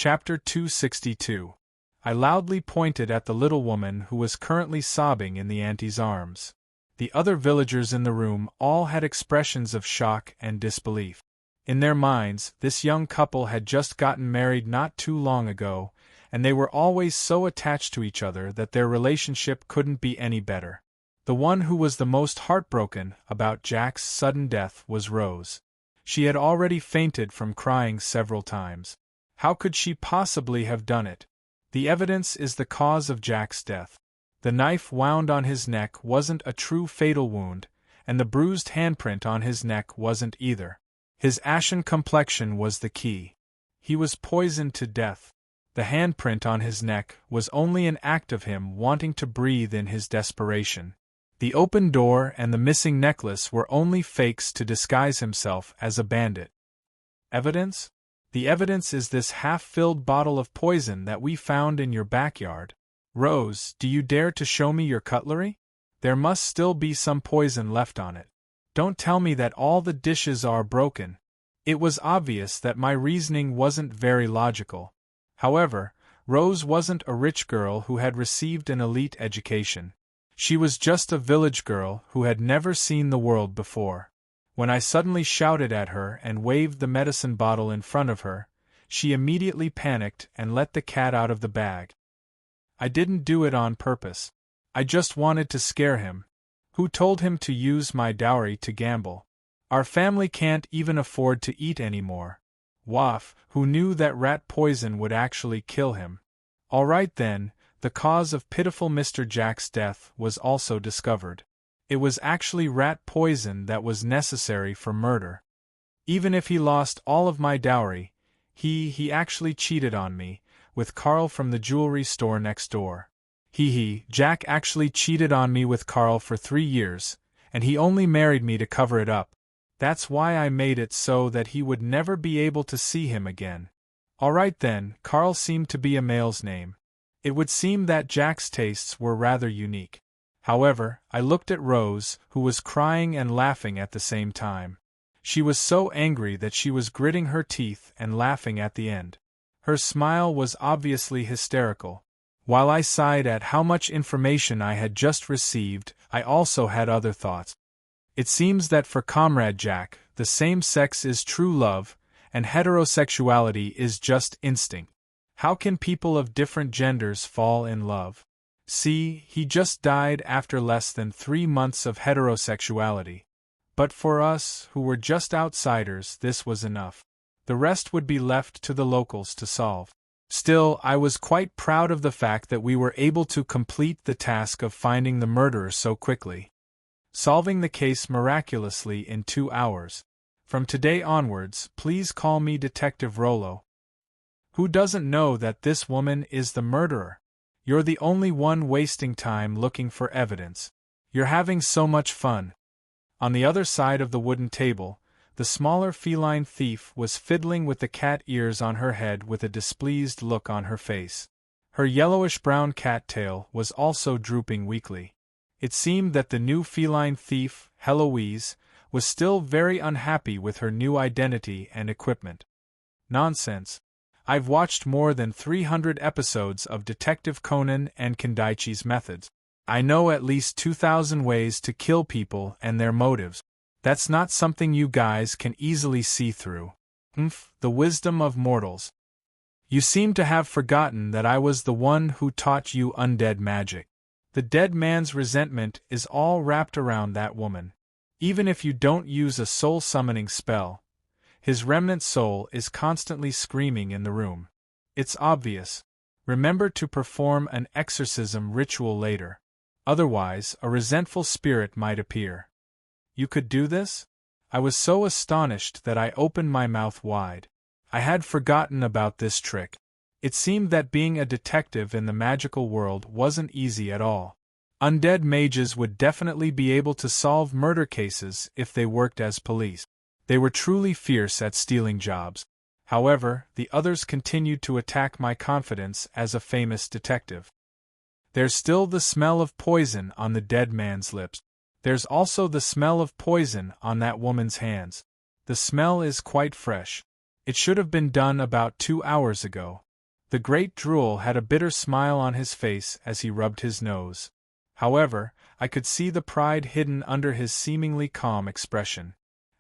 Chapter 262. I loudly pointed at the little woman who was currently sobbing in the auntie's arms. The other villagers in the room all had expressions of shock and disbelief. In their minds, this young couple had just gotten married not too long ago, and they were always so attached to each other that their relationship couldn't be any better. The one who was the most heartbroken about Jack's sudden death was Rose. She had already fainted from crying several times. How could she possibly have done it? The evidence is the cause of Jack's death. The knife wound on his neck wasn't a true fatal wound, and the bruised handprint on his neck wasn't either. His ashen complexion was the key. He was poisoned to death. The handprint on his neck was only an act of him wanting to breathe in his desperation. The open door and the missing necklace were only fakes to disguise himself as a bandit. Evidence? The evidence is this half-filled bottle of poison that we found in your backyard. Rose, do you dare to show me your cutlery? There must still be some poison left on it. Don't tell me that all the dishes are broken. It was obvious that my reasoning wasn't very logical. However, Rose wasn't a rich girl who had received an elite education. She was just a village girl who had never seen the world before. When I suddenly shouted at her and waved the medicine bottle in front of her, she immediately panicked and let the cat out of the bag. I didn't do it on purpose. I just wanted to scare him. Who told him to use my dowry to gamble? Our family can't even afford to eat anymore. Waff, who knew that rat poison would actually kill him. All right then, the cause of pitiful Mr. Jack's death was also discovered. It was actually rat poison that was necessary for murder. Even if he lost all of my dowry, he actually cheated on me, with Carl from the jewelry store next door. Jack actually cheated on me with Carl for 3 years, and he only married me to cover it up. That's why I made it so that he would never be able to see him again. All right then, Carl seemed to be a male's name. It would seem that Jack's tastes were rather unique. However, I looked at Rose, who was crying and laughing at the same time. She was so angry that she was gritting her teeth and laughing at the end. Her smile was obviously hysterical. While I sighed at how much information I had just received, I also had other thoughts. It seems that for Comrade Jack, the same sex is true love, and heterosexuality is just instinct. How can people of different genders fall in love? See, he just died after less than 3 months of heterosexuality. But for us, who were just outsiders, this was enough. The rest would be left to the locals to solve. Still, I was quite proud of the fact that we were able to complete the task of finding the murderer so quickly. Solving the case miraculously in 2 hours. From today onwards, please call me Detective Rollo. Who doesn't know that this woman is the murderer? You're the only one wasting time looking for evidence. You're having so much fun. On the other side of the wooden table, the smaller feline thief was fiddling with the cat ears on her head with a displeased look on her face. Her yellowish-brown cat tail was also drooping weakly. It seemed that the new feline thief, Heloise, was still very unhappy with her new identity and equipment. Nonsense. I've watched more than 300 episodes of Detective Conan and Kendaichi's methods. I know at least 2,000 ways to kill people and their motives. That's not something you guys can easily see through. The wisdom of mortals. You seem to have forgotten that I was the one who taught you undead magic. The dead man's resentment is all wrapped around that woman. Even if you don't use a soul-summoning spell, his remnant soul is constantly screaming in the room. It's obvious. Remember to perform an exorcism ritual later. Otherwise, a resentful spirit might appear. You could do this? I was so astonished that I opened my mouth wide. I had forgotten about this trick. It seemed that being a detective in the magical world wasn't easy at all. Undead mages would definitely be able to solve murder cases if they worked as police. They were truly fierce at stealing jobs. However, the others continued to attack my confidence as a famous detective. There's still the smell of poison on the dead man's lips. There's also the smell of poison on that woman's hands. The smell is quite fresh. It should have been done about 2 hours ago. The great Drool had a bitter smile on his face as he rubbed his nose. However, I could see the pride hidden under his seemingly calm expression.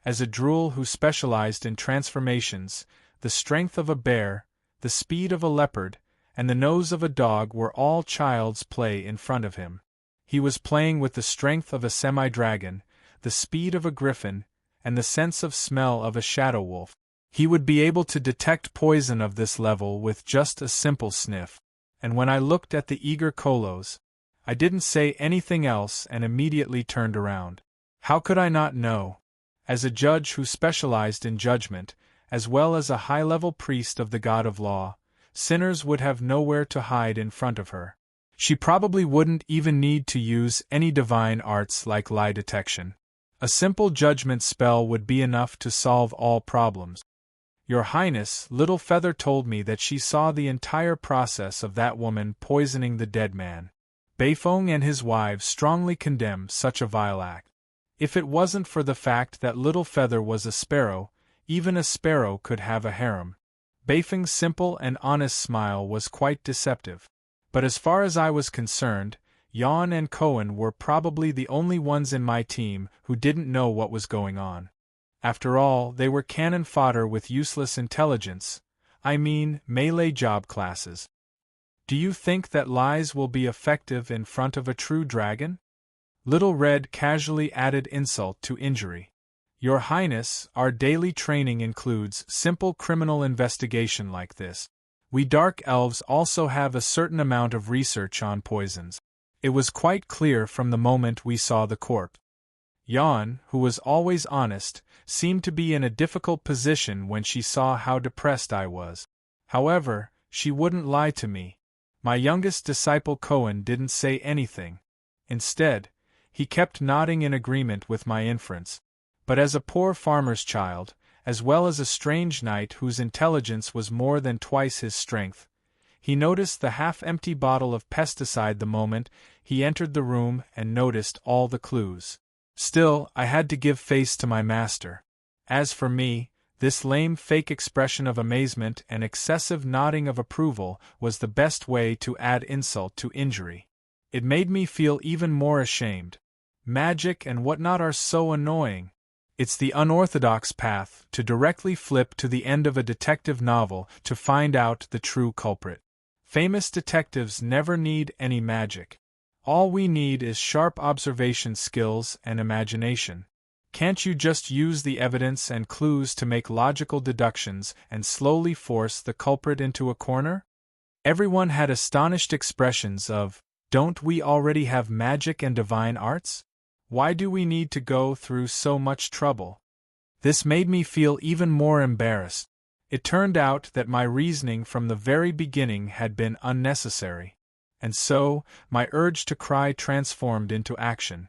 As a Drool who specialized in transformations, the strength of a bear, the speed of a leopard, and the nose of a dog were all child's play in front of him. He was playing with the strength of a semi-dragon, the speed of a griffin, and the sense of smell of a shadow wolf. He would be able to detect poison of this level with just a simple sniff. And when I looked at the eager Kolos, I didn't say anything else and immediately turned around. How could I not know? As a judge who specialized in judgment, as well as a high-level priest of the god of law, sinners would have nowhere to hide in front of her. She probably wouldn't even need to use any divine arts like lie detection. A simple judgment spell would be enough to solve all problems. Your Highness, Little Feather told me that she saw the entire process of that woman poisoning the dead man. Beifong and his wives strongly condemn such a vile act. If it wasn't for the fact that Little Feather was a sparrow, even a sparrow could have a harem. Beifong's simple and honest smile was quite deceptive. But as far as I was concerned, Yan and Cohen were probably the only ones in my team who didn't know what was going on. After all, they were cannon fodder with useless intelligence, I mean melee job classes. Do you think that lies will be effective in front of a true dragon? Little Red casually added insult to injury. Your Highness, our daily training includes simple criminal investigation like this. We Dark Elves also have a certain amount of research on poisons. It was quite clear from the moment we saw the corpse. Yan, who was always honest, seemed to be in a difficult position when she saw how depressed I was. However, she wouldn't lie to me. My youngest disciple Cohen didn't say anything. Instead, he kept nodding in agreement with my inference. But as a poor farmer's child, as well as a strange knight whose intelligence was more than twice his strength, he noticed the half-empty bottle of pesticide the moment he entered the room and noticed all the clues. Still, I had to give face to my master. As for me, this lame fake expression of amazement and excessive nodding of approval was the best way to add insult to injury. It made me feel even more ashamed. Magic and whatnot are so annoying. It's the unorthodox path to directly flip to the end of a detective novel to find out the true culprit. Famous detectives never need any magic. All we need is sharp observation skills and imagination. Can't you just use the evidence and clues to make logical deductions and slowly force the culprit into a corner? Everyone had astonished expressions of, "Don't we already have magic and divine arts? Why do we need to go through so much trouble?" This made me feel even more embarrassed. It turned out that my reasoning from the very beginning had been unnecessary. And so, my urge to cry transformed into action.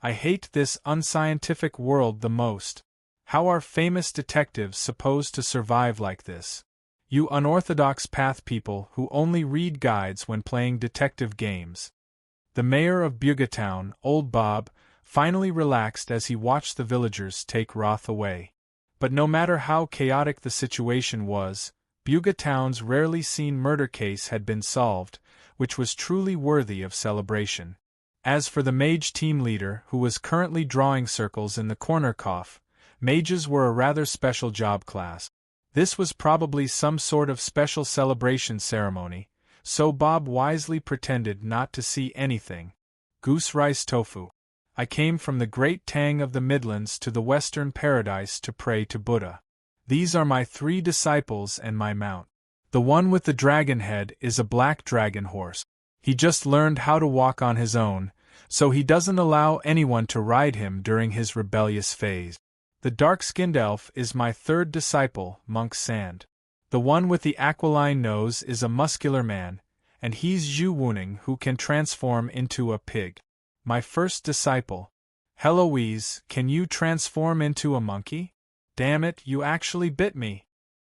I hate this unscientific world the most. How are famous detectives supposed to survive like this? You unorthodox path people who only read guides when playing detective games. The mayor of Bugatown, Old Bob, finally relaxed as he watched the villagers take Roth away. But no matter how chaotic the situation was, Bugatown's rarely seen murder case had been solved, which was truly worthy of celebration. As for the mage team leader, who was currently drawing circles in the corner cough, mages were a rather special job class. This was probably some sort of special celebration ceremony, so Bob wisely pretended not to see anything. Goose rice tofu. I came from the great Tang of the Midlands to the Western Paradise to pray to Buddha. These are my 3 disciples and my mount. The one with the dragon head is a black dragon horse. He just learned how to walk on his own, so he doesn't allow anyone to ride him during his rebellious phase. The dark-skinned elf is my 3rd disciple, Monk Sand. The one with the aquiline nose is a muscular man, and he's Zhu Wuning, who can transform into a pig. My 1st disciple. Heloise, can you transform into a monkey? Damn it, you actually bit me.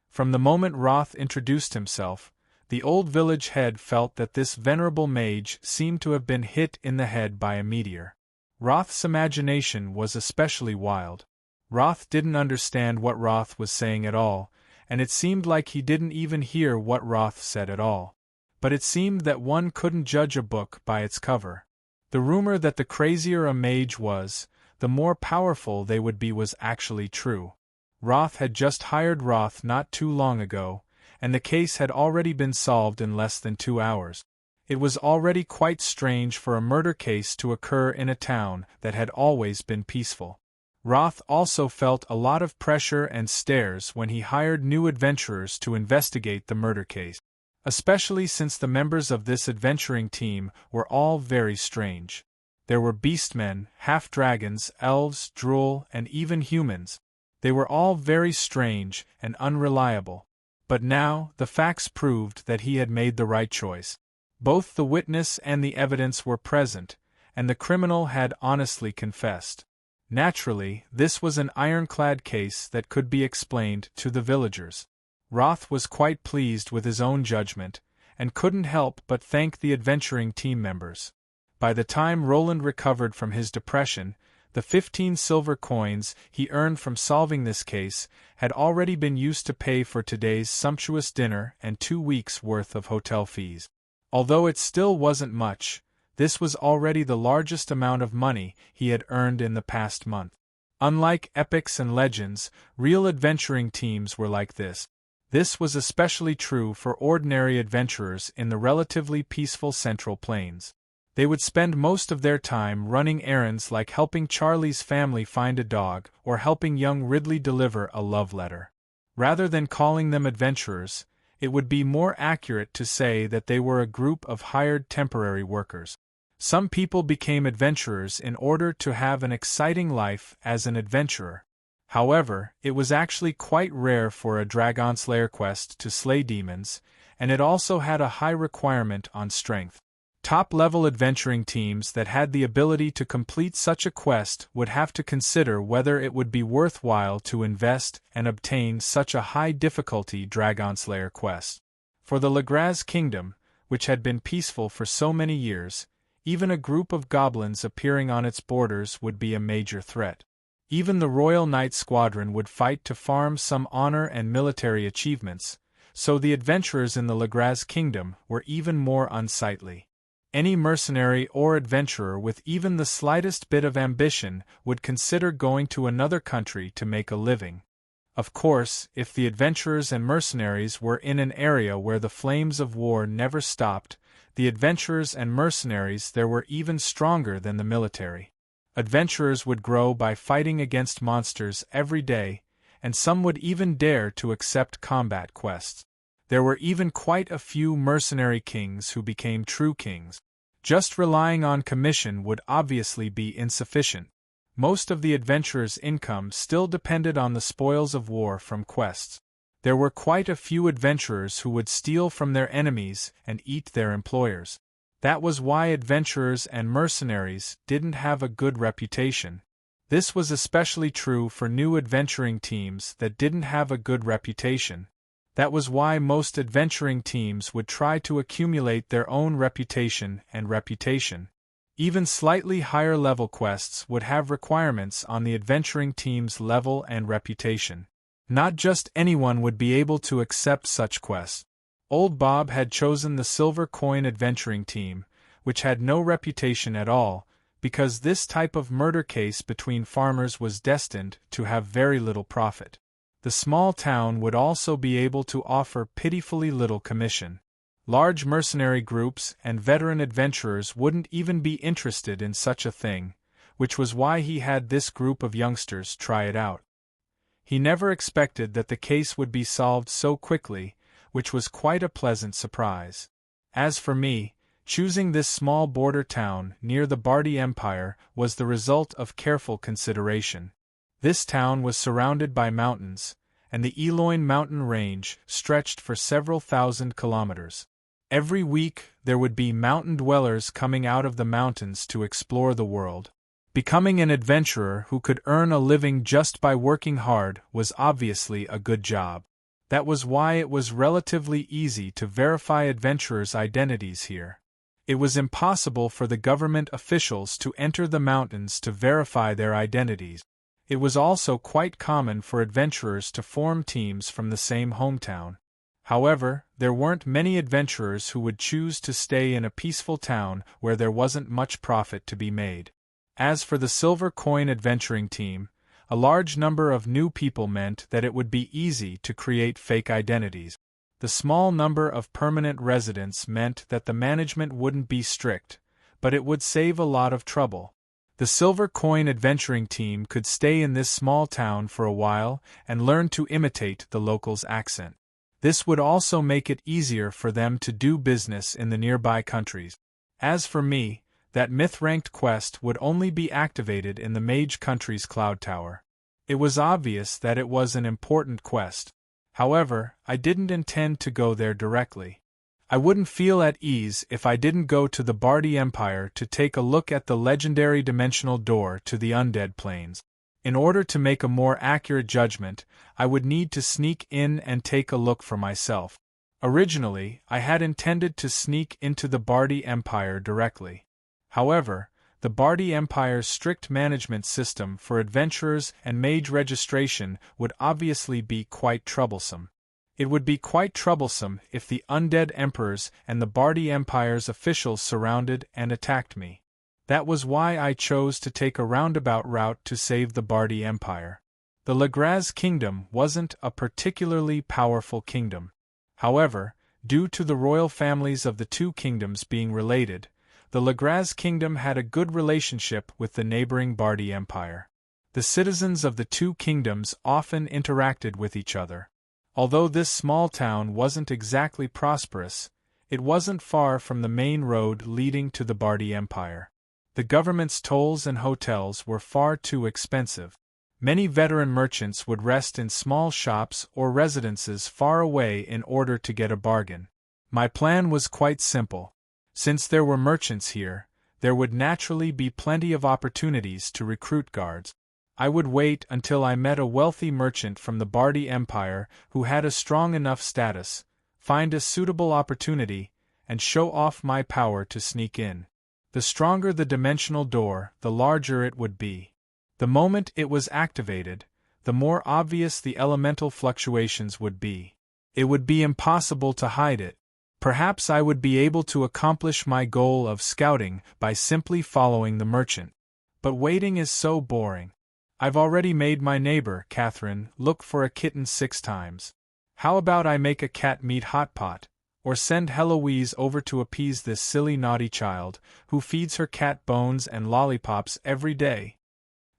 From the moment Roth introduced himself, the old village head felt that this venerable mage seemed to have been hit in the head by a meteor. Roth's imagination was especially wild. Roth didn't understand what Roth was saying at all, and it seemed like he didn't even hear what Roth said at all. But it seemed that one couldn't judge a book by its cover. The rumor that the crazier a mage was, the more powerful they would be was actually true. Roth had just hired Roth not too long ago, and the case had already been solved in less than 2 hours. It was already quite strange for a murder case to occur in a town that had always been peaceful. Roth also felt a lot of pressure and stares when he hired new adventurers to investigate the murder case, especially since the members of this adventuring team were all very strange. There were beastmen, half-dragons, elves, drool, and even humans. They were all very strange and unreliable. But now, the facts proved that he had made the right choice. Both the witness and the evidence were present, and the criminal had honestly confessed. Naturally, this was an ironclad case that could be explained to the villagers. Roth was quite pleased with his own judgment, and couldn't help but thank the adventuring team members. By the time Roland recovered from his depression, the 15 silver coins he earned from solving this case had already been used to pay for today's sumptuous dinner and 2 weeks' worth of hotel fees. Although it still wasn't much, this was already the largest amount of money he had earned in the past month. Unlike epics and legends, real adventuring teams were like this. This was especially true for ordinary adventurers in the relatively peaceful Central Plains. They would spend most of their time running errands like helping Charlie's family find a dog or helping young Ridley deliver a love letter. Rather than calling them adventurers, it would be more accurate to say that they were a group of hired temporary workers. Some people became adventurers in order to have an exciting life as an adventurer. However, it was actually quite rare for a Dragonslayer quest to slay demons, and it also had a high requirement on strength. Top-level adventuring teams that had the ability to complete such a quest would have to consider whether it would be worthwhile to invest and obtain such a high-difficulty Dragonslayer quest. For the Legraz Kingdom, which had been peaceful for so many years, even a group of goblins appearing on its borders would be a major threat. Even the Royal Knight Squadron would fight to farm some honor and military achievements, so the adventurers in the Legraz Kingdom were even more unsightly. Any mercenary or adventurer with even the slightest bit of ambition would consider going to another country to make a living. Of course, if the adventurers and mercenaries were in an area where the flames of war never stopped, the adventurers and mercenaries there were even stronger than the military. Adventurers would grow by fighting against monsters every day, and some would even dare to accept combat quests. There were even quite a few mercenary kings who became true kings. Just relying on commission would obviously be insufficient. Most of the adventurers' income still depended on the spoils of war from quests. There were quite a few adventurers who would steal from their enemies and eat their employers. That was why adventurers and mercenaries didn't have a good reputation. This was especially true for new adventuring teams that didn't have a good reputation. That was why most adventuring teams would try to accumulate their own reputation and reputation. Even slightly higher level quests would have requirements on the adventuring team's level and reputation. Not just anyone would be able to accept such quests. Old Bob had chosen the Silver Coin adventuring team, which had no reputation at all, because this type of murder case between farmers was destined to have very little profit. The small town would also be able to offer pitifully little commission. Large mercenary groups and veteran adventurers wouldn't even be interested in such a thing, which was why he had this group of youngsters try it out. He never expected that the case would be solved so quickly, which was quite a pleasant surprise. As for me, choosing this small border town near the Bardi Empire was the result of careful consideration. This town was surrounded by mountains, and the Eloin mountain range stretched for several thousand kilometers. Every week there would be mountain dwellers coming out of the mountains to explore the world. Becoming an adventurer who could earn a living just by working hard was obviously a good job. That was why it was relatively easy to verify adventurers' identities here. It was impossible for the government officials to enter the mountains to verify their identities. It was also quite common for adventurers to form teams from the same hometown. However, there weren't many adventurers who would choose to stay in a peaceful town where there wasn't much profit to be made. As for the Silver Coin adventuring team, a large number of new people meant that it would be easy to create fake identities. The small number of permanent residents meant that the management wouldn't be strict, but it would save a lot of trouble. The Silver Coin adventuring team could stay in this small town for a while and learn to imitate the locals' accent. This would also make it easier for them to do business in the nearby countries. As for me, that myth-ranked quest would only be activated in the Mage Country's Cloud Tower. It was obvious that it was an important quest. However, I didn't intend to go there directly. I wouldn't feel at ease if I didn't go to the Bardi Empire to take a look at the legendary dimensional door to the Undead Plains. In order to make a more accurate judgment, I would need to sneak in and take a look for myself. Originally, I had intended to sneak into the Bardi Empire directly. However, the Bardi Empire's strict management system for adventurers and mage registration would obviously be quite troublesome. It would be quite troublesome if the undead emperors and the Bardi Empire's officials surrounded and attacked me. That was why I chose to take a roundabout route to save the Bardi Empire. The Legraz Kingdom wasn't a particularly powerful kingdom. However, due to the royal families of the two kingdoms being related, the Legraz Kingdom had a good relationship with the neighboring Bardi Empire. The citizens of the two kingdoms often interacted with each other. Although this small town wasn't exactly prosperous, it wasn't far from the main road leading to the Bardi Empire. The government's tolls and hotels were far too expensive. Many veteran merchants would rest in small shops or residences far away in order to get a bargain. My plan was quite simple. Since there were merchants here, there would naturally be plenty of opportunities to recruit guards. I would wait until I met a wealthy merchant from the Bardi Empire who had a strong enough status, find a suitable opportunity, and show off my power to sneak in. The stronger the dimensional door, the larger it would be. The moment it was activated, the more obvious the elemental fluctuations would be. It would be impossible to hide it. Perhaps I would be able to accomplish my goal of scouting by simply following the merchant. But waiting is so boring. I've already made my neighbor, Catherine, look for a kitten 6 times. How about I make a cat meat hot pot, or send Heloise over to appease this silly naughty child, who feeds her cat bones and lollipops every day?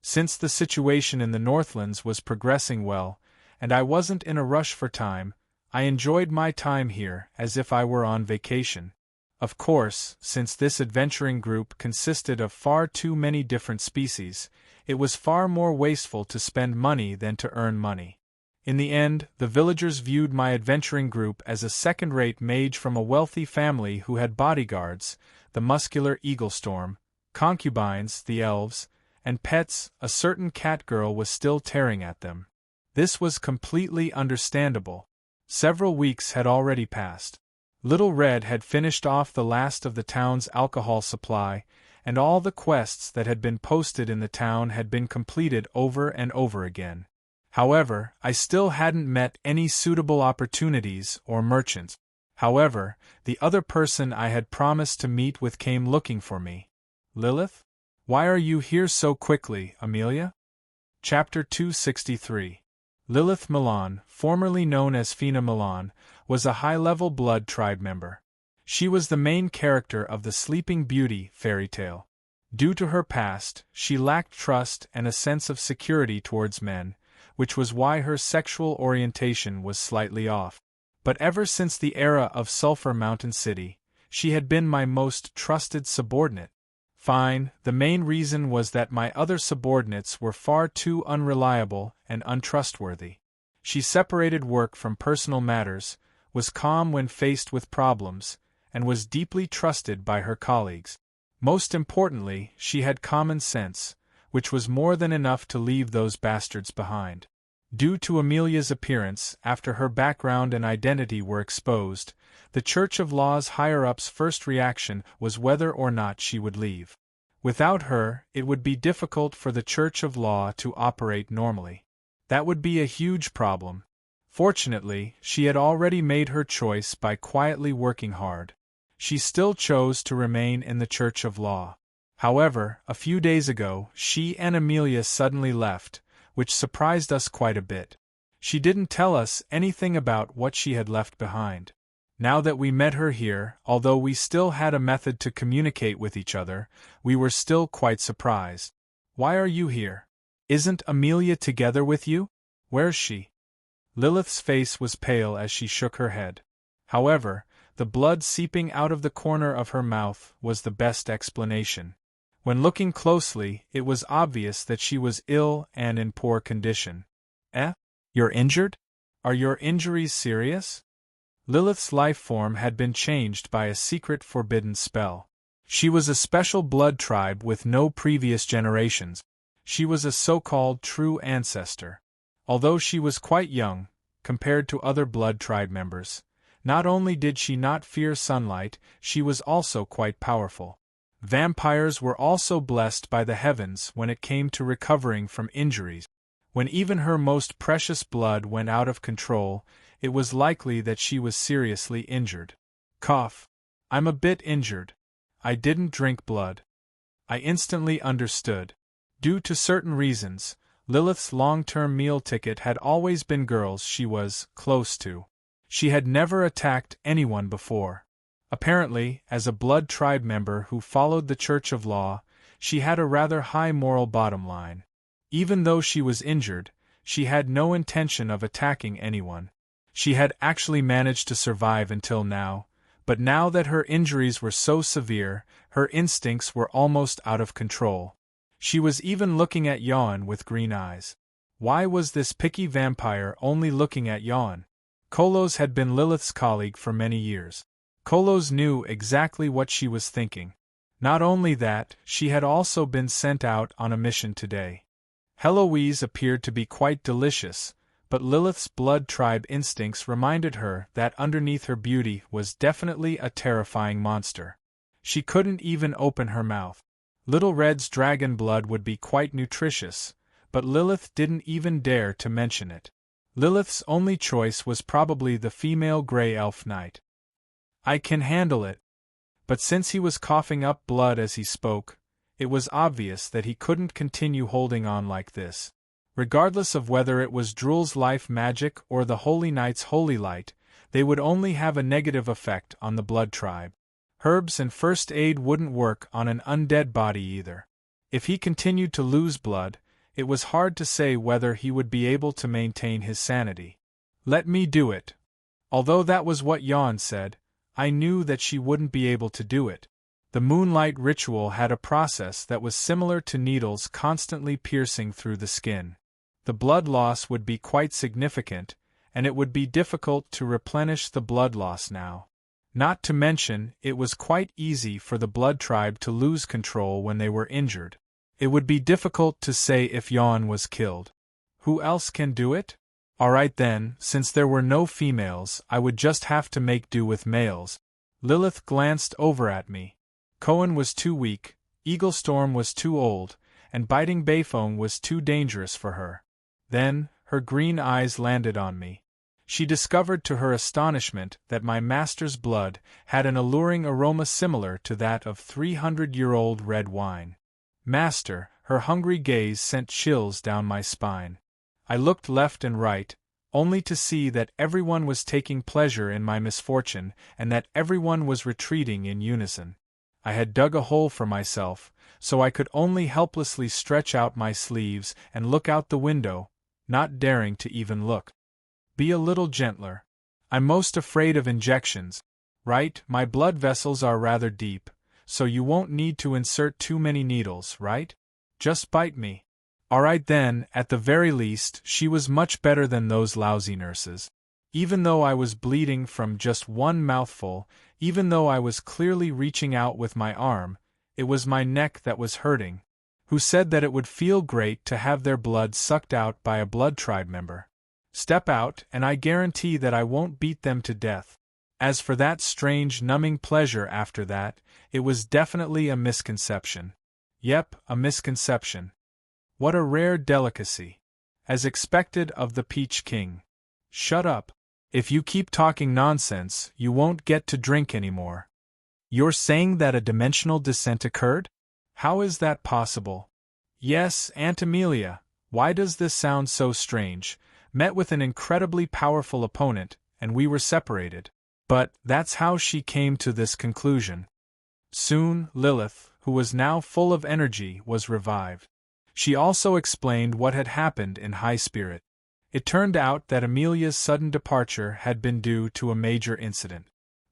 Since the situation in the Northlands was progressing well, and I wasn't in a rush for time, I enjoyed my time here as if I were on vacation. Of course, since this adventuring group consisted of far too many different species, it was far more wasteful to spend money than to earn money. In the end, the villagers viewed my adventuring group as a second-rate mage from a wealthy family who had bodyguards, the muscular Eaglestorm, concubines, the elves, and pets. A certain cat girl was still tearing at them. This was completely understandable. Several weeks had already passed. Little Red had finished off the last of the town's alcohol supply, and all the quests that had been posted in the town had been completed over and over again. However, I still hadn't met any suitable opportunities or merchants. However, the other person I had promised to meet with came looking for me. Lilith? Why are you here so quickly, Amelia? Chapter 263. Lilith Milan, formerly known as Fina Milan, was a high-level blood tribe member. She was the main character of the Sleeping Beauty fairy tale. Due to her past, she lacked trust and a sense of security towards men, which was why her sexual orientation was slightly off. But ever since the era of Sulphur Mountain City, she had been my most trusted subordinate. Fine, the main reason was that my other subordinates were far too unreliable and untrustworthy. She separated work from personal matters, was calm when faced with problems, and was deeply trusted by her colleagues. Most importantly, she had common sense, which was more than enough to leave those bastards behind. Due to Amelia's appearance, after her background and identity were exposed, the Church of Law's higher-ups' first reaction was whether or not she would leave. Without her, it would be difficult for the Church of Law to operate normally. That would be a huge problem. Fortunately, she had already made her choice by quietly working hard. She still chose to remain in the Church of Law. However, a few days ago, she and Amelia suddenly left, which surprised us quite a bit. She didn't tell us anything about what she had left behind. Now that we met her here, although we still had a method to communicate with each other, we were still quite surprised. Why are you here? Isn't Amelia together with you? Where's she? Lilith's face was pale as she shook her head. However, the blood seeping out of the corner of her mouth was the best explanation. When looking closely, it was obvious that she was ill and in poor condition. You're injured? Are your injuries serious? Lilith's life form had been changed by a secret forbidden spell. She was a special blood tribe with no previous generations. She was a so-called true ancestor. Although she was quite young, compared to other blood tribe members, not only did she not fear sunlight, she was also quite powerful. Vampires were also blessed by the heavens when it came to recovering from injuries. When even her most precious blood went out of control, it was likely that she was seriously injured. Cough. I'm a bit injured. I didn't drink blood. I instantly understood. Due to certain reasons, Lilith's long-term meal ticket had always been girls she was close to. She had never attacked anyone before. Apparently, as a blood tribe member who followed the Church of Law, she had a rather high moral bottom line. Even though she was injured, she had no intention of attacking anyone. She had actually managed to survive until now, but now that her injuries were so severe, her instincts were almost out of control. She was even looking at Yawn with green eyes. Why was this picky vampire only looking at Yawn? Kolos had been Lilith's colleague for many years. Kolos knew exactly what she was thinking. Not only that, she had also been sent out on a mission today. Heloise appeared to be quite delicious, but Lilith's blood tribe instincts reminded her that underneath her beauty was definitely a terrifying monster. She couldn't even open her mouth. Little Red's dragon blood would be quite nutritious, but Lilith didn't even dare to mention it. Lilith's only choice was probably the female Grey Elf Knight. I can handle it. But since he was coughing up blood as he spoke, it was obvious that he couldn't continue holding on like this. Regardless of whether it was Drool's life magic or the Holy Knight's holy light, they would only have a negative effect on the blood tribe. Herbs and first aid wouldn't work on an undead body either. If he continued to lose blood, it was hard to say whether he would be able to maintain his sanity. Let me do it. Although that was what Yawn said, I knew that she wouldn't be able to do it. The moonlight ritual had a process that was similar to needles constantly piercing through the skin. The blood loss would be quite significant, and it would be difficult to replenish the blood loss now. Not to mention, it was quite easy for the blood tribe to lose control when they were injured. It would be difficult to say if Yawn was killed. Who else can do it? Alright then, since there were no females, I would just have to make do with males. Lilith glanced over at me. Cohen was too weak, Eaglestorm was too old, and Biting Bayphone was too dangerous for her. Then, her green eyes landed on me. She discovered to her astonishment that my master's blood had an alluring aroma similar to that of 300-year-old red wine. Master, her hungry gaze sent chills down my spine. I looked left and right, only to see that everyone was taking pleasure in my misfortune and that everyone was retreating in unison. I had dug a hole for myself, so I could only helplessly stretch out my sleeves and look out the window, not daring to even look. Be a little gentler. I'm most afraid of injections. Right, my blood vessels are rather deep, so you won't need to insert too many needles, right? Just bite me. Alright then, at the very least, she was much better than those lousy nurses. Even though I was bleeding from just one mouthful, even though I was clearly reaching out with my arm, it was my neck that was hurting. Who said that it would feel great to have their blood sucked out by a blood tribe member? Step out, and I guarantee that I won't beat them to death. As for that strange numbing pleasure after that, it was definitely a misconception. Yep, a misconception. What a rare delicacy. As expected of the Peach King. Shut up. If you keep talking nonsense, you won't get to drink anymore. You're saying that a dimensional descent occurred? How is that possible? Yes, Aunt Amelia, why does this sound so strange? Met with an incredibly powerful opponent, and we were separated. But that's how she came to this conclusion. Soon, Lilith, who was now full of energy, was revived. She also explained what had happened in high spirit. It turned out that Amelia's sudden departure had been due to a major incident.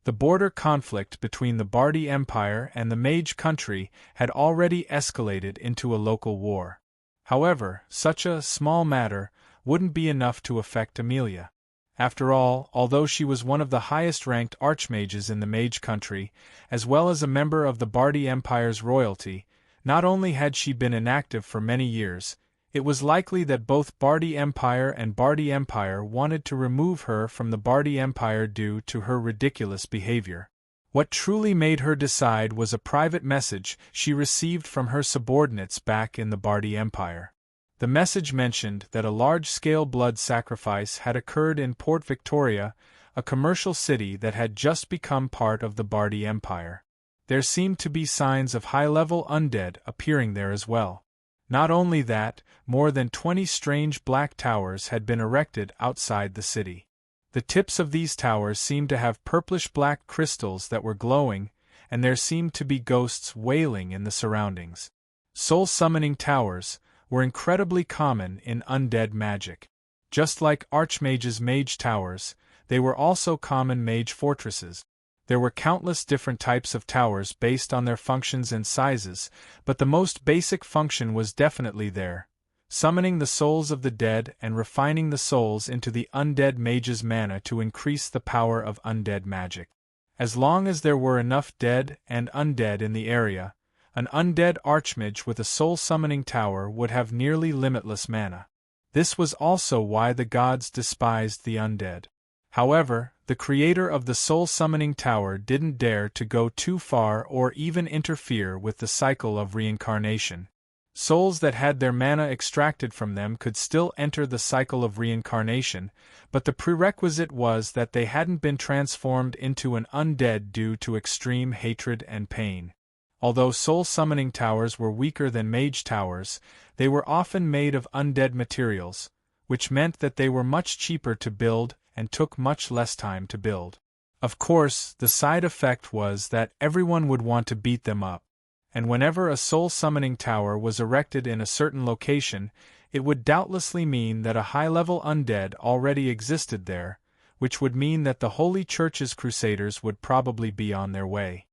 The border conflict between the Bardi Empire and the Mage Country had already escalated into a local war. However, such a small matter wouldn't be enough to affect Amelia. After all, although she was one of the highest-ranked archmages in the Mage Country, as well as a member of the Bardi Empire's royalty, not only had she been inactive for many years, it was likely that both Bardi Empire and Bardi Empire wanted to remove her from the Bardi Empire due to her ridiculous behavior. What truly made her decide was a private message she received from her subordinates back in the Bardi Empire. The message mentioned that a large-scale blood sacrifice had occurred in Port Victoria, a commercial city that had just become part of the Bardi Empire. There seemed to be signs of high-level undead appearing there as well. Not only that, more than 20 strange black towers had been erected outside the city. The tips of these towers seemed to have purplish-black crystals that were glowing, and there seemed to be ghosts wailing in the surroundings. Soul-summoning towers were incredibly common in undead magic. Just like Archmage's mage towers, they were also common mage fortresses. There were countless different types of towers based on their functions and sizes, but the most basic function was definitely there: summoning the souls of the dead and refining the souls into the undead mage's mana to increase the power of undead magic. As long as there were enough dead and undead in the area, an undead archmage with a soul-summoning tower would have nearly limitless mana. This was also why the gods despised the undead. However, the creator of the soul-summoning tower didn't dare to go too far or even interfere with the cycle of reincarnation. Souls that had their mana extracted from them could still enter the cycle of reincarnation, but the prerequisite was that they hadn't been transformed into an undead due to extreme hatred and pain. Although soul-summoning towers were weaker than mage towers, they were often made of undead materials, which meant that they were much cheaper to build and took much less time to build. Of course, the side effect was that everyone would want to beat them up, and whenever a soul-summoning tower was erected in a certain location, it would doubtlessly mean that a high-level undead already existed there, which would mean that the Holy Church's crusaders would probably be on their way.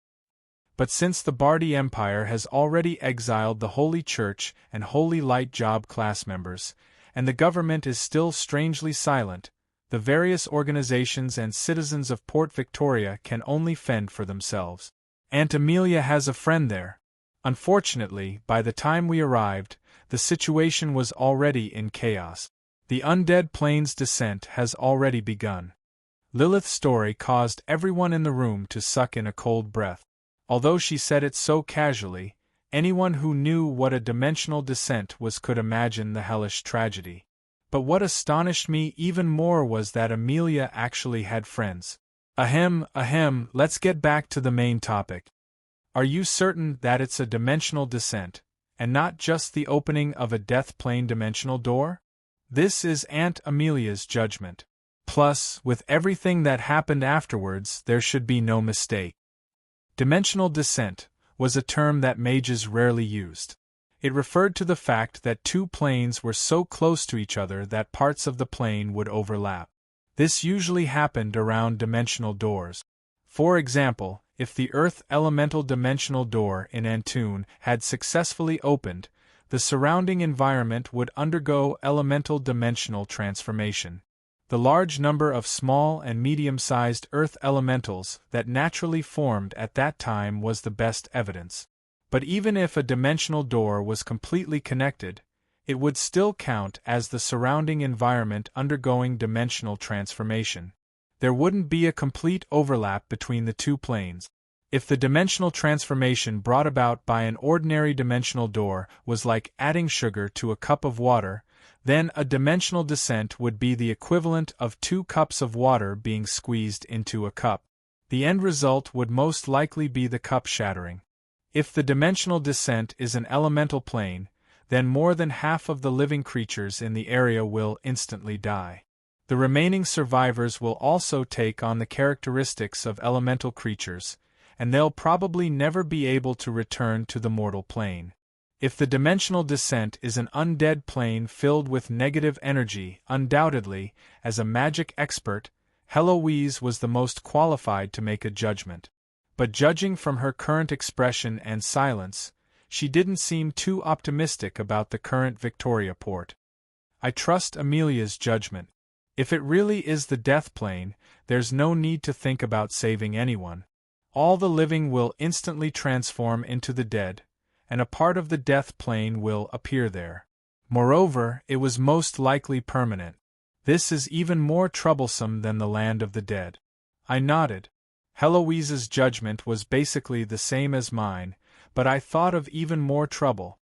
But since the Bardi Empire has already exiled the Holy Church and Holy Light Job class members, and the government is still strangely silent, the various organizations and citizens of Port Victoria can only fend for themselves. Aunt Amelia has a friend there. Unfortunately, by the time we arrived, the situation was already in chaos. The Undead Plains descent has already begun. Lilith's story caused everyone in the room to suck in a cold breath. Although she said it so casually, anyone who knew what a dimensional descent was could imagine the hellish tragedy. But what astonished me even more was that Amelia actually had friends. Ahem, let's get back to the main topic. Are you certain that it's a dimensional descent, and not just the opening of a death plane dimensional door? This is Aunt Amelia's judgment. Plus, with everything that happened afterwards, there should be no mistake. Dimensional descent was a term that mages rarely used. It referred to the fact that two planes were so close to each other that parts of the plane would overlap. This usually happened around dimensional doors. For example, if the Earth Elemental Dimensional Door in Antoon had successfully opened, the surrounding environment would undergo elemental dimensional transformation. The large number of small and medium-sized Earth elementals that naturally formed at that time was the best evidence. But even if a dimensional door was completely connected, it would still count as the surrounding environment undergoing dimensional transformation. There wouldn't be a complete overlap between the two planes. If the dimensional transformation brought about by an ordinary dimensional door was like adding sugar to a cup of water, then a dimensional descent would be the equivalent of 2 cups of water being squeezed into a cup. The end result would most likely be the cup shattering. If the dimensional descent is an elemental plane, then more than half of the living creatures in the area will instantly die. The remaining survivors will also take on the characteristics of elemental creatures, and they'll probably never be able to return to the mortal plane. If the dimensional descent is an undead plane filled with negative energy, undoubtedly, as a magic expert, Heloise was the most qualified to make a judgment. But judging from her current expression and silence, she didn't seem too optimistic about the current Victoria port. I trust Amelia's judgment. If it really is the death plane, there's no need to think about saving anyone. All the living will instantly transform into the dead, and a part of the death plane will appear there. Moreover, it was most likely permanent. This is even more troublesome than the land of the dead. I nodded. Heloise's judgment was basically the same as mine, but I thought of even more trouble.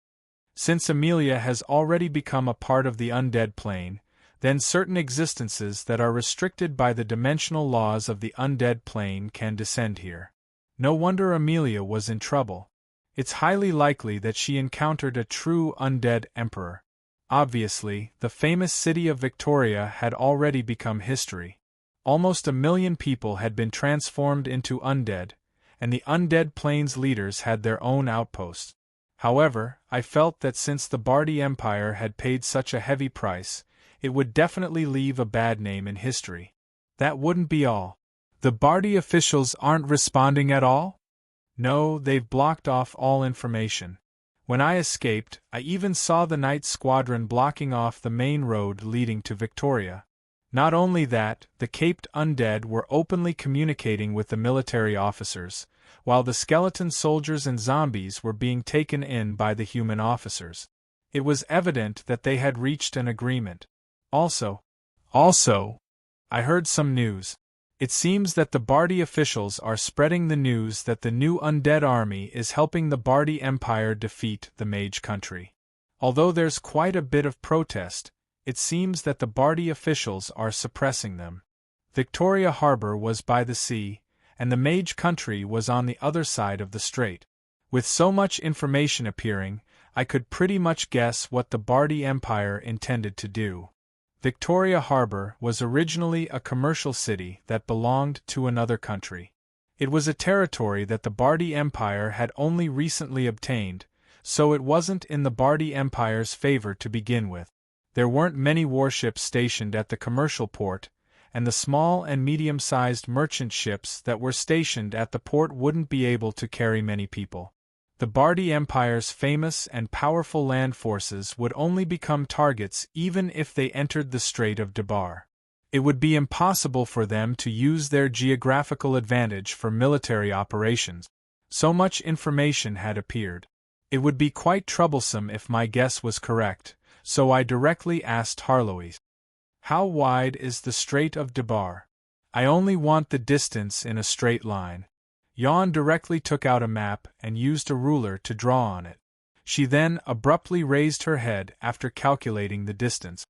Since Amelia has already become a part of the undead plane, then certain existences that are restricted by the dimensional laws of the undead plane can descend here. No wonder Amelia was in trouble. It's highly likely that she encountered a true undead emperor. Obviously, the famous city of Victoria had already become history. Almost 1 million people had been transformed into undead, and the undead plane's leaders had their own outposts. However, I felt that since the Bardi Empire had paid such a heavy price, it would definitely leave a bad name in history. That wouldn't be all. The Bardi officials aren't responding at all? No, they've blocked off all information. When I escaped, I even saw the night squadron blocking off the main road leading to Victoria. Not only that, the caped undead were openly communicating with the military officers, while the skeleton soldiers and zombies were being taken in by the human officers. It was evident that they had reached an agreement. Also, I heard some news. It seems that the Bardi officials are spreading the news that the new undead army is helping the Bardi Empire defeat the Mage Country. Although there's quite a bit of protest, it seems that the Bardi officials are suppressing them. Victoria Harbor was by the sea, and the Mage Country was on the other side of the strait. With so much information appearing, I could pretty much guess what the Bardi Empire intended to do. Victoria Harbor was originally a commercial city that belonged to another country. It was a territory that the Bardi Empire had only recently obtained, so it wasn't in the Bardi Empire's favor to begin with. There weren't many warships stationed at the commercial port, and the small and medium-sized merchant ships that were stationed at the port wouldn't be able to carry many people. The Bardi Empire's famous and powerful land forces would only become targets even if they entered the Strait of Debar. It would be impossible for them to use their geographical advantage for military operations. So much information had appeared. It would be quite troublesome if my guess was correct, so I directly asked Heloise, "How wide is the Strait of Debar? I only want the distance in a straight line." Jan directly took out a map and used a ruler to draw on it. She then abruptly raised her head after calculating the distance.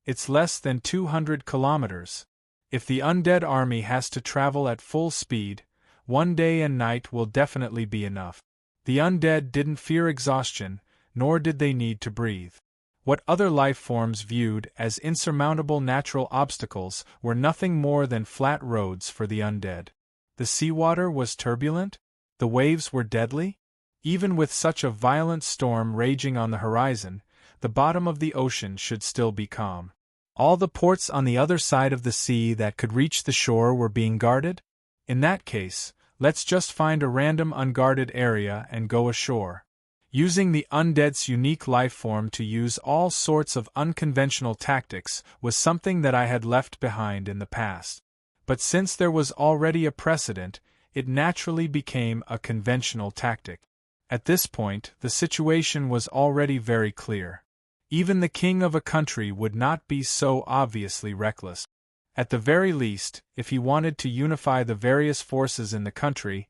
"It's less than 200 kilometers. If the undead army has to travel at full speed, 1 day and night will definitely be enough." The undead didn't fear exhaustion, nor did they need to breathe. What other life forms viewed as insurmountable natural obstacles were nothing more than flat roads for the undead. The seawater was turbulent? The waves were deadly? Even with such a violent storm raging on the horizon, the bottom of the ocean should still be calm. All the ports on the other side of the sea that could reach the shore were being guarded? In that case, let's just find a random unguarded area and go ashore. Using the undead's unique life form to use all sorts of unconventional tactics was something that I had left behind in the past. But since there was already a precedent, it naturally became a conventional tactic. At this point, the situation was already very clear. Even the king of a country would not be so obviously reckless. At the very least, if he wanted to unify the various forces in the country,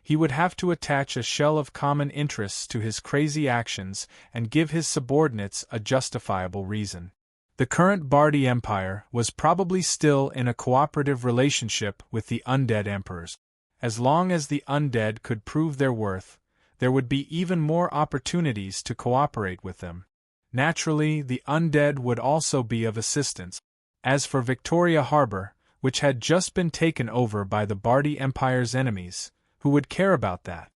He would have to attach a shell of common interests to his crazy actions and give his subordinates a justifiable reason. The current Bardi Empire was probably still in a cooperative relationship with the undead emperors. As long as the undead could prove their worth, there would be even more opportunities to cooperate with them. Naturally, the undead would also be of assistance. As for Victoria Harbor, which had just been taken over by the Bardi Empire's enemies, who would care about that?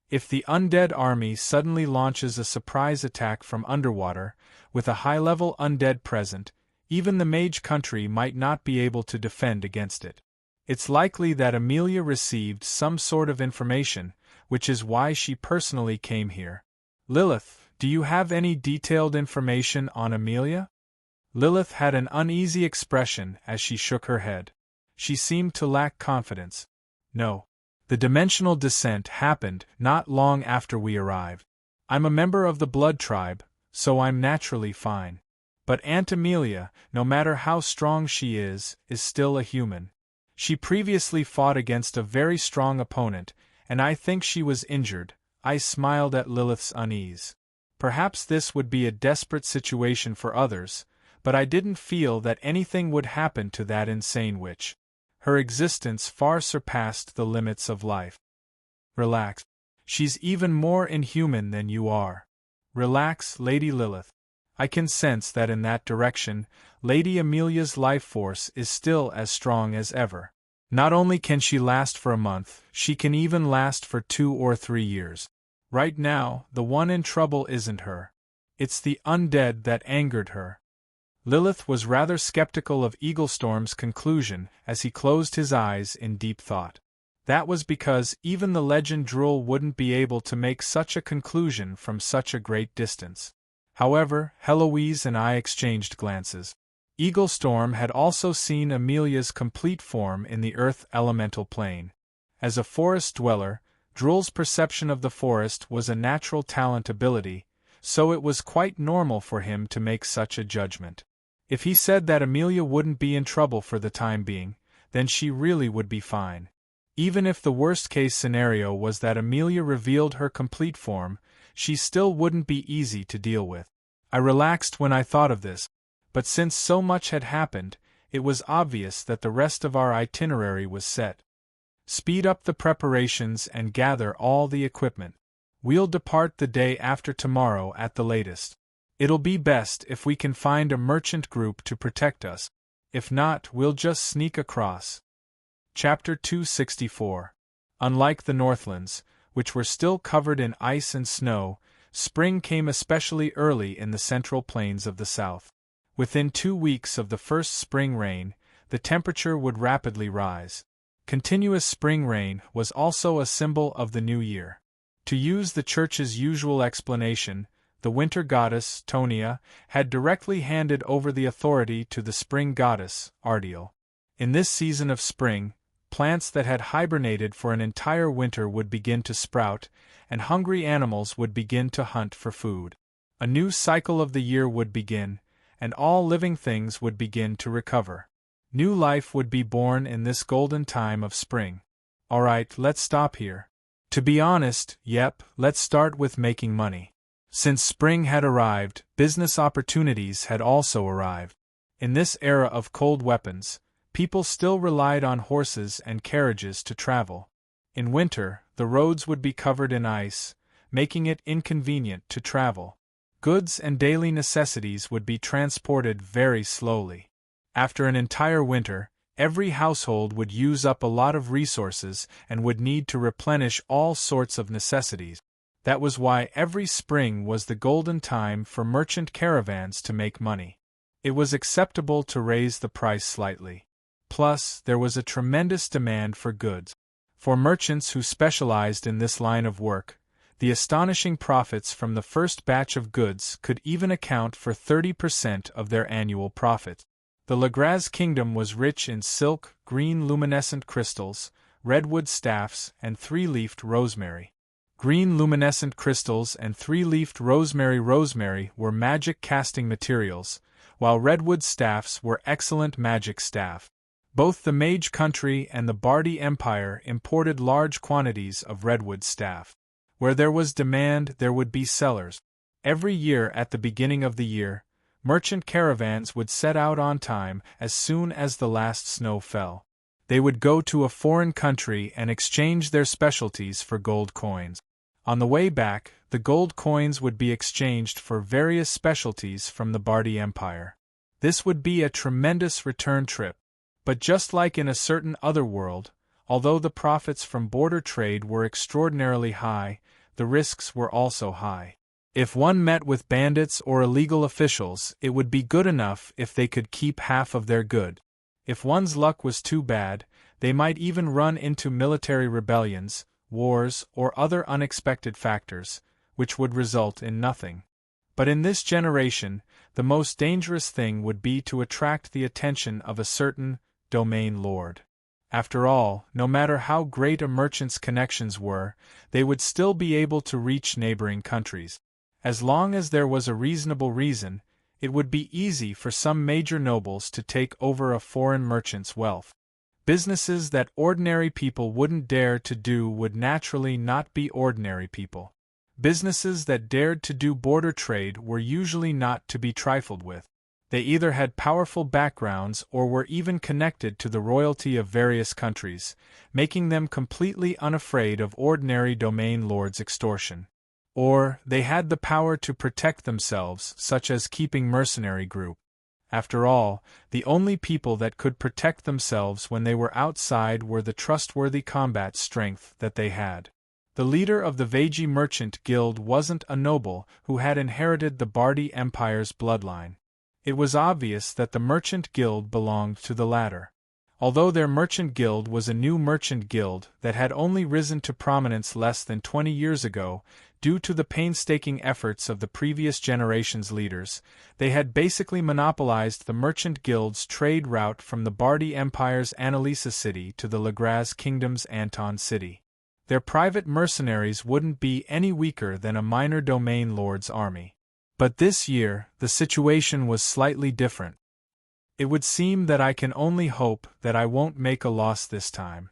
If the undead army suddenly launches a surprise attack from underwater, with a high-level undead present, even the mage country might not be able to defend against it. It's likely that Amelia received some sort of information, which is why she personally came here. Lilith, do you have any detailed information on Amelia? Lilith had an uneasy expression as she shook her head. She seemed to lack confidence. No. The dimensional descent happened not long after we arrived. I'm a member of the Blood Tribe, so I'm naturally fine. But Aunt Amelia, no matter how strong she is still a human. She previously fought against a very strong opponent, and I think she was injured. I smiled at Lilith's unease. Perhaps this would be a desperate situation for others, but I didn't feel that anything would happen to that insane witch. Her existence far surpassed the limits of life. Relax. She's even more inhuman than you are. Relax, Lady Lilith. I can sense that in that direction, Lady Amelia's life force is still as strong as ever. Not only can she last for a month, she can even last for 2 or 3 years. Right now, the one in trouble isn't her. It's the undead that angered her. Lilith was rather skeptical of Eaglestorm's conclusion as he closed his eyes in deep thought. That was because even the legend drool wouldn't be able to make such a conclusion from such a great distance. However, Heloise and I exchanged glances. Eaglestorm had also seen Amelia's complete form in the earth elemental plane. As a forest dweller, Drool's perception of the forest was a natural talent ability, so it was quite normal for him to make such a judgment. If he said that Amelia wouldn't be in trouble for the time being, then she really would be fine. Even if the worst-case scenario was that Amelia revealed her complete form, she still wouldn't be easy to deal with. I relaxed when I thought of this, but since so much had happened, it was obvious that the rest of our itinerary was set. Speed up the preparations and gather all the equipment. We'll depart the day after tomorrow at the latest. It'll be best if we can find a merchant group to protect us. If not, we'll just sneak across. Chapter 264. Unlike the Northlands, which were still covered in ice and snow, spring came especially early in the central plains of the south. Within 2 weeks of the first spring rain, the temperature would rapidly rise. Continuous spring rain was also a symbol of the new year. To use the church's usual explanation, the winter goddess, Tonia, had directly handed over the authority to the spring goddess, Ardiel. In this season of spring, plants that had hibernated for an entire winter would begin to sprout, and hungry animals would begin to hunt for food. A new cycle of the year would begin, and all living things would begin to recover. New life would be born in this golden time of spring. Alright, let's stop here. To be honest, let's start with making money. Since spring had arrived, business opportunities had also arrived. In this era of cold weapons, people still relied on horses and carriages to travel. In winter, the roads would be covered in ice, making it inconvenient to travel. Goods and daily necessities would be transported very slowly. After an entire winter, every household would use up a lot of resources and would need to replenish all sorts of necessities. That was why every spring was the golden time for merchant caravans to make money. It was acceptable to raise the price slightly. Plus, there was a tremendous demand for goods. For merchants who specialized in this line of work, the astonishing profits from the first batch of goods could even account for 30% of their annual profit. The Legraz kingdom was rich in silk, green luminescent crystals, redwood staffs, and 3-leafed rosemary. Green luminescent crystals and 3-leafed rosemary were magic casting materials, while redwood staffs were excellent magic staff. Both the Mage country and the Bardi Empire imported large quantities of redwood staff. Where there was demand, there would be sellers. Every year at the beginning of the year, merchant caravans would set out on time as soon as the last snow fell. They would go to a foreign country and exchange their specialties for gold coins. On the way back, the gold coins would be exchanged for various specialties from the Bardi Empire. This would be a tremendous return trip. But just like in a certain other world, although the profits from border trade were extraordinarily high, the risks were also high. If one met with bandits or illegal officials, it would be good enough if they could keep half of their good. If one's luck was too bad, they might even run into military rebellions, wars, or other unexpected factors, which would result in nothing. But in this generation, the most dangerous thing would be to attract the attention of a certain domain lord. After all, no matter how great a merchant's connections were, they would still be able to reach neighboring countries. As long as there was a reasonable reason, it would be easy for some major nobles to take over a foreign merchant's wealth. Businesses that ordinary people wouldn't dare to do would naturally not be ordinary people. Businesses that dared to do border trade were usually not to be trifled with. They either had powerful backgrounds or were even connected to the royalty of various countries, making them completely unafraid of ordinary domain lords' extortion. Or, they had the power to protect themselves, such as keeping mercenary group. After all, the only people that could protect themselves when they were outside were the trustworthy combat strength that they had. The leader of the Veji Merchant Guild wasn't a noble who had inherited the Bardi Empire's bloodline. It was obvious that the Merchant Guild belonged to the latter. Although their Merchant Guild was a new merchant guild that had only risen to prominence less than 20 years ago, due to the painstaking efforts of the previous generation's leaders, they had basically monopolized the Merchant Guild's trade route from the Bardi Empire's Annalisa city to the Legraz Kingdom's Anton city. Their private mercenaries wouldn't be any weaker than a minor domain lord's army. But this year, the situation was slightly different. It would seem that I can only hope that I won't make a loss this time.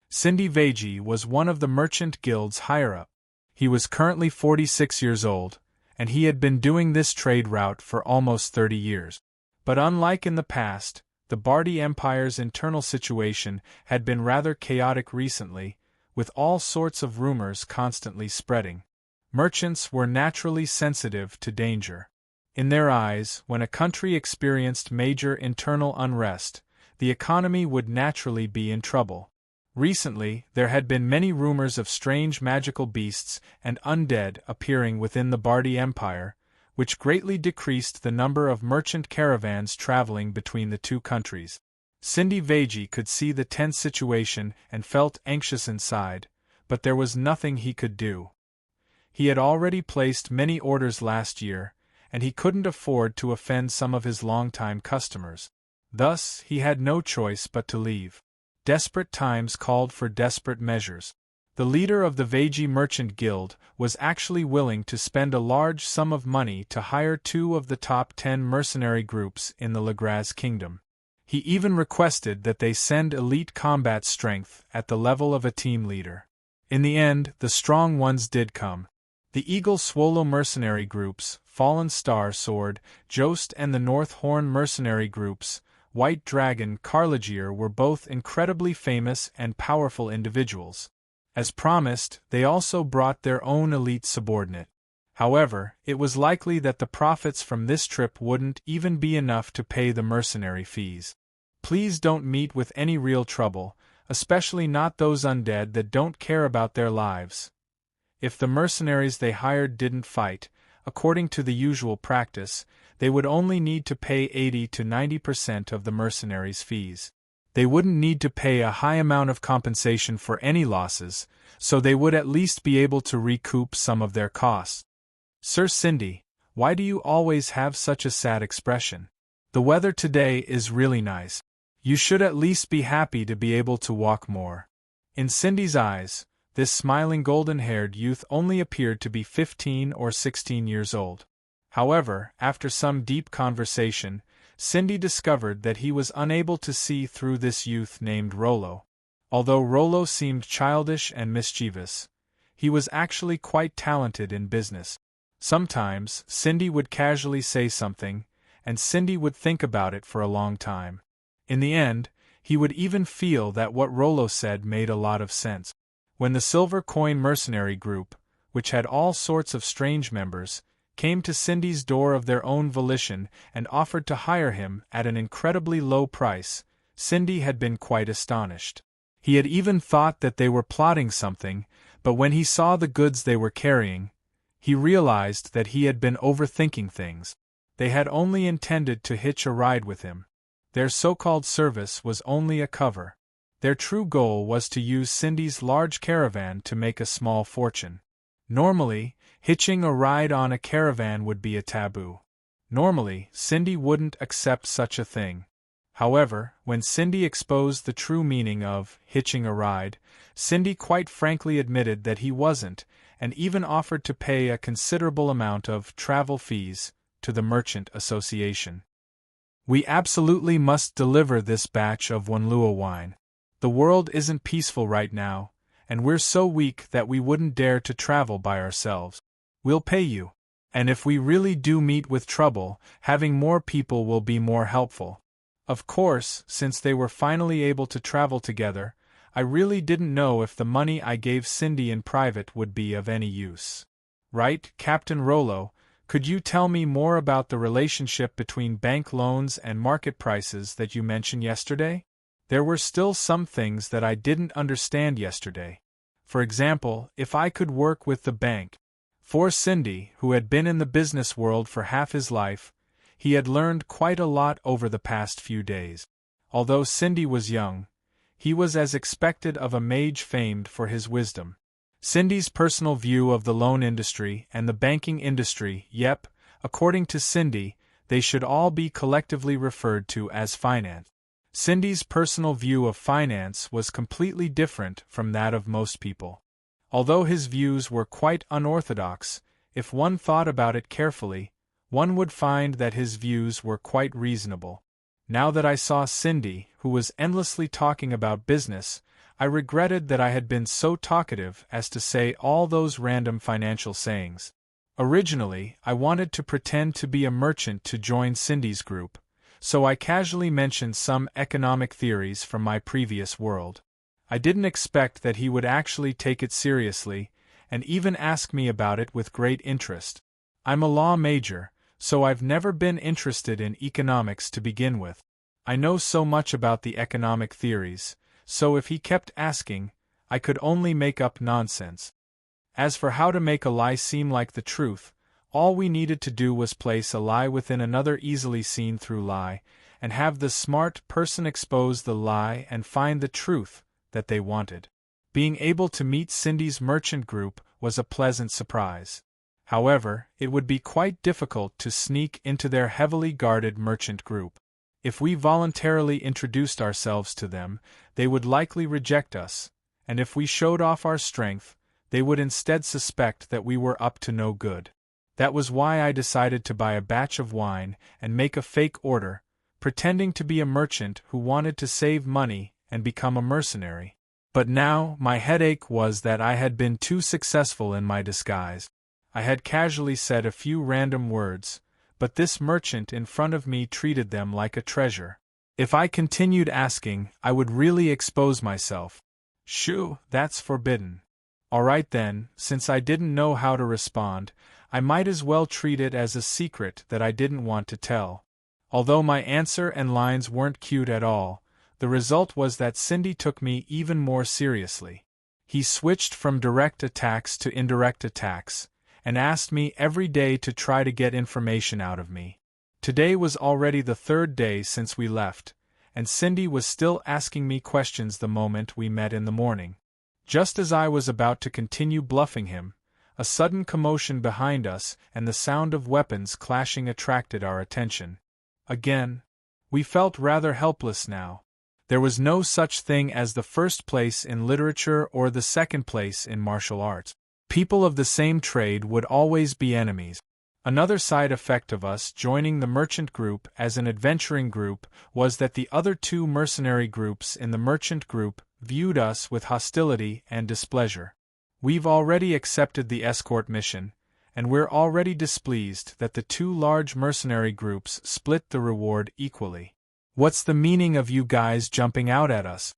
Cindy Veji was one of the Merchant Guild's higher-up. He was currently 46 years old, and he had been doing this trade route for almost 30 years. But unlike in the past, the Bardi Empire's internal situation had been rather chaotic recently, with all sorts of rumors constantly spreading. Merchants were naturally sensitive to danger. In their eyes, when a country experienced major internal unrest, the economy would naturally be in trouble. Recently, there had been many rumors of strange magical beasts and undead appearing within the Bardi Empire, which greatly decreased the number of merchant caravans traveling between the two countries. Cindy Veji could see the tense situation and felt anxious inside, but there was nothing he could do. He had already placed many orders last year, and he couldn't afford to offend some of his longtime customers. Thus, he had no choice but to leave. Desperate times called for desperate measures. The leader of the Veji Merchant Guild was actually willing to spend a large sum of money to hire 2 of the top 10 mercenary groups in the Legraz Kingdom. He even requested that they send elite combat strength at the level of a team leader. In the end, the strong ones did come. The Eagle Swallow mercenary groups, Fallen Star Sword, Jost, and the North Horn mercenary groups, White Dragon, Carlagier, were both incredibly famous and powerful individuals. As promised, they also brought their own elite subordinate. However, it was likely that the profits from this trip wouldn't even be enough to pay the mercenary fees. Please don't meet with any real trouble, especially not those undead that don't care about their lives. If the mercenaries they hired didn't fight, according to the usual practice, they would only need to pay 80 to 90% of the mercenaries' fees. They wouldn't need to pay a high amount of compensation for any losses, so they would at least be able to recoup some of their costs. Sir Cindy, why do you always have such a sad expression? The weather today is really nice. You should at least be happy to be able to walk more. In Cindy's eyes, this smiling golden-haired youth only appeared to be 15 or 16 years old. However, after some deep conversation, Cindy discovered that he was unable to see through this youth named Rollo. Although Rollo seemed childish and mischievous, he was actually quite talented in business. Sometimes, Cindy would casually say something, and Cindy would think about it for a long time. In the end, he would even feel that what Rollo said made a lot of sense. When the Silver Coin Mercenary Group, which had all sorts of strange members, came to Cindy's door of their own volition and offered to hire him at an incredibly low price, Cindy had been quite astonished. He had even thought that they were plotting something, but when he saw the goods they were carrying, he realized that he had been overthinking things. They had only intended to hitch a ride with him. Their so-called service was only a cover. Their true goal was to use Cindy's large caravan to make a small fortune. Normally, hitching a ride on a caravan would be a taboo. Normally, Cindy wouldn't accept such a thing. However, when Cindy exposed the true meaning of hitching a ride, Cindy quite frankly admitted that he wasn't, and even offered to pay a considerable amount of travel fees to the Merchant Association. We absolutely must deliver this batch of Wanlua wine. The world isn't peaceful right now, and we're so weak that we wouldn't dare to travel by ourselves. We'll pay you. And if we really do meet with trouble, having more people will be more helpful. Of course, since they were finally able to travel together, I really didn't know if the money I gave Cindy in private would be of any use. Right, Captain Rollo, could you tell me more about the relationship between bank loans and market prices that you mentioned yesterday? There were still some things that I didn't understand yesterday. For example, if I could work with the bank. For Cindy, who had been in the business world for half his life, he had learned quite a lot over the past few days. Although Cindy was young, he was as expected of a mage famed for his wisdom. Cindy's personal view of the loan industry and the banking industry, yep, according to Cindy, they should all be collectively referred to as finance. Cindy's personal view of finance was completely different from that of most people. Although his views were quite unorthodox, if one thought about it carefully, one would find that his views were quite reasonable. Now that I saw Cindy, who was endlessly talking about business, I regretted that I had been so talkative as to say all those random financial sayings. Originally, I wanted to pretend to be a merchant to join Cindy's group, so I casually mentioned some economic theories from my previous world. I didn't expect that he would actually take it seriously, and even ask me about it with great interest. I'm a law major, so I've never been interested in economics to begin with. I know so much about the economic theories, so if he kept asking, I could only make up nonsense. As for how to make a lie seem like the truth, all we needed to do was place a lie within another easily seen through lie, and have the smart person expose the lie and find the truth that they wanted. Being able to meet Cindy's merchant group was a pleasant surprise. However, it would be quite difficult to sneak into their heavily guarded merchant group. If we voluntarily introduced ourselves to them, they would likely reject us, and if we showed off our strength, they would instead suspect that we were up to no good. That was why I decided to buy a batch of wine and make a fake order, pretending to be a merchant who wanted to save money and become a mercenary. But now, my headache was that I had been too successful in my disguise. I had casually said a few random words, but this merchant in front of me treated them like a treasure. If I continued asking, I would really expose myself. Shoo, that's forbidden. Alright then, since I didn't know how to respond, I might as well treat it as a secret that I didn't want to tell. Although my answer and lines weren't cute at all, the result was that Cindy took me even more seriously. He switched from direct attacks to indirect attacks, and asked me every day to try to get information out of me. Today was already the third day since we left, and Cindy was still asking me questions the moment we met in the morning. Just as I was about to continue bluffing him, a sudden commotion behind us and the sound of weapons clashing attracted our attention. Again, we felt rather helpless now. There was no such thing as the first place in literature or the second place in martial arts. People of the same trade would always be enemies. Another side effect of us joining the merchant group as an adventuring group was that the other two mercenary groups in the merchant group viewed us with hostility and displeasure. We've already accepted the escort mission, and we're already displeased that the two large mercenary groups split the reward equally. What's the meaning of you guys jumping out at us?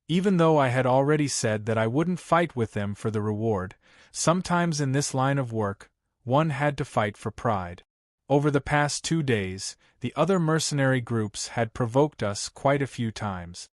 Even though I had already said that I wouldn't fight with them for the reward, sometimes in this line of work, one had to fight for pride. Over the past 2 days, the other mercenary groups had provoked us quite a few times.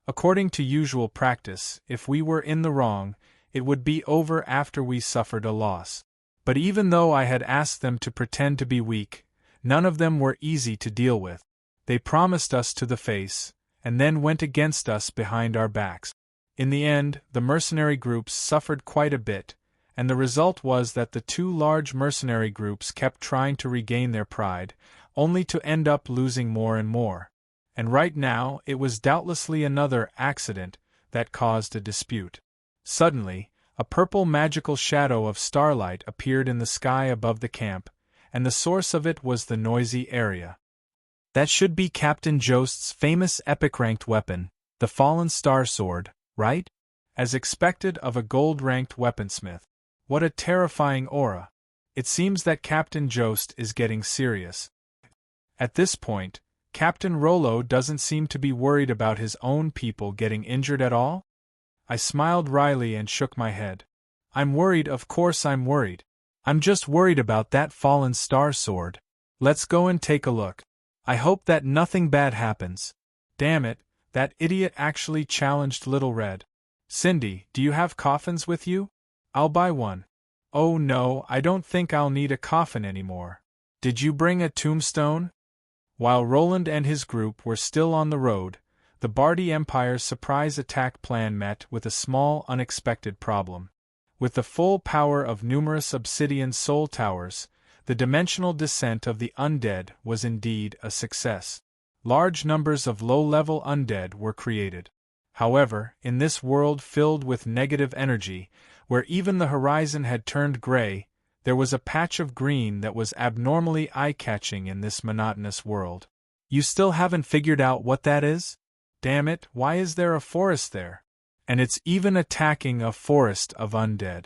According to usual practice, if we were in the wrong, it would be over after we suffered a loss. But even though I had asked them to pretend to be weak, none of them were easy to deal with. They promised us to the face, and then went against us behind our backs. In the end, the mercenary groups suffered quite a bit, and the result was that the two large mercenary groups kept trying to regain their pride, only to end up losing more and more. And right now, it was doubtlessly another accident that caused a dispute. Suddenly, a purple magical shadow of starlight appeared in the sky above the camp, and the source of it was the noisy area. That should be Captain Jost's famous epic-ranked weapon, the Fallen Star Sword, right? As expected of a gold-ranked weaponsmith. What a terrifying aura. It seems that Captain Jost is getting serious. At this point, Captain Rollo doesn't seem to be worried about his own people getting injured at all? I smiled wryly and shook my head. I'm worried, of course I'm worried. I'm just worried about that Fallen Star Sword. Let's go and take a look. I hope that nothing bad happens. Damn it, that idiot actually challenged Little Red. Cindy, do you have coffins with you? I'll buy one. Oh no, I don't think I'll need a coffin anymore. Did you bring a tombstone? While Roland and his group were still on the road, the Bardi Empire's surprise attack plan met with a small unexpected problem. With the full power of numerous obsidian soul towers, the dimensional descent of the undead was indeed a success. Large numbers of low-level undead were created. However, in this world filled with negative energy, where even the horizon had turned gray, there was a patch of green that was abnormally eye-catching in this monotonous world. You still haven't figured out what that is? Damn it, why is there a forest there? And it's even attacking a forest of undead.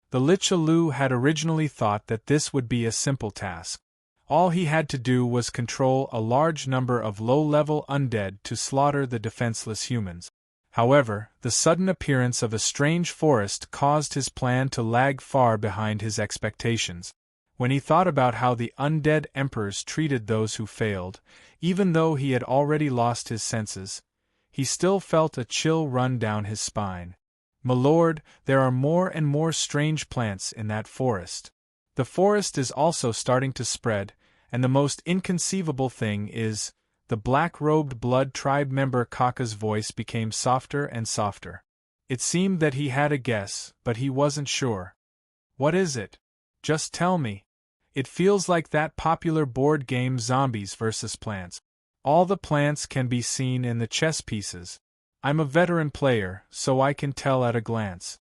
The Lich had originally thought that this would be a simple task. All he had to do was control a large number of low-level undead to slaughter the defenseless humans. However, the sudden appearance of a strange forest caused his plan to lag far behind his expectations. When he thought about how the undead emperors treated those who failed, even though he had already lost his senses, he still felt a chill run down his spine. My lord, there are more and more strange plants in that forest. The forest is also starting to spread, and the most inconceivable thing is, the black-robed blood tribe member Kaka's voice became softer and softer. It seemed that he had a guess, but he wasn't sure. What is it? Just tell me. It feels like that popular board game Zombies vs. Plants. All the plants can be seen in the chess pieces. I'm a veteran player, so I can tell at a glance.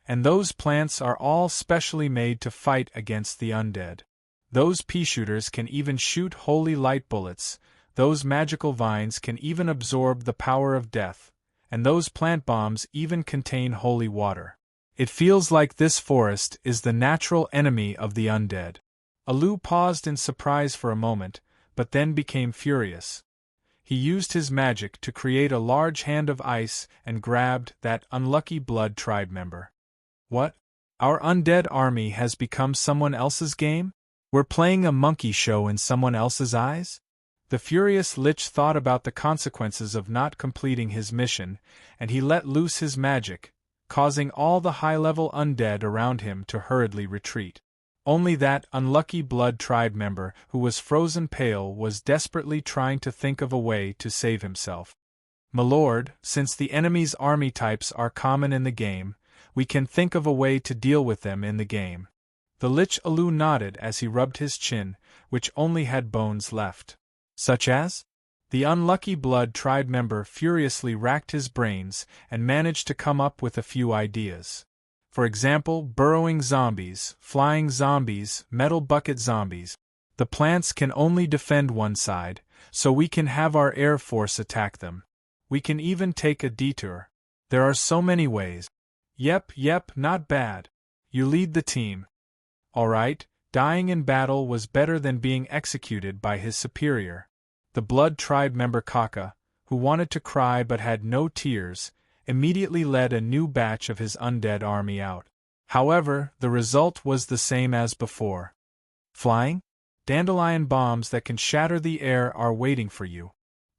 And those plants are all specially made to fight against the undead. Those pea-shooters can even shoot holy light bullets, those magical vines can even absorb the power of death, and those plant bombs even contain holy water. It feels like this forest is the natural enemy of the undead. Alu paused in surprise for a moment, but then became furious. He used his magic to create a large hand of ice and grabbed that unlucky blood tribe member. What? Our undead army has become someone else's game? We're playing a monkey show in someone else's eyes? The furious Lich thought about the consequences of not completing his mission, and he let loose his magic, causing all the high-level undead around him to hurriedly retreat. Only that unlucky blood tribe member who was frozen pale was desperately trying to think of a way to save himself. My lord, since the enemy's army types are common in the game, we can think of a way to deal with them in the game. The Lich nodded as he rubbed his chin, which only had bones left. Such as? The unlucky blood tribe member furiously racked his brains and managed to come up with a few ideas. For example, burrowing zombies, flying zombies, metal bucket zombies. The plants can only defend one side, so we can have our air force attack them. We can even take a detour. There are so many ways. Yep, not bad. You lead the team. Alright, dying in battle was better than being executed by his superior. The Blood Tribe member Kaka, who wanted to cry but had no tears, immediately led a new batch of his undead army out. However, the result was the same as before. Flying? Dandelion bombs that can shatter the air are waiting for you.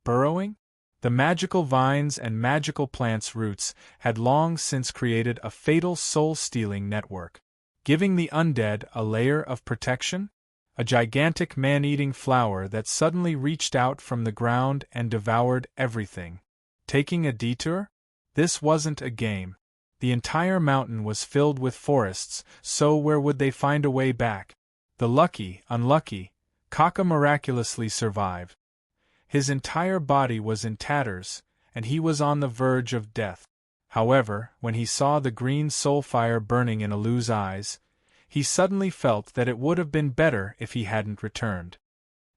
Burrowing? The magical vines and magical plants' roots had long since created a fatal soul-stealing network, giving the undead a layer of protection? A gigantic man-eating flower that suddenly reached out from the ground and devoured everything. Taking a detour? This wasn't a game. The entire mountain was filled with forests, so where would they find a way back? The unlucky, Kaka miraculously survived. His entire body was in tatters, and he was on the verge of death. However, when he saw the green soul fire burning in Alu's eyes, he suddenly felt that it would have been better if he hadn't returned.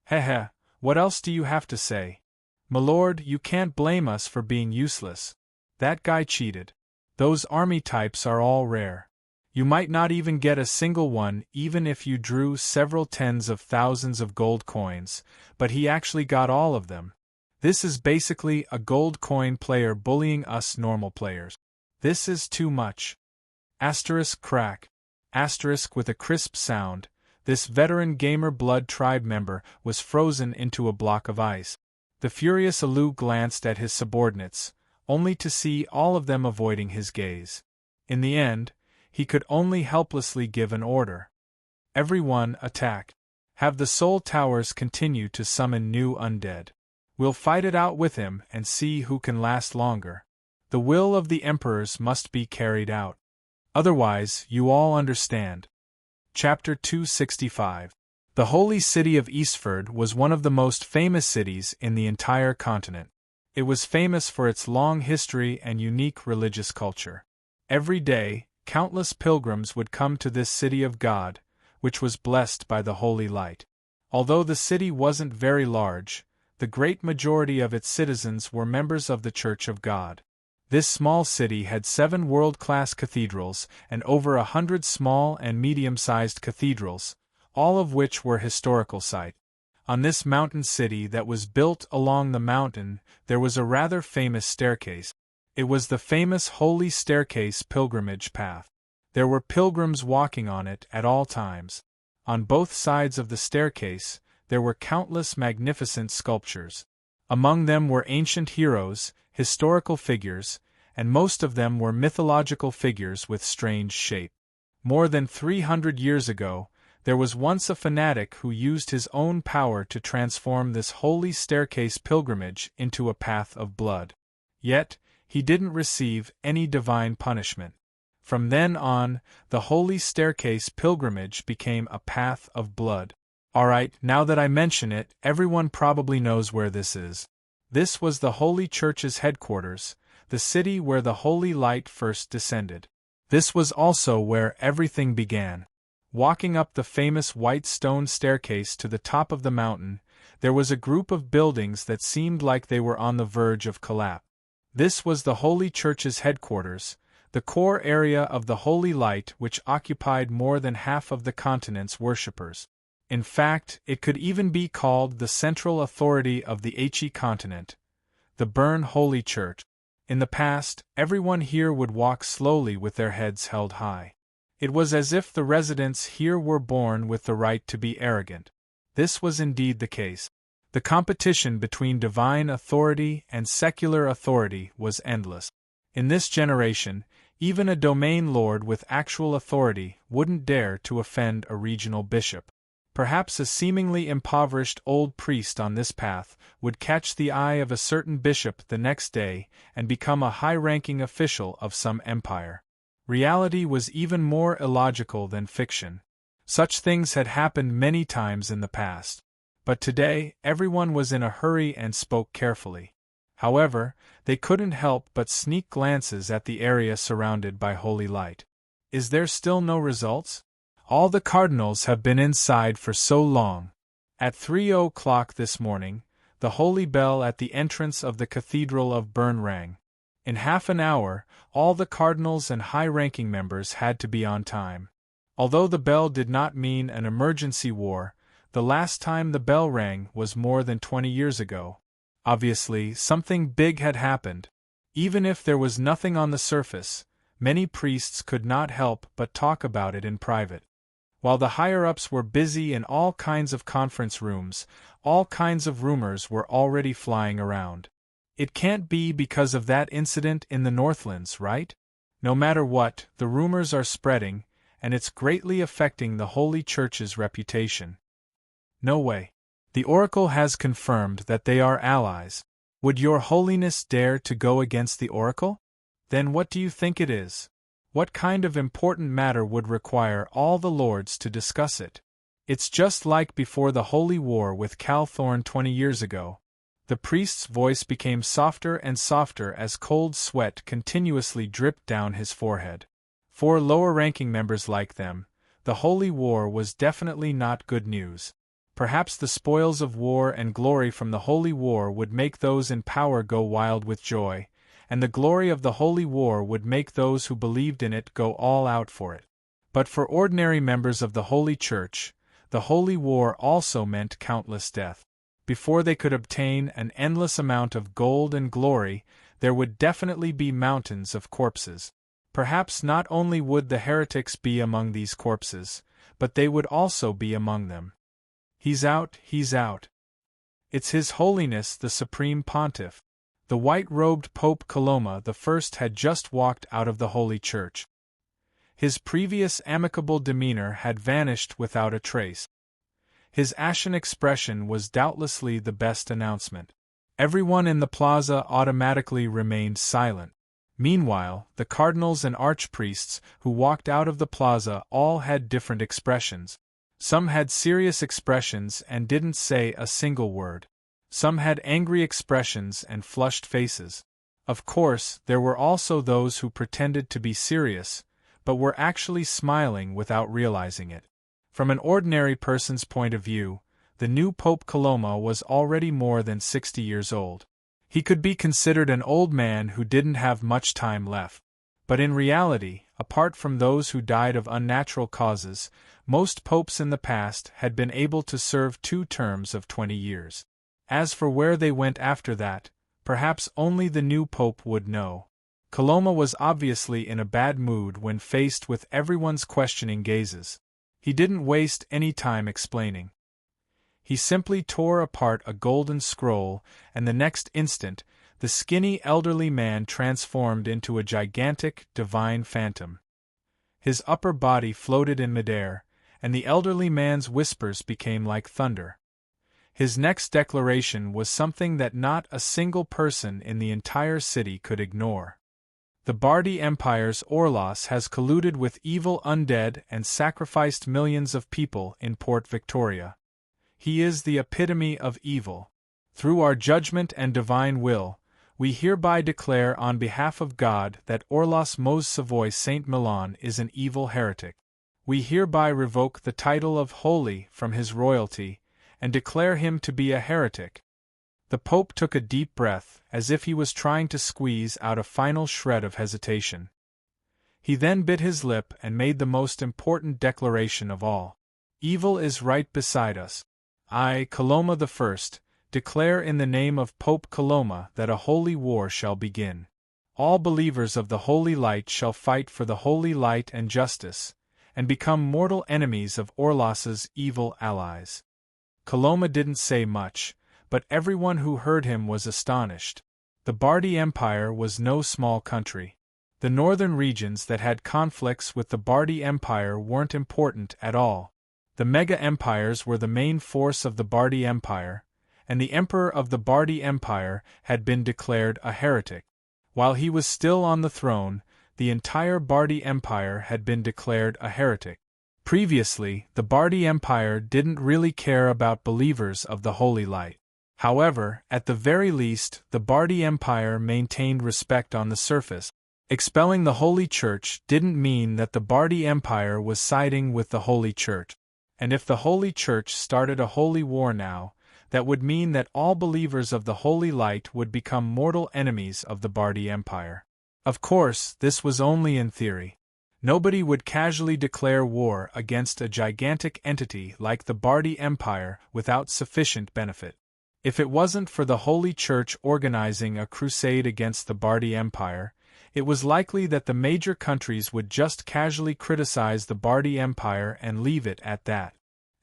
Heh, what else do you have to say? Milord, you can't blame us for being useless. That guy cheated. Those army types are all rare. You might not even get a single one even if you drew several tens of thousands of gold coins, but he actually got all of them. This is basically a gold coin player bullying us normal players. This is too much. Asterisk crack. Asterisk with a crisp sound, this veteran gamer Blood Tribe member was frozen into a block of ice. The furious Alu glanced at his subordinates, only to see all of them avoiding his gaze. In the end, he could only helplessly give an order. Everyone attack. Have the soul towers continue to summon new undead. We'll fight it out with him and see who can last longer. The will of the emperors must be carried out. Otherwise, you all understand. Chapter 265. The holy city of Eastford was one of the most famous cities in the entire continent. It was famous for its long history and unique religious culture. Every day, countless pilgrims would come to this city of God, which was blessed by the holy light. Although the city wasn't very large, the great majority of its citizens were members of the Church of God. This small city had 7 world-class cathedrals and over 100 small and medium-sized cathedrals, all of which were historical sites. On this mountain city that was built along the mountain, there was a rather famous staircase. It was the famous Holy Staircase pilgrimage path. There were pilgrims walking on it at all times. On both sides of the staircase, there were countless magnificent sculptures. Among them were ancient heroes, historical figures, and most of them were mythological figures with strange shape. More than 300 years ago, there was once a fanatic who used his own power to transform this holy staircase pilgrimage into a path of blood. Yet, he didn't receive any divine punishment. From then on, the holy staircase pilgrimage became a path of blood. Alright, now that I mention it, everyone probably knows where this is. This was the Holy Church's headquarters, the city where the holy light first descended. This was also where everything began. Walking up the famous white stone staircase to the top of the mountain, there was a group of buildings that seemed like they were on the verge of collapse. This was the Holy Church's headquarters, the core area of the holy light which occupied more than half of the continent's worshippers. In fact, it could even be called the central authority of the He continent, the Bern Holy Church. In the past, everyone here would walk slowly with their heads held high. It was as if the residents here were born with the right to be arrogant. This was indeed the case. The competition between divine authority and secular authority was endless. In this generation, even a domain lord with actual authority wouldn't dare to offend a regional bishop. Perhaps a seemingly impoverished old priest on this path would catch the eye of a certain bishop the next day and become a high-ranking official of some empire. Reality was even more illogical than fiction. Such things had happened many times in the past. But today, everyone was in a hurry and spoke carefully. However, they couldn't help but sneak glances at the area surrounded by holy light. Is there still no results? All the cardinals have been inside for so long. At 3 o'clock this morning, the holy bell at the entrance of the Cathedral of Bern rang. In half an hour, all the cardinals and high-ranking members had to be on time. Although the bell did not mean an emergency war, the last time the bell rang was more than 20 years ago. Obviously, something big had happened. Even if there was nothing on the surface, many priests could not help but talk about it in private. While the higher-ups were busy in all kinds of conference rooms, all kinds of rumors were already flying around. It can't be because of that incident in the Northlands, right? No matter what, the rumors are spreading, and it's greatly affecting the Holy Church's reputation. No way. The Oracle has confirmed that they are allies. Would Your Holiness dare to go against the Oracle? Then what do you think it is? What kind of important matter would require all the lords to discuss it? It's just like before the Holy War with Calthorn 20 years ago. The priest's voice became softer and softer as cold sweat continuously dripped down his forehead. For lower-ranking members like them, the Holy War was definitely not good news. Perhaps the spoils of war and glory from the Holy War would make those in power go wild with joy, and the glory of the Holy War would make those who believed in it go all out for it. But for ordinary members of the Holy Church, the Holy War also meant countless death. Before they could obtain an endless amount of gold and glory, there would definitely be mountains of corpses. Perhaps not only would the heretics be among these corpses, but they would also be among them. He's out, he's out. It's His Holiness the Supreme Pontiff. The white-robed Pope Coloma I had just walked out of the Holy Church. His previous amicable demeanor had vanished without a trace. His ashen expression was doubtlessly the best announcement. Everyone in the plaza automatically remained silent. Meanwhile, the cardinals and archpriests who walked out of the plaza all had different expressions. Some had serious expressions and didn't say a single word. Some had angry expressions and flushed faces. Of course, there were also those who pretended to be serious, but were actually smiling without realizing it. From an ordinary person's point of view, the new Pope Coloma was already more than 60 years old. He could be considered an old man who didn't have much time left. But in reality, apart from those who died of unnatural causes, most popes in the past had been able to serve 2 terms of 20 years. As for where they went after that, perhaps only the new pope would know. Coloma was obviously in a bad mood when faced with everyone's questioning gazes. He didn't waste any time explaining. He simply tore apart a golden scroll, and the next instant, the skinny elderly man transformed into a gigantic, divine phantom. His upper body floated in midair, and the elderly man's whispers became like thunder. His next declaration was something that not a single person in the entire city could ignore. The Bardi Empire's Orlos has colluded with evil undead and sacrificed millions of people in Port Victoria. He is the epitome of evil. Through our judgment and divine will, we hereby declare on behalf of God that Orlos Mose Savoy Saint Milan is an evil heretic. We hereby revoke the title of Holy from his royalty, and declare him to be a heretic. The Pope took a deep breath, as if he was trying to squeeze out a final shred of hesitation. He then bit his lip and made the most important declaration of all. Evil is right beside us. I, Coloma I, declare in the name of Pope Coloma that a holy war shall begin. All believers of the Holy Light shall fight for the Holy Light and justice, and become mortal enemies of Orlos's evil allies. Coloma didn't say much, but everyone who heard him was astonished. The Bardi Empire was no small country. The northern regions that had conflicts with the Bardi Empire weren't important at all. The mega-empires were the main force of the Bardi Empire, and the emperor of the Bardi Empire had been declared a heretic. While he was still on the throne, the entire Bardi Empire had been declared a heretic. Previously, the Bardi Empire didn't really care about believers of the Holy Light. However, at the very least, the Bardi Empire maintained respect on the surface. Expelling the Holy Church didn't mean that the Bardi Empire was siding with the Holy Church. And if the Holy Church started a holy war now, that would mean that all believers of the Holy Light would become mortal enemies of the Bardi Empire. Of course, this was only in theory. Nobody would casually declare war against a gigantic entity like the Bardi Empire without sufficient benefit. If it wasn't for the Holy Church organizing a crusade against the Bardi Empire, it was likely that the major countries would just casually criticize the Bardi Empire and leave it at that.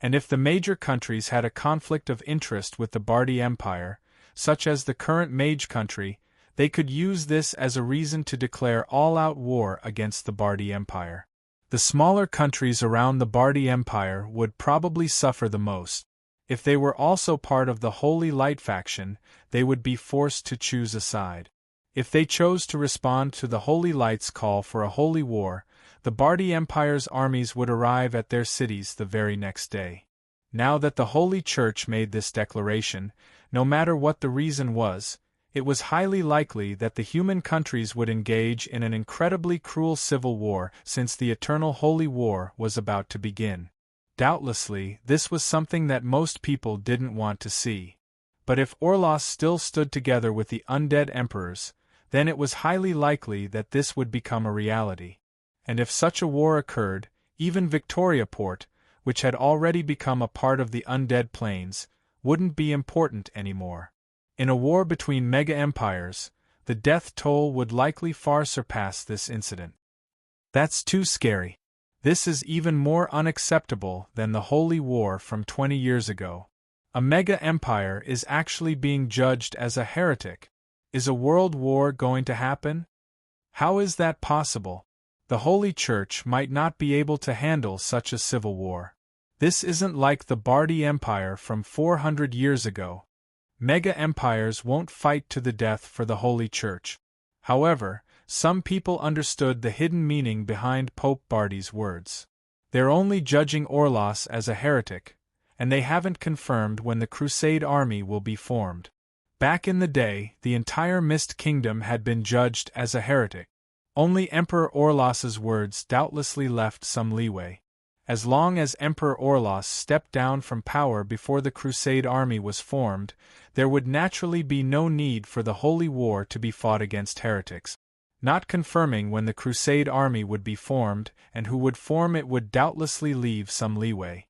And if the major countries had a conflict of interest with the Bardi Empire, such as the current mage country, they could use this as a reason to declare all-out war against the Bardi Empire. The smaller countries around the Bardi Empire would probably suffer the most. If they were also part of the Holy Light faction, they would be forced to choose a side. If they chose to respond to the Holy Light's call for a holy war, the Bardi Empire's armies would arrive at their cities the very next day. Now that the Holy Church made this declaration, no matter what the reason was, it was highly likely that the human countries would engage in an incredibly cruel civil war since the eternal holy war was about to begin. Doubtlessly, this was something that most people didn't want to see. But if Orlos still stood together with the undead emperors, then it was highly likely that this would become a reality. And if such a war occurred, even Victoriaport, which had already become a part of the undead plains, wouldn't be important anymore. In a war between mega-empires, the death toll would likely far surpass this incident. That's too scary. This is even more unacceptable than the Holy War from 20 years ago. A mega-empire is actually being judged as a heretic. Is a world war going to happen? How is that possible? The Holy Church might not be able to handle such a civil war. This isn't like the Bardi Empire from 400 years ago. Mega-empires won't fight to the death for the Holy Church. However, some people understood the hidden meaning behind Pope Bardi's words. They're only judging Orlos as a heretic, and they haven't confirmed when the Crusade army will be formed. Back in the day, the entire Mist Kingdom had been judged as a heretic. Only Emperor Orlos's words doubtlessly left some leeway. As long as Emperor Orlos stepped down from power before the Crusade army was formed, there would naturally be no need for the Holy War to be fought against heretics. Not confirming when the Crusade army would be formed and who would form it would doubtlessly leave some leeway.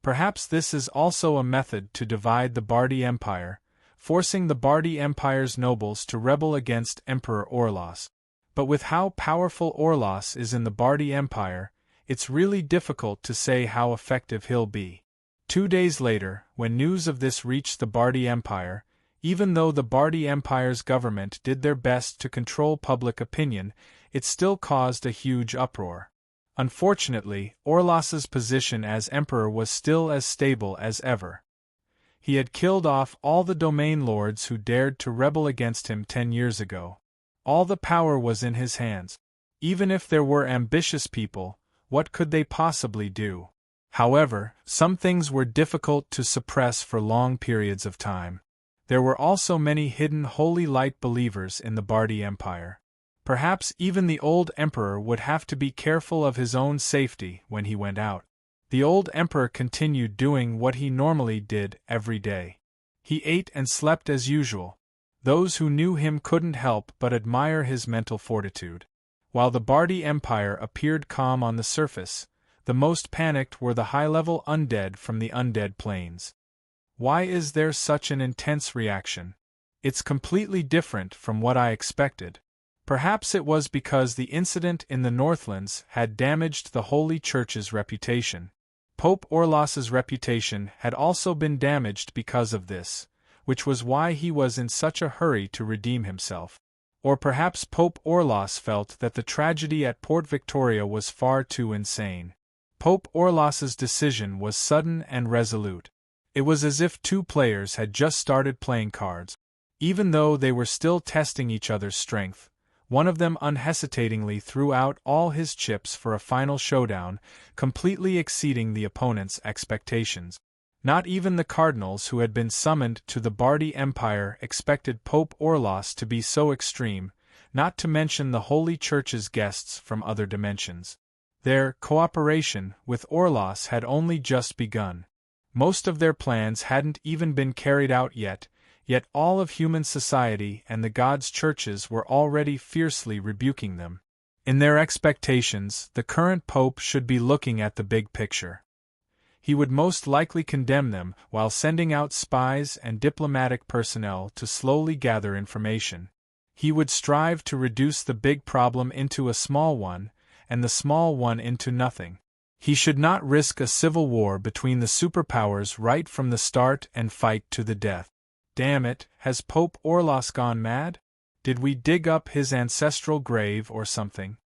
Perhaps this is also a method to divide the Bardi Empire, forcing the Bardi Empire's nobles to rebel against Emperor Orlos. But with how powerful Orlos is in the Bardi Empire, it's really difficult to say how effective he'll be. 2 days later, when news of this reached the Bardi Empire, even though the Bardi Empire's government did their best to control public opinion, it still caused a huge uproar. Unfortunately, Orlos's position as emperor was still as stable as ever. He had killed off all the domain lords who dared to rebel against him 10 years ago. All the power was in his hands. Even if there were ambitious people, what could they possibly do? However, some things were difficult to suppress for long periods of time. There were also many hidden Holy Light believers in the Bardi Empire. Perhaps even the old emperor would have to be careful of his own safety when he went out. The old emperor continued doing what he normally did every day. He ate and slept as usual. Those who knew him couldn't help but admire his mental fortitude. While the Bardi Empire appeared calm on the surface, the most panicked were the high-level undead from the undead plains. Why is there such an intense reaction? It's completely different from what I expected. Perhaps it was because the incident in the Northlands had damaged the Holy Church's reputation. Pope Orlos's reputation had also been damaged because of this, which was why he was in such a hurry to redeem himself. Or perhaps Pope Orlos felt that the tragedy at Port Victoria was far too insane. Pope Orlos's decision was sudden and resolute. It was as if two players had just started playing cards. Even though they were still testing each other's strength, one of them unhesitatingly threw out all his chips for a final showdown, completely exceeding the opponent's expectations. Not even the cardinals who had been summoned to the Bardi Empire expected Pope Orlos to be so extreme, not to mention the Holy Church's guests from other dimensions. Their cooperation with Orlos had only just begun. Most of their plans hadn't even been carried out yet all of human society and the gods' churches were already fiercely rebuking them. In their expectations, the current pope should be looking at the big picture. He would most likely condemn them while sending out spies and diplomatic personnel to slowly gather information. He would strive to reduce the big problem into a small one, and the small one into nothing. He should not risk a civil war between the superpowers right from the start and fight to the death. Damn it, has Pope Orlos gone mad? Did we dig up his ancestral grave or something?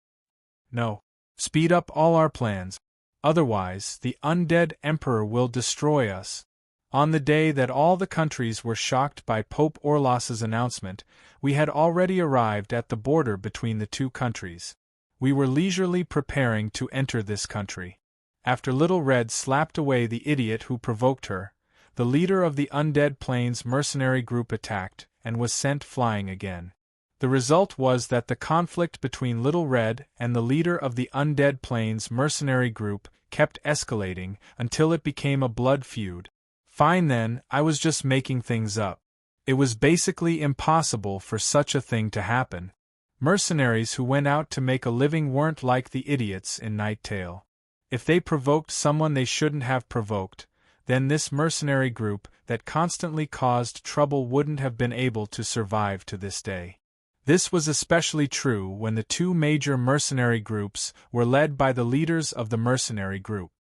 No. Speed up all our plans. Otherwise, the undead emperor will destroy us. On the day that all the countries were shocked by Pope Orlos's announcement, we had already arrived at the border between the two countries. We were leisurely preparing to enter this country. After Little Red slapped away the idiot who provoked her, the leader of the Undead Plains mercenary group attacked and was sent flying again. The result was that the conflict between Little Red and the leader of the Undead Plains mercenary group kept escalating until it became a blood feud. Fine then, I was just making things up. It was basically impossible for such a thing to happen. Mercenaries who went out to make a living weren't like the idiots in Night Tale. If they provoked someone they shouldn't have provoked, then this mercenary group that constantly caused trouble wouldn't have been able to survive to this day. This was especially true when the two major mercenary groups were led by the leaders of the mercenary group.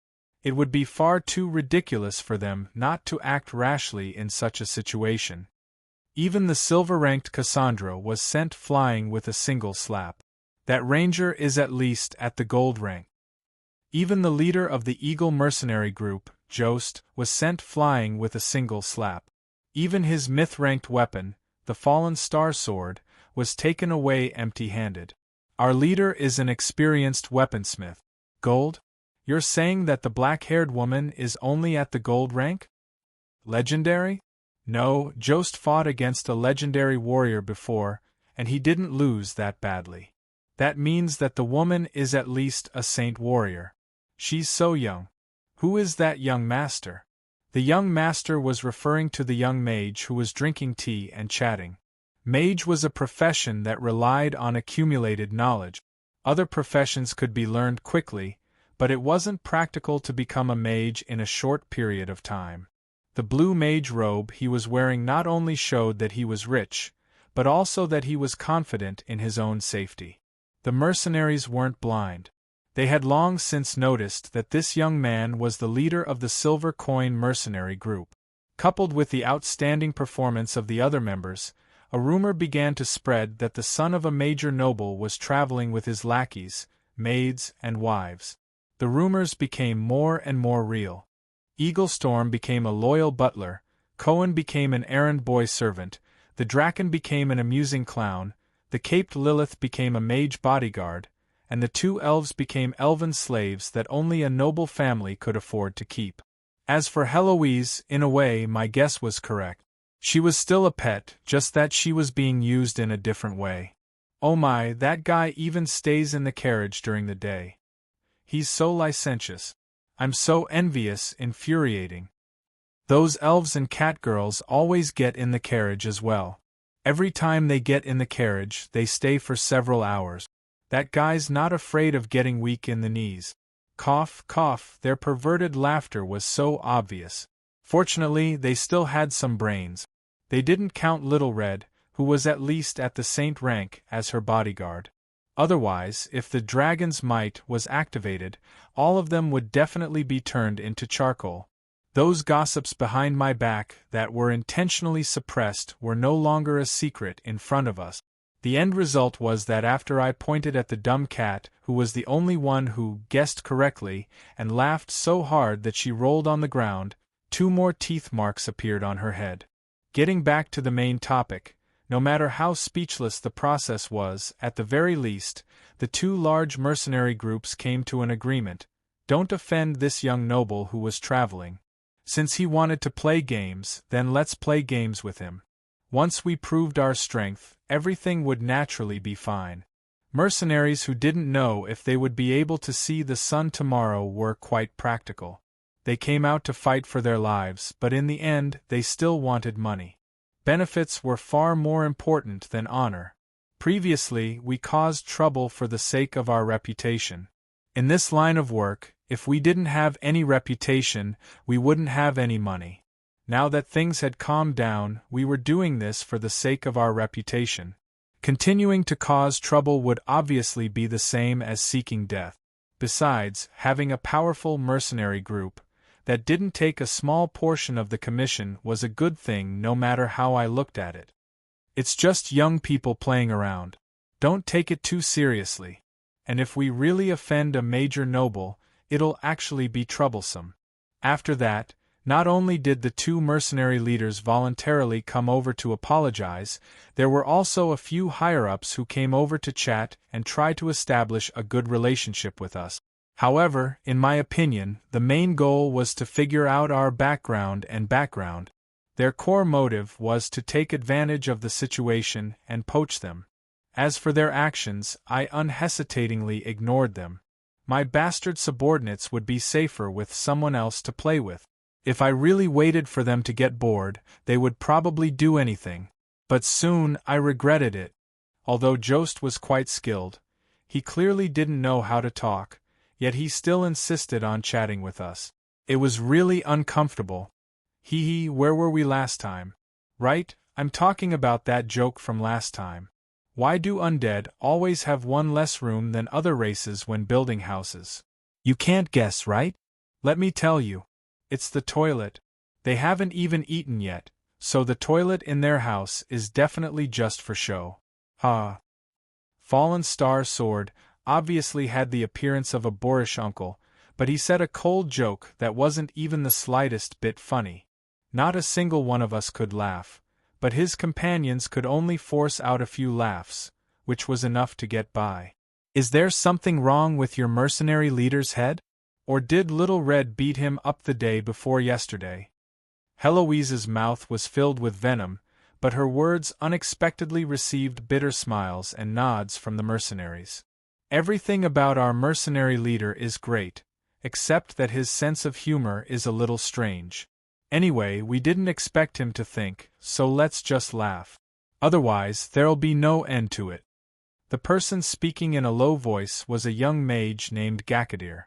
It would be far too ridiculous for them not to act rashly in such a situation. Even the silver-ranked Cassandra was sent flying with a single slap. That ranger is at least at the gold rank. Even the leader of the Eagle mercenary group, Jost, was sent flying with a single slap. Even his myth-ranked weapon, the fallen star sword, was taken away empty-handed. Our leader is an experienced weaponsmith. Gold? You're saying that the black-haired woman is only at the gold rank? Legendary? No, Jost fought against a legendary warrior before, and he didn't lose that badly. That means that the woman is at least a saint warrior. She's so young. Who is that young master? The young master was referring to the young mage who was drinking tea and chatting. Mage was a profession that relied on accumulated knowledge. Other professions could be learned quickly, but it wasn't practical to become a mage in a short period of time. The blue mage robe he was wearing not only showed that he was rich, but also that he was confident in his own safety. The mercenaries weren't blind. They had long since noticed that this young man was the leader of the Silver Coin mercenary group. Coupled with the outstanding performance of the other members, a rumor began to spread that the son of a major noble was traveling with his lackeys, maids, and wives. The rumors became more and more real. Eaglestorm became a loyal butler, Cohen became an errand boy servant, the Draken became an amusing clown, the Caped Lilith became a mage bodyguard, and the two elves became elven slaves that only a noble family could afford to keep. As for Heloise, in a way my guess was correct. She was still a pet, just that she was being used in a different way. Oh my, that guy even stays in the carriage during the day. He's so licentious. I'm so envious, infuriating. Those elves and catgirls always get in the carriage as well. Every time they get in the carriage, they stay for several hours. That guy's not afraid of getting weak in the knees. Cough, cough, their perverted laughter was so obvious. Fortunately, they still had some brains. They didn't count Little Red, who was at least at the saint rank, as her bodyguard. Otherwise, if the dragon's might was activated, all of them would definitely be turned into charcoal. Those gossips behind my back that were intentionally suppressed were no longer a secret in front of us. The end result was that after I pointed at the dumb cat, who was the only one who guessed correctly, and laughed so hard that she rolled on the ground, 2 more teeth marks appeared on her head. Getting back to the main topic, no matter how speechless the process was, at the very least, the 2 large mercenary groups came to an agreement. Don't offend this young noble who was traveling. Since he wanted to play games, then let's play games with him. Once we proved our strength, everything would naturally be fine. Mercenaries who didn't know if they would be able to see the sun tomorrow were quite practical. They came out to fight for their lives, but in the end they still wanted money. Benefits were far more important than honor. Previously, we caused trouble for the sake of our reputation. In this line of work, if we didn't have any reputation, we wouldn't have any money. Now that things had calmed down, we were doing this for the sake of our reputation. Continuing to cause trouble would obviously be the same as seeking death. Besides, having a powerful mercenary group that didn't take a small portion of the commission was a good thing no matter how I looked at it. It's just young people playing around. Don't take it too seriously. And if we really offend a major noble, it'll actually be troublesome. After that, not only did the two mercenary leaders voluntarily come over to apologize, there were also a few higher-ups who came over to chat and try to establish a good relationship with us. However, in my opinion, the main goal was to figure out our background. Their core motive was to take advantage of the situation and poach them. As for their actions, I unhesitatingly ignored them. My bastard subordinates would be safer with someone else to play with. If I really waited for them to get bored, they would probably do anything. But soon I regretted it. Although Jost was quite skilled, he clearly didn't know how to talk, yet he still insisted on chatting with us. It was really uncomfortable. Where were we last time? Right, I'm talking about that joke from last time. Why do undead always have one less room than other races when building houses? You can't guess, right? Let me tell you. It's the toilet. They haven't even eaten yet, so the toilet in their house is definitely just for show. Fallen Star Sword obviously had the appearance of a boorish uncle, but he said a cold joke that wasn't even the slightest bit funny. Not a single one of us could laugh, but his companions could only force out a few laughs, which was enough to get by. Is there something wrong with your mercenary leader's head? Or did Little Red beat him up the day before yesterday? Heloise's mouth was filled with venom, but her words unexpectedly received bitter smiles and nods from the mercenaries. Everything about our mercenary leader is great, except that his sense of humor is a little strange. Anyway, we didn't expect him to think, so let's just laugh. Otherwise, there'll be no end to it. The person speaking in a low voice was a young mage named Gakadir.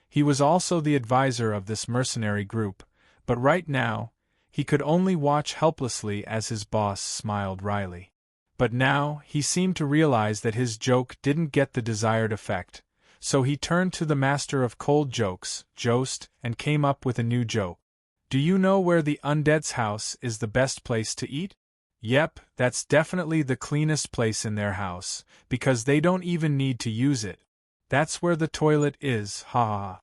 He was also the advisor of this mercenary group, but right now, he could only watch helplessly as his boss smiled wryly. But now, he seemed to realize that his joke didn't get the desired effect, so he turned to the master of cold jokes, Jost, and came up with a new joke. Do you know where the undead's house is the best place to eat? Yep, that's definitely the cleanest place in their house, because they don't even need to use it. That's where the toilet is, ha.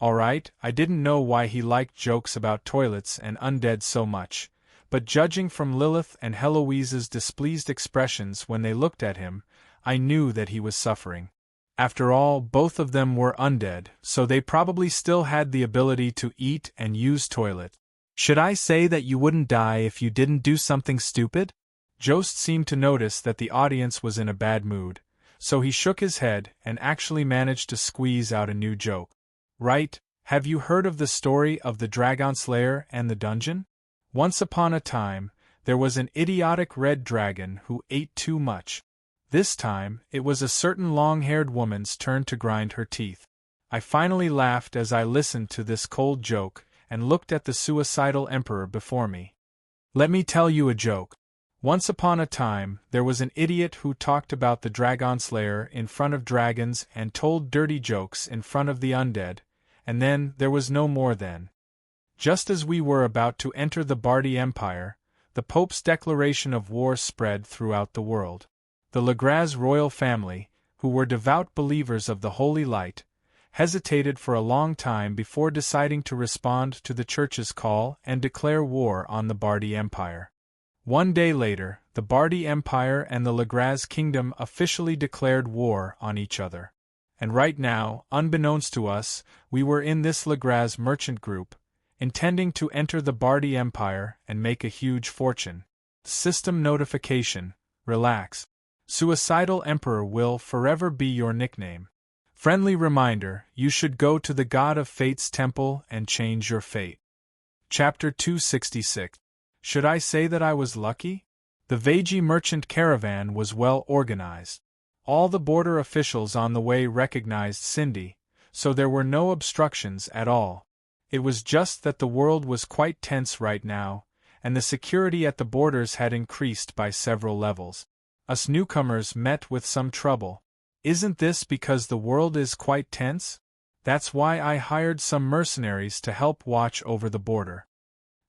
Alright, I didn't know why he liked jokes about toilets and undead so much, but judging from Lilith and Heloise's displeased expressions when they looked at him, I knew that he was suffering. After all, both of them were undead, so they probably still had the ability to eat and use toilet. Should I say that you wouldn't die if you didn't do something stupid? Jost seemed to notice that the audience was in a bad mood, so he shook his head and actually managed to squeeze out a new joke. Right, have you heard of the story of the Dragon's Lair and the dungeon? Once upon a time, there was an idiotic red dragon who ate too much. This time, it was a certain long-haired woman's turn to grind her teeth. I finally laughed as I listened to this cold joke and looked at the suicidal emperor before me. Let me tell you a joke. Once upon a time, there was an idiot who talked about the Dragon's Lair in front of dragons and told dirty jokes in front of the undead, and then there was no more then. Just as we were about to enter the Bardi Empire, the Pope's declaration of war spread throughout the world. The Legras royal family, who were devout believers of the Holy Light, hesitated for a long time before deciding to respond to the Church's call and declare war on the Bardi Empire. One day later, the Bardi Empire and the Legras kingdom officially declared war on each other. And right now, unbeknownst to us, we were in this Legras merchant group, intending to enter the Bardi Empire and make a huge fortune. System notification, relax. Suicidal Emperor will forever be your nickname. Friendly reminder, you should go to the God of Fate's temple and change your fate. Chapter 266. Should I say that I was lucky? The Veji merchant caravan was well organized. All the border officials on the way recognized Cindy, so there were no obstructions at all. It was just that the world was quite tense right now, and the security at the borders had increased by several levels. Us newcomers met with some trouble. Isn't this because the world is quite tense? That's why I hired some mercenaries to help watch over the border.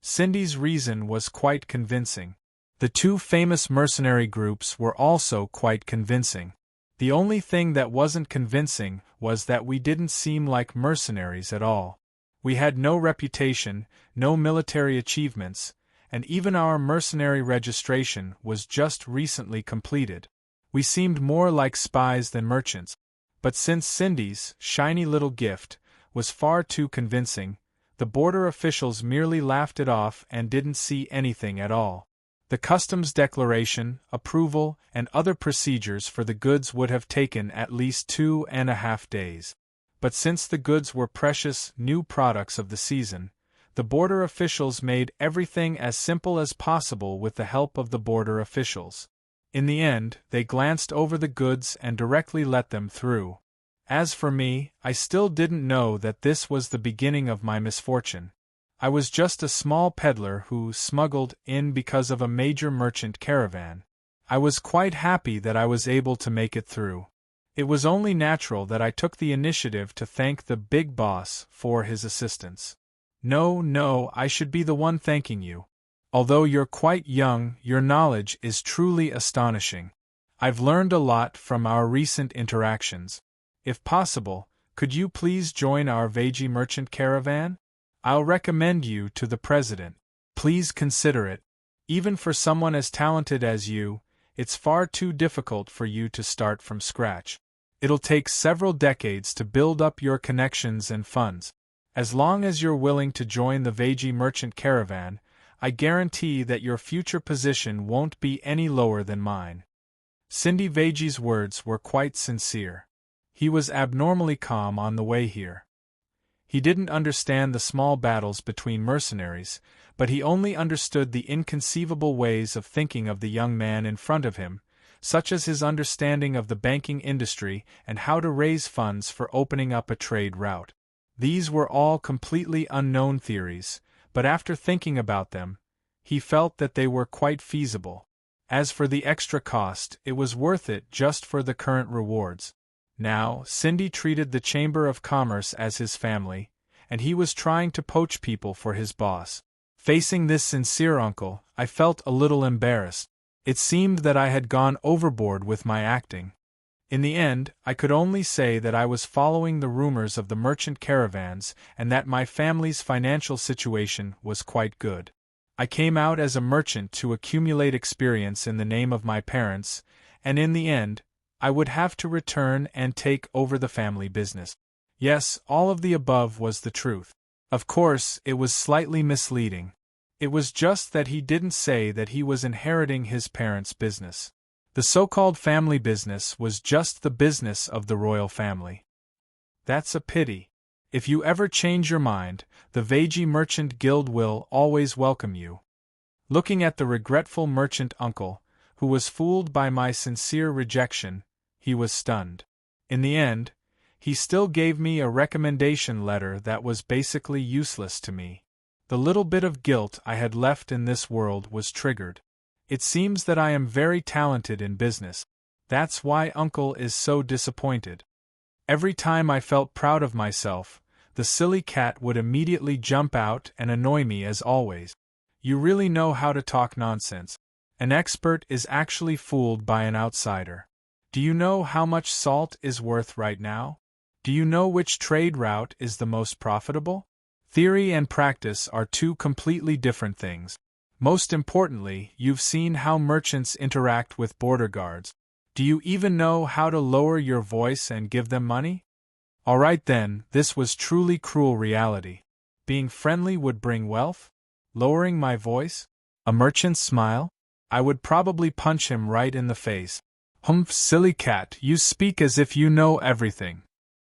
Cindy's reason was quite convincing. The two famous mercenary groups were also quite convincing. The only thing that wasn't convincing was that we didn't seem like mercenaries at all. We had no reputation, no military achievements, and even our mercenary registration was just recently completed. We seemed more like spies than merchants. But since Cindy's shiny little gift was far too convincing, the border officials merely laughed it off and didn't see anything at all. The customs declaration, approval, and other procedures for the goods would have taken at least 2.5 days. But since the goods were precious new products of the season, the border officials made everything as simple as possible with the help of the border officials. In the end, they glanced over the goods and directly let them through. As for me, I still didn't know that this was the beginning of my misfortune. I was just a small peddler who smuggled in because of a major merchant caravan. I was quite happy that I was able to make it through. It was only natural that I took the initiative to thank the big boss for his assistance. No, I should be the one thanking you. Although you're quite young, your knowledge is truly astonishing. I've learned a lot from our recent interactions. If possible, could you please join our Veji merchant caravan? I'll recommend you to the president. Please consider it. Even for someone as talented as you, it's far too difficult for you to start from scratch. It'll take several decades to build up your connections and funds. As long as you're willing to join the Veji merchant caravan, I guarantee that your future position won't be any lower than mine. Cindy Veji's words were quite sincere. He was abnormally calm on the way here. He didn't understand the small battles between mercenaries, but he only understood the inconceivable ways of thinking of the young man in front of him, such as his understanding of the banking industry and how to raise funds for opening up a trade route. These were all completely unknown theories, but after thinking about them, he felt that they were quite feasible. As for the extra cost, it was worth it just for the current rewards. Now, Cindy treated the Chamber of Commerce as his family, and he was trying to poach people for his boss. Facing this sincere uncle, I felt a little embarrassed. It seemed that I had gone overboard with my acting. In the end, I could only say that I was following the rumors of the merchant caravans and that my family's financial situation was quite good. I came out as a merchant to accumulate experience in the name of my parents, and in the end, I would have to return and take over the family business. Yes, all of the above was the truth. Of course, it was slightly misleading. It was just that he didn't say that he was inheriting his parents' business. The so-called family business was just the business of the royal family. That's a pity. If you ever change your mind, the Veji Merchant Guild will always welcome you. Looking at the regretful merchant uncle, who was fooled by my sincere rejection, he was stunned. In the end, he still gave me a recommendation letter that was basically useless to me. The little bit of guilt I had left in this world was triggered. It seems that I am very talented in business. That's why Uncle is so disappointed. Every time I felt proud of myself, the silly cat would immediately jump out and annoy me as always. You really know how to talk nonsense. An expert is actually fooled by an outsider. Do you know how much salt is worth right now? Do you know which trade route is the most profitable? Theory and practice are two completely different things. Most importantly, you've seen how merchants interact with border guards. Do you even know how to lower your voice and give them money? Alright then, this was truly cruel reality. Being friendly would bring wealth? Lowering my voice? A merchant's smile? I would probably punch him right in the face. Humph, silly cat, you speak as if you know everything.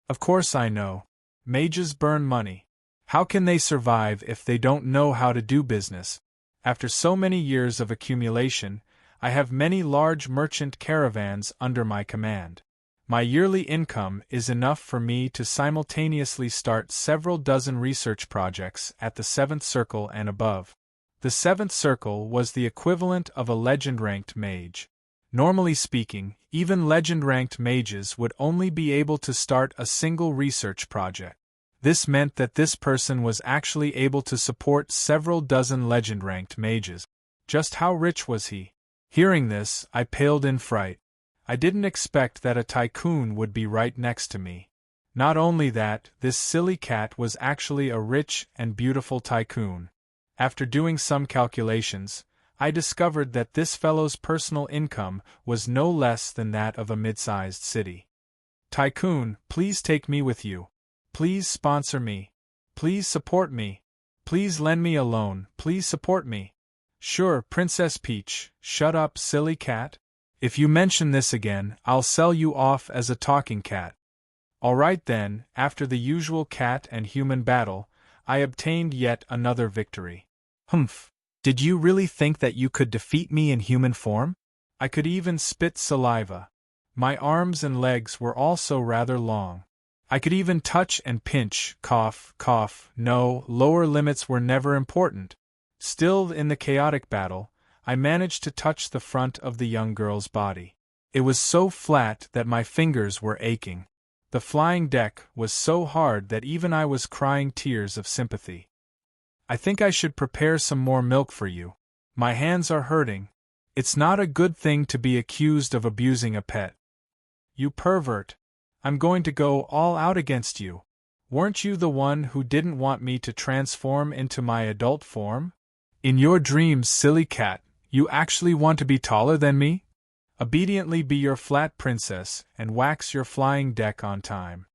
Of course I know. Mages burn money. How can they survive if they don't know how to do business? After so many years of accumulation, I have many large merchant caravans under my command. My yearly income is enough for me to simultaneously start several dozen research projects at the 7th circle and above. The 7th circle was the equivalent of a legend-ranked mage. Normally speaking, even legend-ranked mages would only be able to start a single research project. This meant that this person was actually able to support several dozen legend-ranked mages. Just how rich was he? Hearing this, I paled in fright. I didn't expect that a tycoon would be right next to me. Not only that, this silly cat was actually a rich and beautiful tycoon. After doing some calculations, I discovered that this fellow's personal income was no less than that of a mid-sized city. Tycoon, please take me with you. Please sponsor me. Please support me. Please lend me a loan. Please support me. Sure, Princess Peach, shut up, silly cat. If you mention this again, I'll sell you off as a talking cat. All right then, after the usual cat and human battle, I obtained yet another victory. Humph. Did you really think that you could defeat me in human form? I could even spit saliva. My arms and legs were also rather long. I could even touch and pinch, cough, cough. No, lower limits were never important. Still, in the chaotic battle, I managed to touch the front of the young girl's body. It was so flat that my fingers were aching. The flying deck was so hard that even I was crying tears of sympathy. I think I should prepare some more milk for you. My hands are hurting. It's not a good thing to be accused of abusing a pet. You pervert. I'm going to go all out against you. Weren't you the one who didn't want me to transform into my adult form? In your dreams, silly cat, you actually want to be taller than me? Obediently be your flat princess and wax your flying deck on time.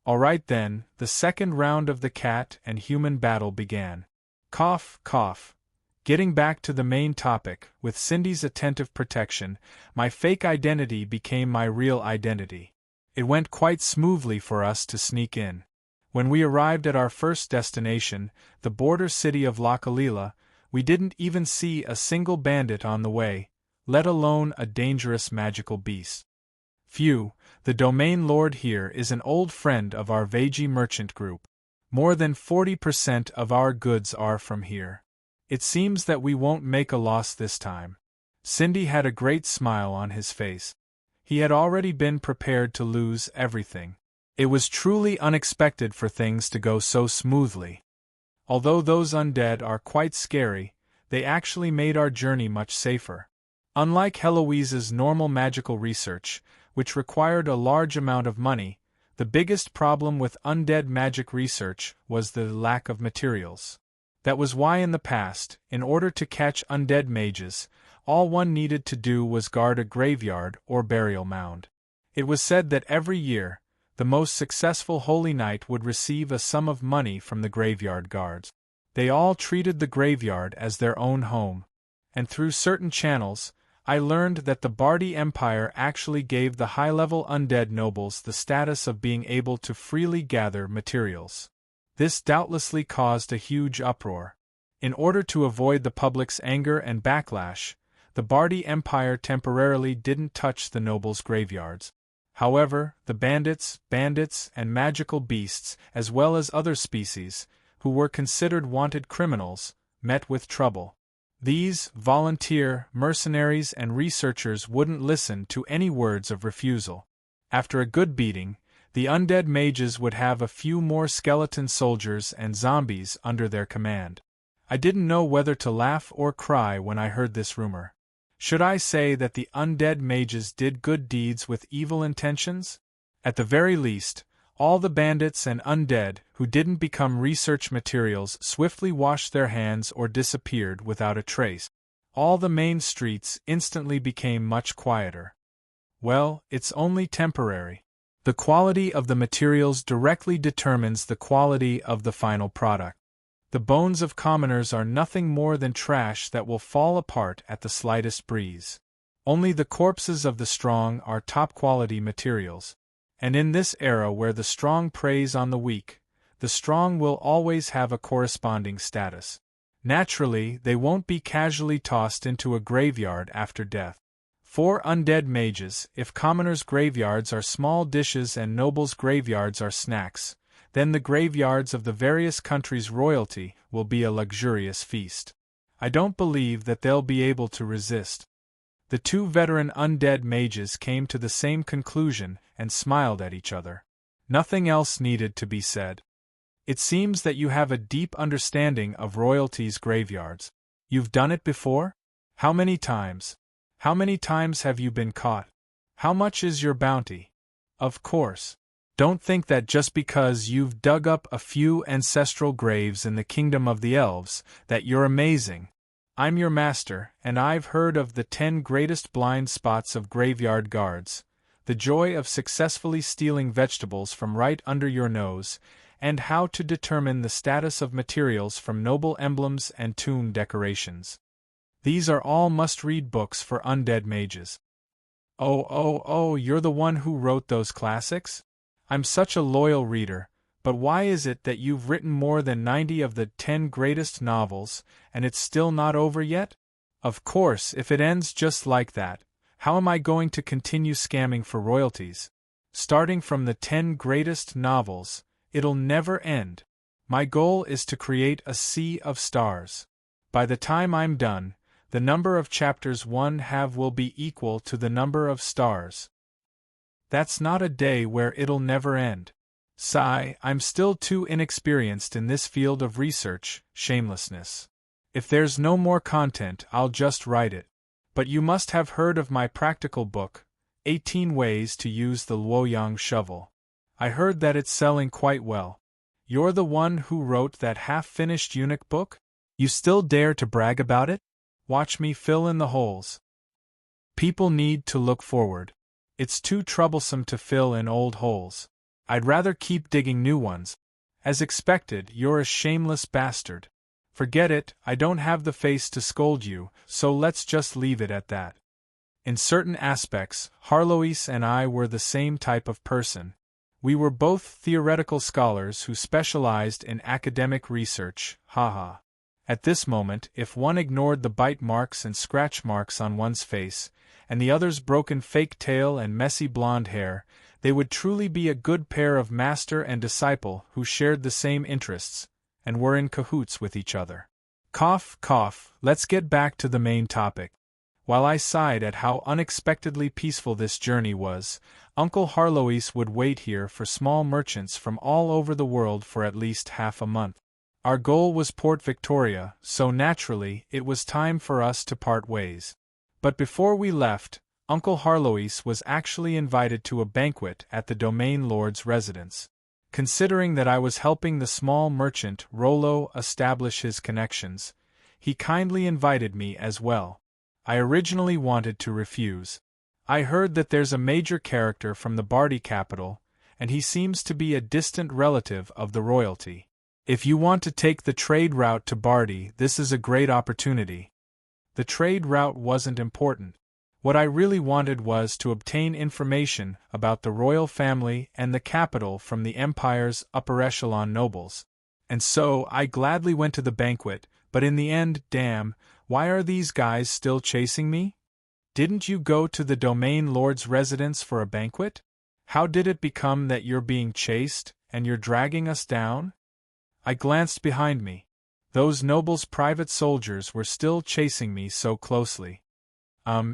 All right then, the second round of the cat and human battle began. Cough, cough. Getting back to the main topic, with Cindy's attentive protection, my fake identity became my real identity. It went quite smoothly for us to sneak in. When we arrived at our first destination, the border city of Lochalila, we didn't even see a single bandit on the way, let alone a dangerous magical beast. Phew, the domain lord here is an old friend of our Veji merchant group. More than 40% of our goods are from here. It seems that we won't make a loss this time. Cindy had a great smile on his face. He had already been prepared to lose everything. It was truly unexpected for things to go so smoothly. Although those undead are quite scary, they actually made our journey much safer. Unlike Heloise's normal magical research, which required a large amount of money, the biggest problem with undead magic research was the lack of materials. That was why in the past, in order to catch undead mages, all one needed to do was guard a graveyard or burial mound. It was said that every year, the most successful Holy Knight would receive a sum of money from the graveyard guards. They all treated the graveyard as their own home, and through certain channels, I learned that the Bardi Empire actually gave the high-level undead nobles the status of being able to freely gather materials. This doubtlessly caused a huge uproar. In order to avoid the public's anger and backlash, the Bardi Empire temporarily didn't touch the nobles' graveyards. However, the bandits, and magical beasts, as well as other species, who were considered wanted criminals, met with trouble. These volunteer, mercenaries and researchers wouldn't listen to any words of refusal. After a good beating, the undead mages would have a few more skeleton soldiers and zombies under their command. I didn't know whether to laugh or cry when I heard this rumor. Should I say that the undead mages did good deeds with evil intentions? At the very least, all the bandits and undead who didn't become research materials swiftly washed their hands or disappeared without a trace. All the main streets instantly became much quieter. Well, it's only temporary. The quality of the materials directly determines the quality of the final product. The bones of commoners are nothing more than trash that will fall apart at the slightest breeze. Only the corpses of the strong are top-quality materials. And in this era where the strong preys on the weak, the strong will always have a corresponding status. Naturally, they won't be casually tossed into a graveyard after death. For undead mages, if commoners' graveyards are small dishes and nobles' graveyards are snacks, then the graveyards of the various countries' royalty will be a luxurious feast. I don't believe that they'll be able to resist. The two veteran undead mages came to the same conclusion and smiled at each other. Nothing else needed to be said. It seems that you have a deep understanding of royalty's graveyards. You've done it before? How many times? How many times have you been caught? How much is your bounty? Of course. Don't think that just because you've dug up a few ancestral graves in the kingdom of the elves, that you're amazing. I'm your master, and I've heard of the 10 greatest blind spots of graveyard guards, the joy of successfully stealing vegetables from right under your nose, and how to determine the status of materials from noble emblems and tomb decorations. These are all must-read books for undead mages. Oh, you're the one who wrote those classics? I'm such a loyal reader. But why is it that you've written more than 90 of the 10 greatest novels, and it's still not over yet? Of course, if it ends just like that, how am I going to continue scamming for royalties? Starting from the 10 greatest novels, it'll never end. My goal is to create a sea of stars. By the time I'm done, the number of chapters one have will be equal to the number of stars. That's not a day where it'll never end. Sigh, I'm still too inexperienced in this field of research, shamelessness. If there's no more content, I'll just write it. But you must have heard of my practical book, 18 Ways to Use the Luoyang Shovel. I heard that it's selling quite well. You're the one who wrote that half-finished eunuch book? You still dare to brag about it? Watch me fill in the holes. People need to look forward. It's too troublesome to fill in old holes. I'd rather keep digging new ones. As expected, you're a shameless bastard. Forget it, I don't have the face to scold you, so let's just leave it at that. In certain aspects, Harlois and I were the same type of person. We were both theoretical scholars who specialized in academic research, haha. At this moment, if one ignored the bite marks and scratch marks on one's face, and the other's broken fake tail and messy blonde hair, they would truly be a good pair of master and disciple who shared the same interests, and were in cahoots with each other. Cough, cough, let's get back to the main topic. While I sighed at how unexpectedly peaceful this journey was, Uncle Harlois would wait here for small merchants from all over the world for at least half a month. Our goal was Port Victoria, so naturally, it was time for us to part ways. But before we left, Uncle Harlois was actually invited to a banquet at the Domain Lord's residence. Considering that I was helping the small merchant Rollo establish his connections, he kindly invited me as well. I originally wanted to refuse. I heard that there's a major character from the Bardi capital, and he seems to be a distant relative of the royalty. If you want to take the trade route to Bardi, this is a great opportunity. The trade route wasn't important. What I really wanted was to obtain information about the royal family and the capital from the empire's upper echelon nobles. And so I gladly went to the banquet, but in the end, damn, why are these guys still chasing me? Didn't you go to the Domain Lord's residence for a banquet? How did it become that you're being chased, and you're dragging us down? I glanced behind me. Those nobles' private soldiers were still chasing me so closely.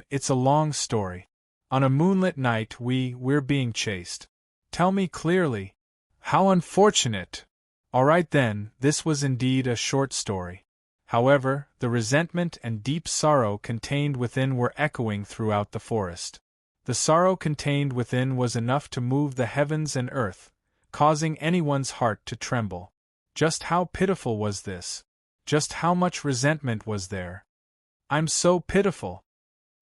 It's a long story. On a moonlit night we're being chased. Tell me clearly. How unfortunate! Alright then, this was indeed a short story. However, the resentment and deep sorrow contained within were echoing throughout the forest. The sorrow contained within was enough to move the heavens and earth, causing anyone's heart to tremble. Just how pitiful was this? Just how much resentment was there? I'm so pitiful.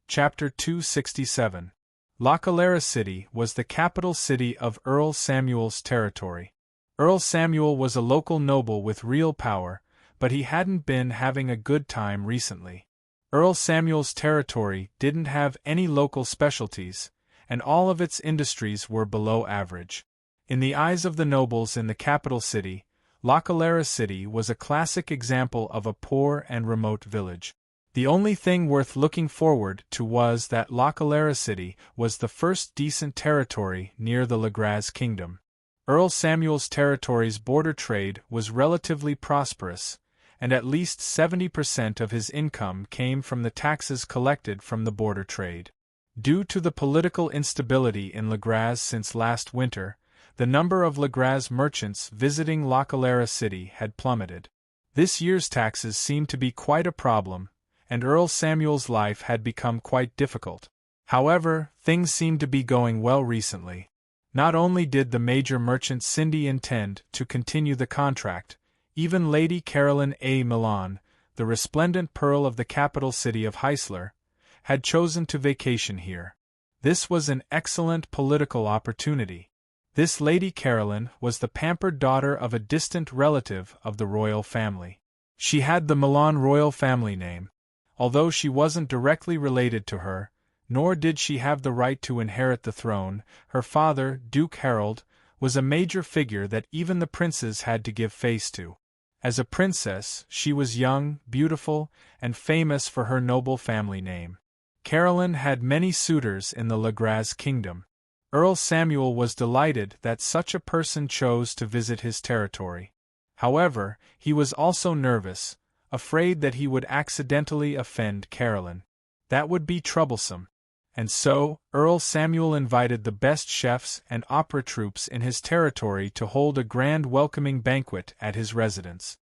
Chapter 267. Lochalera City was the capital city of Earl Samuel's territory. Earl Samuel was a local noble with real power, but he hadn't been having a good time recently. Earl Samuel's territory didn't have any local specialties, and all of its industries were below average. In the eyes of the nobles in the capital city, Lochalera City was a classic example of a poor and remote village. The only thing worth looking forward to was that Lochalera City was the first decent territory near the Legraz kingdom. Earl Samuel's territory's border trade was relatively prosperous, and at least 70% of his income came from the taxes collected from the border trade. Due to the political instability in Legraz since last winter, the number of Legraz merchants visiting Lochalera City had plummeted. This year's taxes seemed to be quite a problem, and Earl Samuel's life had become quite difficult. However, things seemed to be going well recently. Not only did the major merchant Cindy intend to continue the contract, even Lady Caroline A. Milan, the resplendent pearl of the capital city of Heisler, had chosen to vacation here. This was an excellent political opportunity. This Lady Caroline was the pampered daughter of a distant relative of the royal family. She had the Milan royal family name. Although she wasn't directly related to her, nor did she have the right to inherit the throne, her father, Duke Harold, was a major figure that even the princes had to give face to. As a princess, she was young, beautiful, and famous for her noble family name. Caroline had many suitors in the Legraz kingdom. Earl Samuel was delighted that such a person chose to visit his territory. However, he was also nervous, afraid that he would accidentally offend Caroline. That would be troublesome. And so, Earl Samuel invited the best chefs and opera troupes in his territory to hold a grand welcoming banquet at his residence.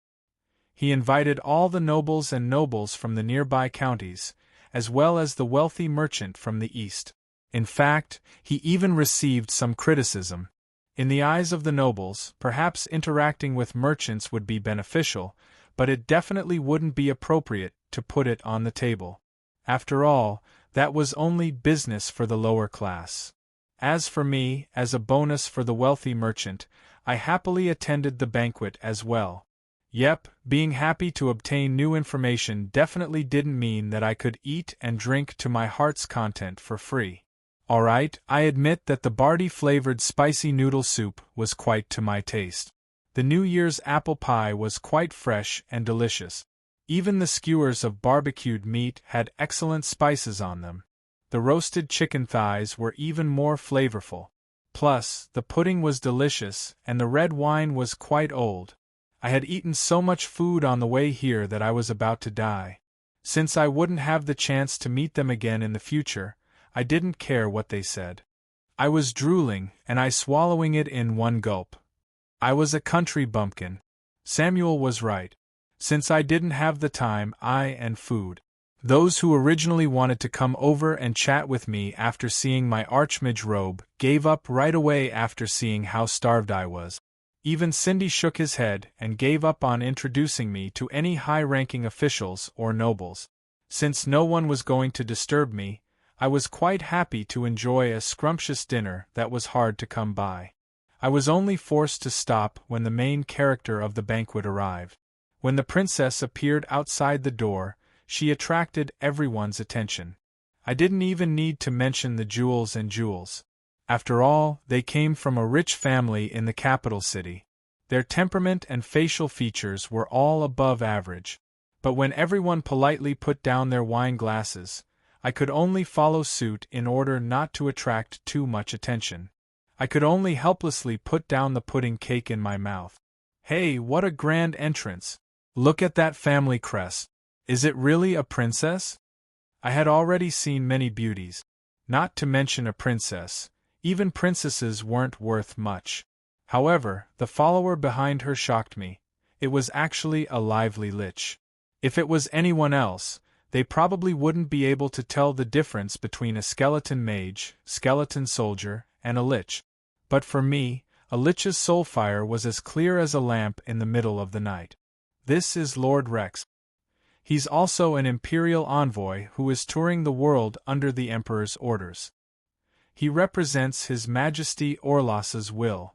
He invited all the nobles and nobles from the nearby counties, as well as the wealthy merchant from the east. In fact, he even received some criticism. In the eyes of the nobles, perhaps interacting with merchants would be beneficial, but it definitely wouldn't be appropriate to put it on the table. After all, that was only business for the lower class. As for me, as a bonus for the wealthy merchant, I happily attended the banquet as well. Yep, being happy to obtain new information definitely didn't mean that I could eat and drink to my heart's content for free. Alright, I admit that the barley-flavored spicy noodle soup was quite to my taste. The New Year's apple pie was quite fresh and delicious. Even the skewers of barbecued meat had excellent spices on them. The roasted chicken thighs were even more flavorful. Plus, the pudding was delicious and the red wine was quite old. I had eaten so much food on the way here that I was about to die. Since I wouldn't have the chance to meet them again in the future, I didn't care what they said. I was drooling, and I swallowing it in one gulp. I was a country bumpkin. Samuel was right. Since I didn't have the time, and food. Those who originally wanted to come over and chat with me after seeing my archmage robe gave up right away after seeing how starved I was. Even Cindy shook his head and gave up on introducing me to any high-ranking officials or nobles. Since no one was going to disturb me, I was quite happy to enjoy a scrumptious dinner that was hard to come by. I was only forced to stop when the main character of the banquet arrived. When the princess appeared outside the door, she attracted everyone's attention. I didn't even need to mention the jewels and jewels. After all, they came from a rich family in the capital city. Their temperament and facial features were all above average. But when everyone politely put down their wine glasses, I could only follow suit in order not to attract too much attention. I could only helplessly put down the pudding cake in my mouth. Hey, what a grand entrance! Look at that family crest. Is it really a princess? I had already seen many beauties. Not to mention a princess. Even princesses weren't worth much. However, the follower behind her shocked me. It was actually a lively lich. If it was anyone else, they probably wouldn't be able to tell the difference between a skeleton mage, skeleton soldier, and a lich. But for me, a lich's soulfire was as clear as a lamp in the middle of the night. This is Lord Rex. He's also an imperial envoy who is touring the world under the Emperor's orders. He represents His Majesty Orlas's will.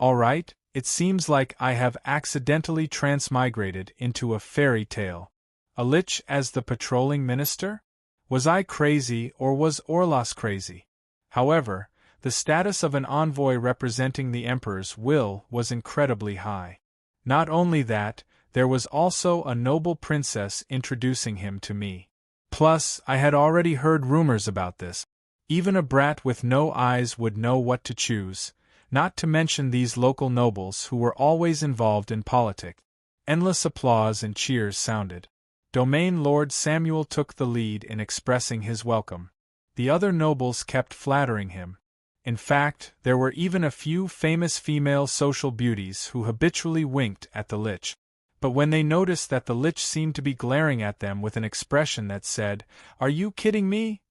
Alright, It seems like I have accidentally transmigrated into a fairy tale. A lich as the patrolling minister? Was I crazy or was Orlos crazy? However, the status of an envoy representing the Emperor's will was incredibly high. Not only that, there was also a noble princess introducing him to me. Plus, I had already heard rumors about this. Even a brat with no eyes would know what to choose, not to mention these local nobles who were always involved in politics. Endless applause and cheers sounded. Domain Lord Samuel took the lead in expressing his welcome. The other nobles kept flattering him. In fact, there were even a few famous female social beauties who habitually winked at the Lich. But when they noticed that the Lich seemed to be glaring at them with an expression that said, "Are you kidding me?"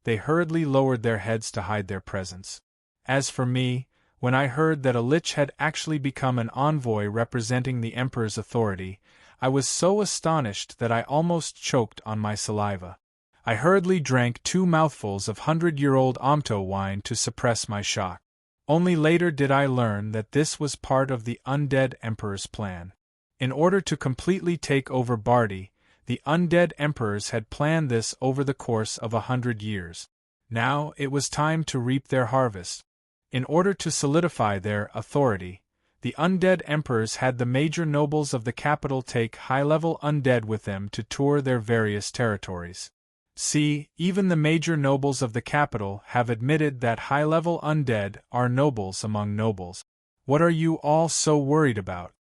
they hurriedly lowered their heads to hide their presence. As for me, when I heard that a Lich had actually become an envoy representing the Emperor's authority, I was so astonished that I almost choked on my saliva. I hurriedly drank 2 mouthfuls of 100-year-old Amto wine to suppress my shock. Only later did I learn that this was part of the undead Emperor's plan. In order to completely take over Bardi, the undead emperors had planned this over the course of 100 years. Now it was time to reap their harvest. In order to solidify their authority, the undead emperors had the major nobles of the capital take high-level undead with them to tour their various territories. See, even the major nobles of the capital have admitted that high-level undead are nobles among nobles. What are you all so worried about?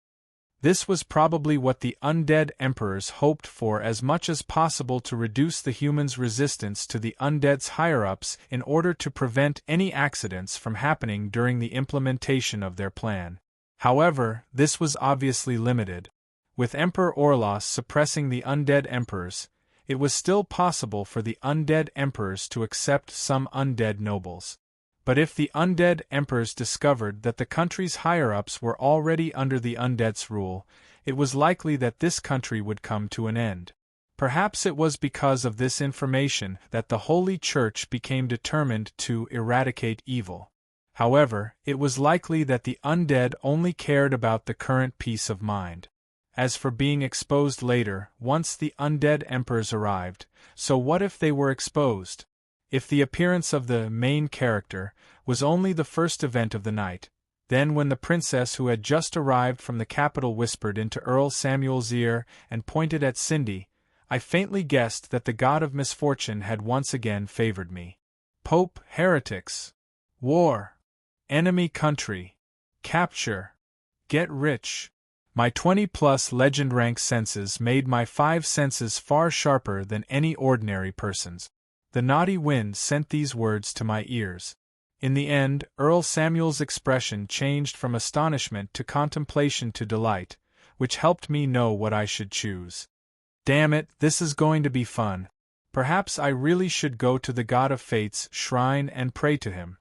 This was probably what the undead emperors hoped for, as much as possible to reduce the humans' resistance to the undead's higher-ups in order to prevent any accidents from happening during the implementation of their plan. However, this was obviously limited. With Emperor Orlos suppressing the undead emperors, it was still possible for the undead emperors to accept some undead nobles. But if the undead emperors discovered that the country's higher-ups were already under the undead's rule, it was likely that this country would come to an end. Perhaps it was because of this information that the Holy Church became determined to eradicate evil. However, it was likely that the undead only cared about the current peace of mind. As for being exposed later, once the undead emperors arrived, so what if they were exposed? If the appearance of the main character was only the first event of the night, then when the princess who had just arrived from the capital whispered into Earl Samuel's ear and pointed at Cindy, I faintly guessed that the god of misfortune had once again favored me. Pope, heretics, war, enemy country, capture, get rich. My 20-plus legend rank senses made my 5 senses far sharper than any ordinary person's. The naughty wind sent these words to my ears. In the end, Earl Samuel's expression changed from astonishment to contemplation to delight, which helped me know what I should choose. Damn it, this is going to be fun. Perhaps I really should go to the God of Fate's shrine and pray to him.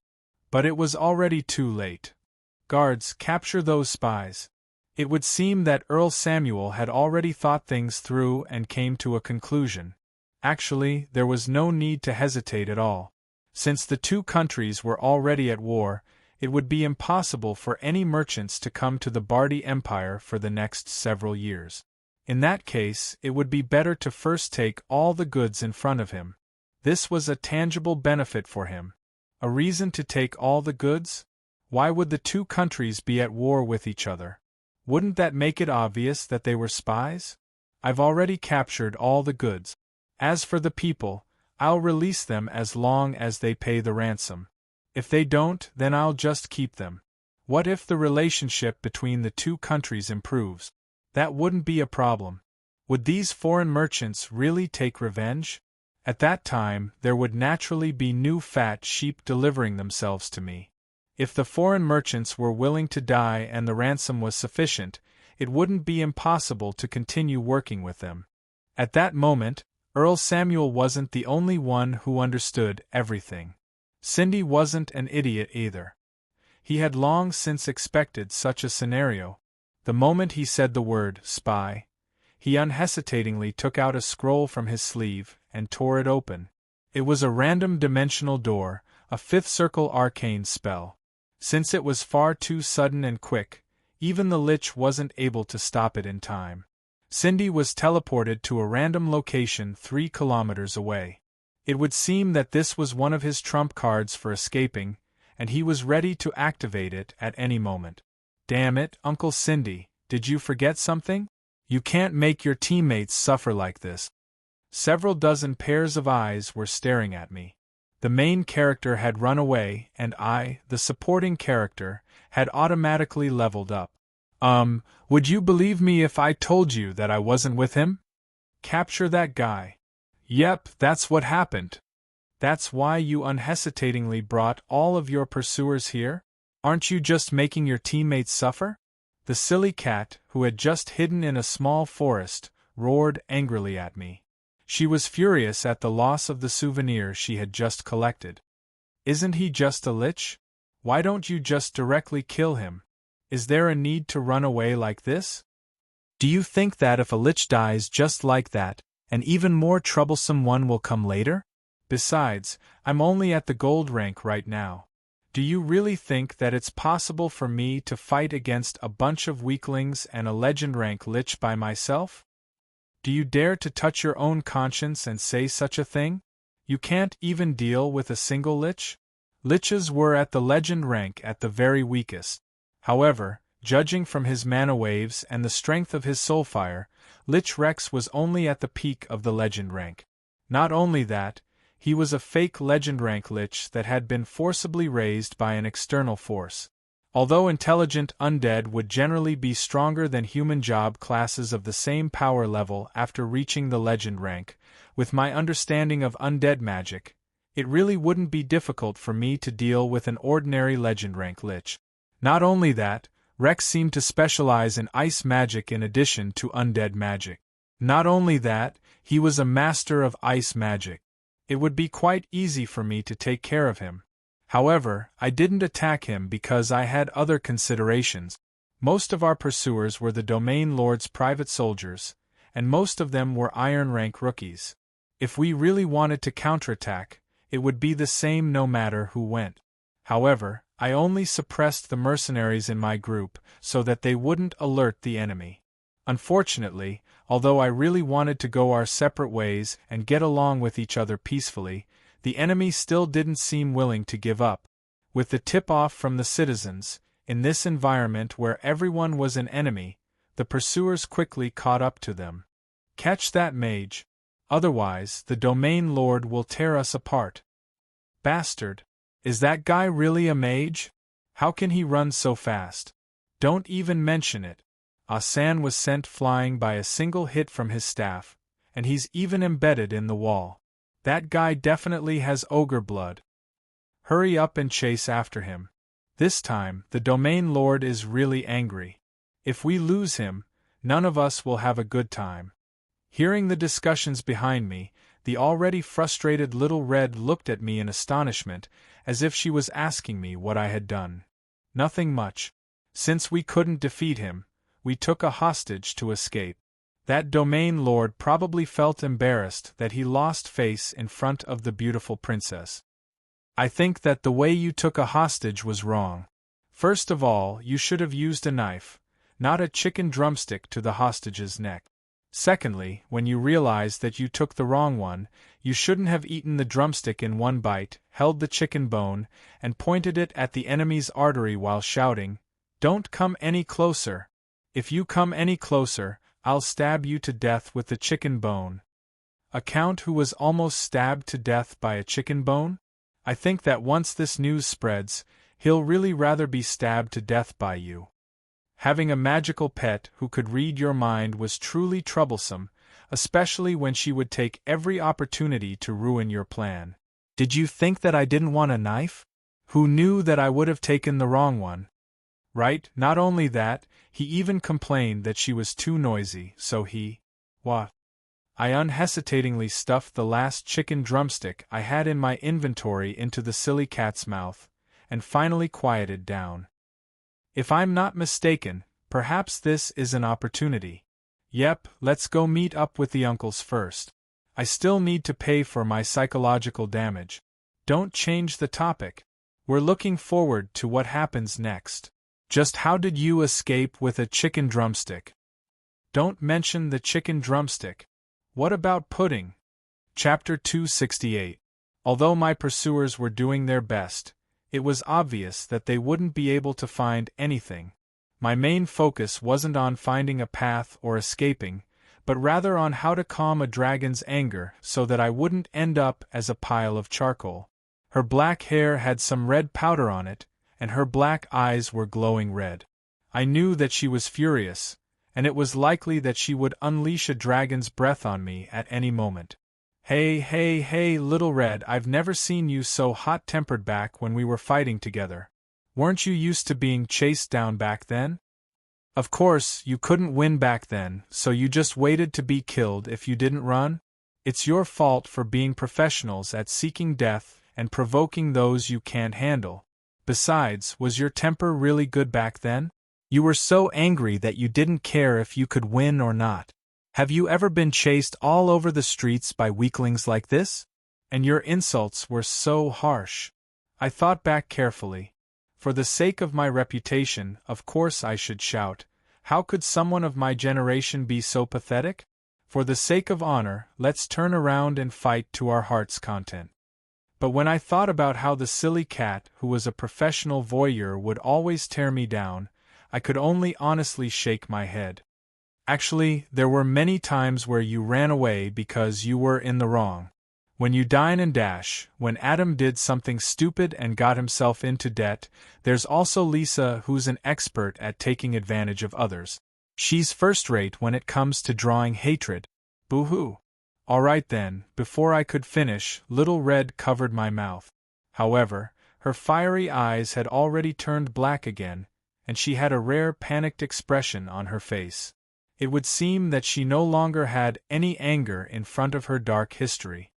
But it was already too late. Guards, capture those spies. It would seem that Earl Samuel had already thought things through and came to a conclusion. Actually, there was no need to hesitate at all. Since the two countries were already at war, it would be impossible for any merchants to come to the Bardi Empire for the next several years. In that case, it would be better to first take all the goods in front of him. This was a tangible benefit for him. A reason to take all the goods? Why would the two countries be at war with each other? Wouldn't that make it obvious that they were spies? I've already captured all the goods. As for the people, I'll release them as long as they pay the ransom. If they don't, then I'll just keep them. What if the relationship between the two countries improves? That wouldn't be a problem. Would these foreign merchants really take revenge? At that time, there would naturally be new fat sheep delivering themselves to me. If the foreign merchants were willing to die and the ransom was sufficient, it wouldn't be impossible to continue working with them. At that moment, Earl Samuel wasn't the only one who understood everything. Cindy wasn't an idiot either. He had long since expected such a scenario. The moment he said the word spy, he unhesitatingly took out a scroll from his sleeve and tore it open. It was a random dimensional door, a fifth circle arcane spell. Since it was far too sudden and quick, Even the Lich wasn't able to stop it in time. Cindy was teleported to a random location 3 kilometers away. It would seem that this was one of his trump cards for escaping, and he was ready to activate it at any moment. Damn it, Uncle Cindy, did you forget something? You can't make your teammates suffer like this. Several dozen pairs of eyes were staring at me. The main character had run away, and I, the supporting character, had automatically leveled up. Would you believe me if I told you that I wasn't with him? Capture that guy. Yep, that's what happened. That's why you unhesitatingly brought all of your pursuers here? Aren't you just making your teammates suffer? The silly cat, who had just hidden in a small forest, roared angrily at me. She was furious at the loss of the souvenir she had just collected. Isn't he just a lich? Why don't you just directly kill him? Is there a need to run away like this? Do you think that if a lich dies just like that, an even more troublesome one will come later? Besides, I'm only at the gold rank right now. Do you really think that it's possible for me to fight against a bunch of weaklings and a legend rank lich by myself? Do you dare to touch your own conscience and say such a thing? You can't even deal with a single lich? Liches were at the legend rank at the very weakest. However, judging from his mana waves and the strength of his soulfire, Lich Rex was only at the peak of the legend rank. Not only that, he was a fake legend rank lich that had been forcibly raised by an external force. Although intelligent undead would generally be stronger than human job classes of the same power level after reaching the legend rank, with my understanding of undead magic, it really wouldn't be difficult for me to deal with an ordinary legend rank lich. Not only that, Rex seemed to specialize in ice magic in addition to undead magic. Not only that, he was a master of ice magic. It would be quite easy for me to take care of him. However, I didn't attack him because I had other considerations. Most of our pursuers were the Domain Lord's private soldiers, and most of them were Iron rank rookies. If we really wanted to counterattack, it would be the same no matter who went. However, I only suppressed the mercenaries in my group so that they wouldn't alert the enemy. Unfortunately, although I really wanted to go our separate ways and get along with each other peacefully, the enemy still didn't seem willing to give up. With the tip-off from the citizens, in this environment where everyone was an enemy, the pursuers quickly caught up to them. Catch that mage. Otherwise, the Domain Lord will tear us apart. Bastard. Is that guy really a mage? How can he run so fast? Don't even mention it. Asan was sent flying by a single hit from his staff, and he's even embedded in the wall. That guy definitely has ogre blood. Hurry up and chase after him. This time, the Domain Lord is really angry. If we lose him, none of us will have a good time. Hearing the discussions behind me, the already frustrated Little Red looked at me in astonishment, as if she was asking me what I had done. Nothing much. Since we couldn't defeat him, we took a hostage to escape. That Domain Lord probably felt embarrassed that he lost face in front of the beautiful princess. I think that the way you took a hostage was wrong. First of all, you should have used a knife, not a chicken drumstick to the hostage's neck. Secondly, when you realized that you took the wrong one, you shouldn't have eaten the drumstick in one bite, held the chicken bone, and pointed it at the enemy's artery while shouting, "Don't come any closer. If you come any closer, I'll stab you to death with the chicken bone." A count who was almost stabbed to death by a chicken bone? I think that once this news spreads, he'll really rather be stabbed to death by you. Having a magical pet who could read your mind was truly troublesome, especially when she would take every opportunity to ruin your plan. Did you think that I didn't want a knife? Who knew that I would have taken the wrong one? Right, not only that, he even complained that she was too noisy, so what? I unhesitatingly stuffed the last chicken drumstick I had in my inventory into the silly cat's mouth, and finally quieted down. If I'm not mistaken, perhaps this is an opportunity. Yep, let's go meet up with the uncles first. I still need to pay for my psychological damage. Don't change the topic. We're looking forward to what happens next. Just how did you escape with a chicken drumstick? Don't mention the chicken drumstick. What about pudding? Chapter 268. Although my pursuers were doing their best, it was obvious that they wouldn't be able to find anything. My main focus wasn't on finding a path or escaping, but rather on how to calm a dragon's anger so that I wouldn't end up as a pile of charcoal. Her black hair had some red powder on it, and her black eyes were glowing red. I knew that she was furious, and it was likely that she would unleash a dragon's breath on me at any moment. Hey, Little Red, I've never seen you so hot-tempered back when we were fighting together. Weren't you used to being chased down back then? Of course, you couldn't win back then, so you just waited to be killed if you didn't run? It's your fault for being professionals at seeking death and provoking those you can't handle. Besides, was your temper really good back then? You were so angry that you didn't care if you could win or not. Have you ever been chased all over the streets by weaklings like this? And your insults were so harsh. I thought back carefully. For the sake of my reputation, of course I should shout. How could someone of my generation be so pathetic? For the sake of honor, let's turn around and fight to our heart's content. But when I thought about how the silly cat, who was a professional voyeur, would always tear me down, I could only honestly shake my head. Actually, there were many times where you ran away because you were in the wrong. When you dine and dash, when Adam did something stupid and got himself into debt, there's also Lisa, who's an expert at taking advantage of others. She's first-rate when it comes to drawing hatred. Boo-hoo. All right then, before I could finish, Little Red covered my mouth. However, her fiery eyes had already turned black again, and she had a rare panicked expression on her face. It would seem that she no longer had any anger in front of her dark history.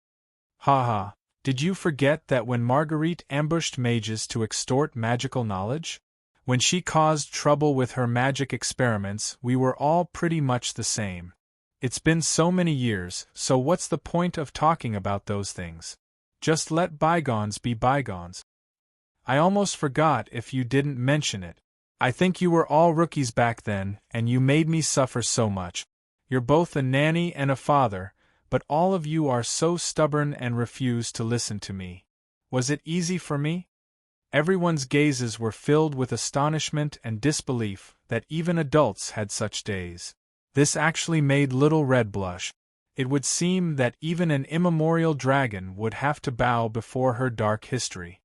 Ha, did you forget that when Marguerite ambushed mages to extort magical knowledge? When she caused trouble with her magic experiments, we were all pretty much the same. It's been so many years, so what's the point of talking about those things? Just let bygones be bygones. I almost forgot if you didn't mention it. I think you were all rookies back then, and you made me suffer so much. You're both a nanny and a father, but all of you are so stubborn and refuse to listen to me. Was it easy for me? Everyone's gazes were filled with astonishment and disbelief that even adults had such days. This actually made Little Red blush. It would seem that even an immemorial dragon would have to bow before her dark history.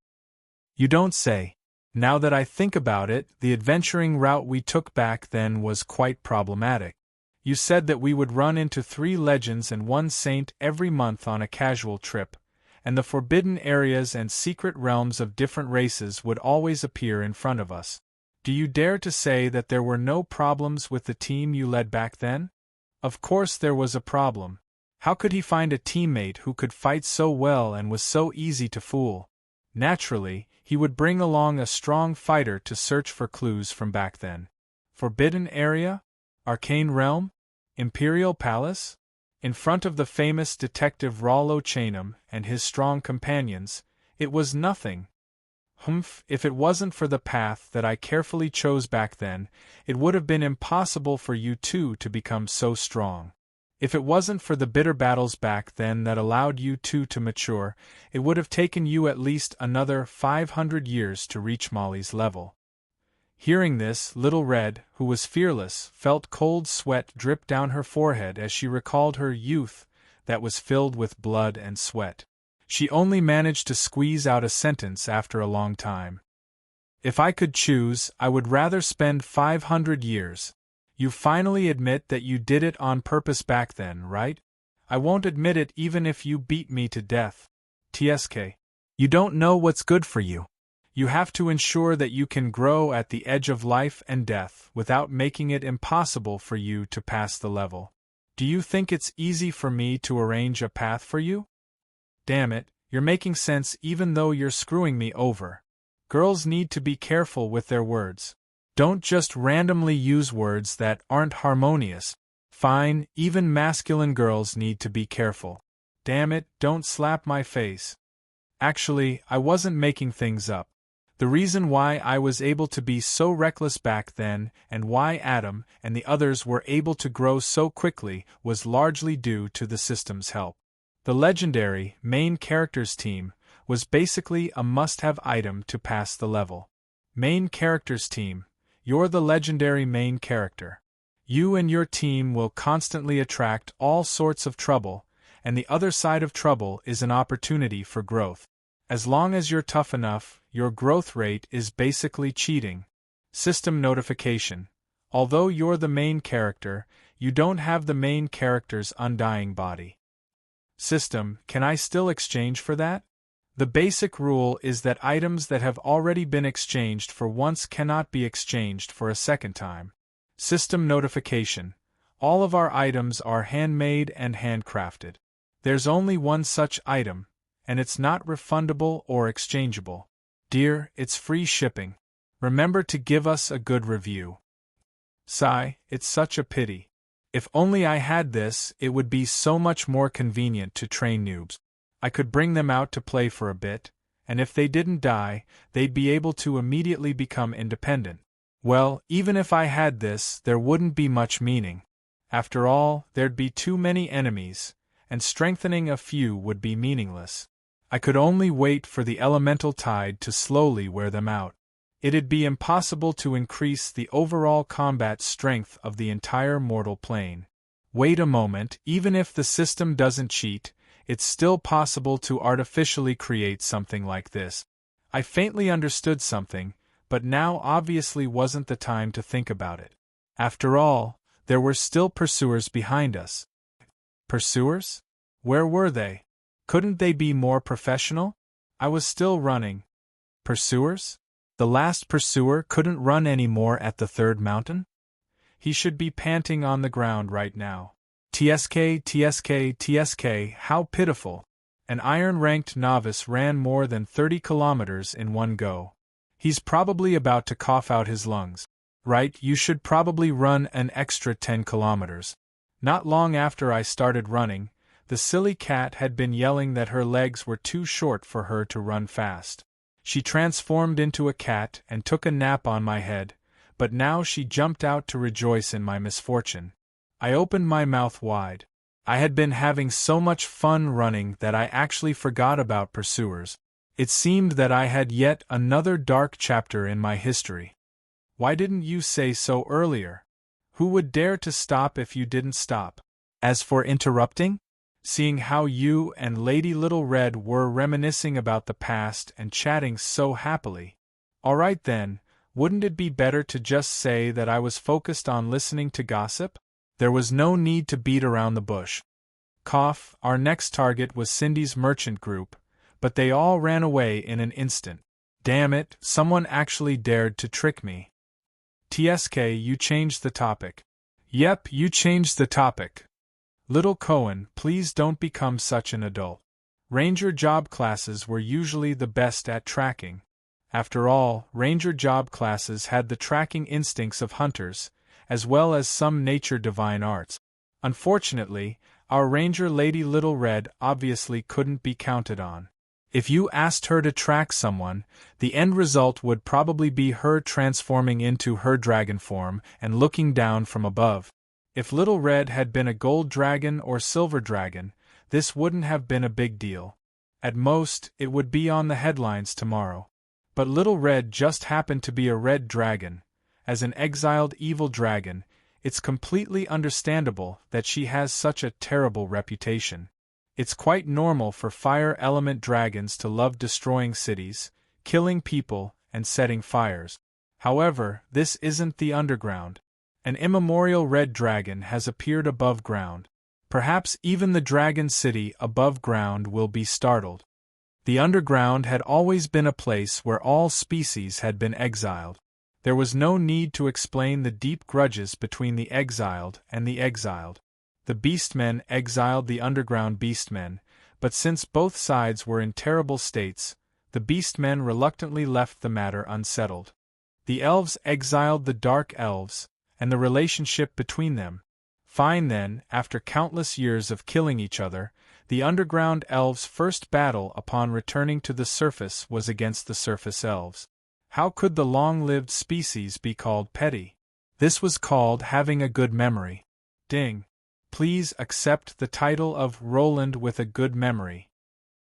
You don't say. Now that I think about it, the adventuring route we took back then was quite problematic. You said that we would run into 3 legends and 1 saint every month on a casual trip, and the forbidden areas and secret realms of different races would always appear in front of us. Do you dare to say that there were no problems with the team you led back then? Of course there was a problem. How could he find a teammate who could fight so well and was so easy to fool? Naturally, he would bring along a strong fighter to search for clues from back then. Forbidden area? Arcane realm? Imperial palace? In front of the famous detective Rollo Chainham and his strong companions, it was nothing. If it wasn't for the path that I carefully chose back then, it would have been impossible for you two to become so strong. If it wasn't for the bitter battles back then that allowed you two to mature, it would have taken you at least another 500 years to reach Molly's level. Hearing this, Little Red, who was fearless, felt cold sweat drip down her forehead as she recalled her youth that was filled with blood and sweat. She only managed to squeeze out a sentence after a long time. If I could choose, I would rather spend 500 years. You finally admit that you did it on purpose back then, right? I won't admit it even if you beat me to death. TSK. You don't know what's good for you. You have to ensure that you can grow at the edge of life and death without making it impossible for you to pass the level. Do you think it's easy for me to arrange a path for you? Damn it, you're making sense even though you're screwing me over. Girls need to be careful with their words. Don't just randomly use words that aren't harmonious. Fine, even masculine girls need to be careful. Damn it, don't slap my face. Actually, I wasn't making things up. The reason why I was able to be so reckless back then and why Adam and the others were able to grow so quickly was largely due to the system's help. The legendary main characters team was basically a must-have item to pass the level. Main characters team, you're the legendary main character. You and your team will constantly attract all sorts of trouble, and the other side of trouble is an opportunity for growth. As long as you're tough enough, your growth rate is basically cheating. System notification. Although you're the main character, you don't have the main character's undying body. System, can I still exchange for that? The basic rule is that items that have already been exchanged for once cannot be exchanged for a second time. System notification. All of our items are handmade and handcrafted. There's only one such item, and it's not refundable or exchangeable. Dear, it's free shipping. Remember to give us a good review. Sigh, it's such a pity. If only I had this, it would be so much more convenient to train noobs. I could bring them out to play for a bit, and if they didn't die, they'd be able to immediately become independent. Well, even if I had this, there wouldn't be much meaning. After all, there'd be too many enemies, and strengthening a few would be meaningless. I could only wait for the elemental tide to slowly wear them out. It'd be impossible to increase the overall combat strength of the entire mortal plane. Wait a moment, even if the system doesn't cheat, it's still possible to artificially create something like this. I faintly understood something, but now obviously wasn't the time to think about it. After all, there were still pursuers behind us. Pursuers? Where were they? Couldn't they be more professional? I was still running. Pursuers? The last pursuer couldn't run anymore at the third mountain? He should be panting on the ground right now. TSK, TSK, TSK, how pitiful. An iron-ranked novice ran more than 30 kilometers in one go. He's probably about to cough out his lungs. Right, you should probably run an extra 10 kilometers. Not long after I started running, the silly cat had been yelling that her legs were too short for her to run fast. She transformed into a cat and took a nap on my head, but now she jumped out to rejoice in my misfortune. I opened my mouth wide. I had been having so much fun running that I actually forgot about pursuers. It seemed that I had yet another dark chapter in my history. Why didn't you say so earlier? Who would dare to stop if you didn't stop? As for interrupting? Seeing how you and Lady Little Red were reminiscing about the past and chatting so happily. All right then, wouldn't it be better to just say that I was focused on listening to gossip? There was no need to beat around the bush. Cough, our next target was Cindy's merchant group, but they all ran away in an instant. Damn it, someone actually dared to trick me. TSK, you changed the topic. Yep, you changed the topic. Little Cohen, please don't become such an adult. Ranger job classes were usually the best at tracking. After all, Ranger job classes had the tracking instincts of hunters, as well as some nature divine arts. Unfortunately, our Ranger Lady Little Red obviously couldn't be counted on. If you asked her to track someone, the end result would probably be her transforming into her dragon form and looking down from above. If Little Red had been a gold dragon or silver dragon, this wouldn't have been a big deal. At most, it would be on the headlines tomorrow. But Little Red just happened to be a red dragon. As an exiled evil dragon, it's completely understandable that she has such a terrible reputation. It's quite normal for fire element dragons to love destroying cities, killing people, and setting fires. However, this isn't the underground. An immemorial red dragon has appeared above ground. Perhaps even the dragon city above ground will be startled. The underground had always been a place where all species had been exiled. There was no need to explain the deep grudges between the exiled and the exiled. The beastmen exiled the underground beastmen, but since both sides were in terrible states, the beastmen reluctantly left the matter unsettled. The elves exiled the dark elves, and the relationship between them. Fine then, after countless years of killing each other, the underground elves' first battle upon returning to the surface was against the surface elves. How could the long-lived species be called petty? This was called having a good memory. Ding. Please accept the title of Roland with a good memory.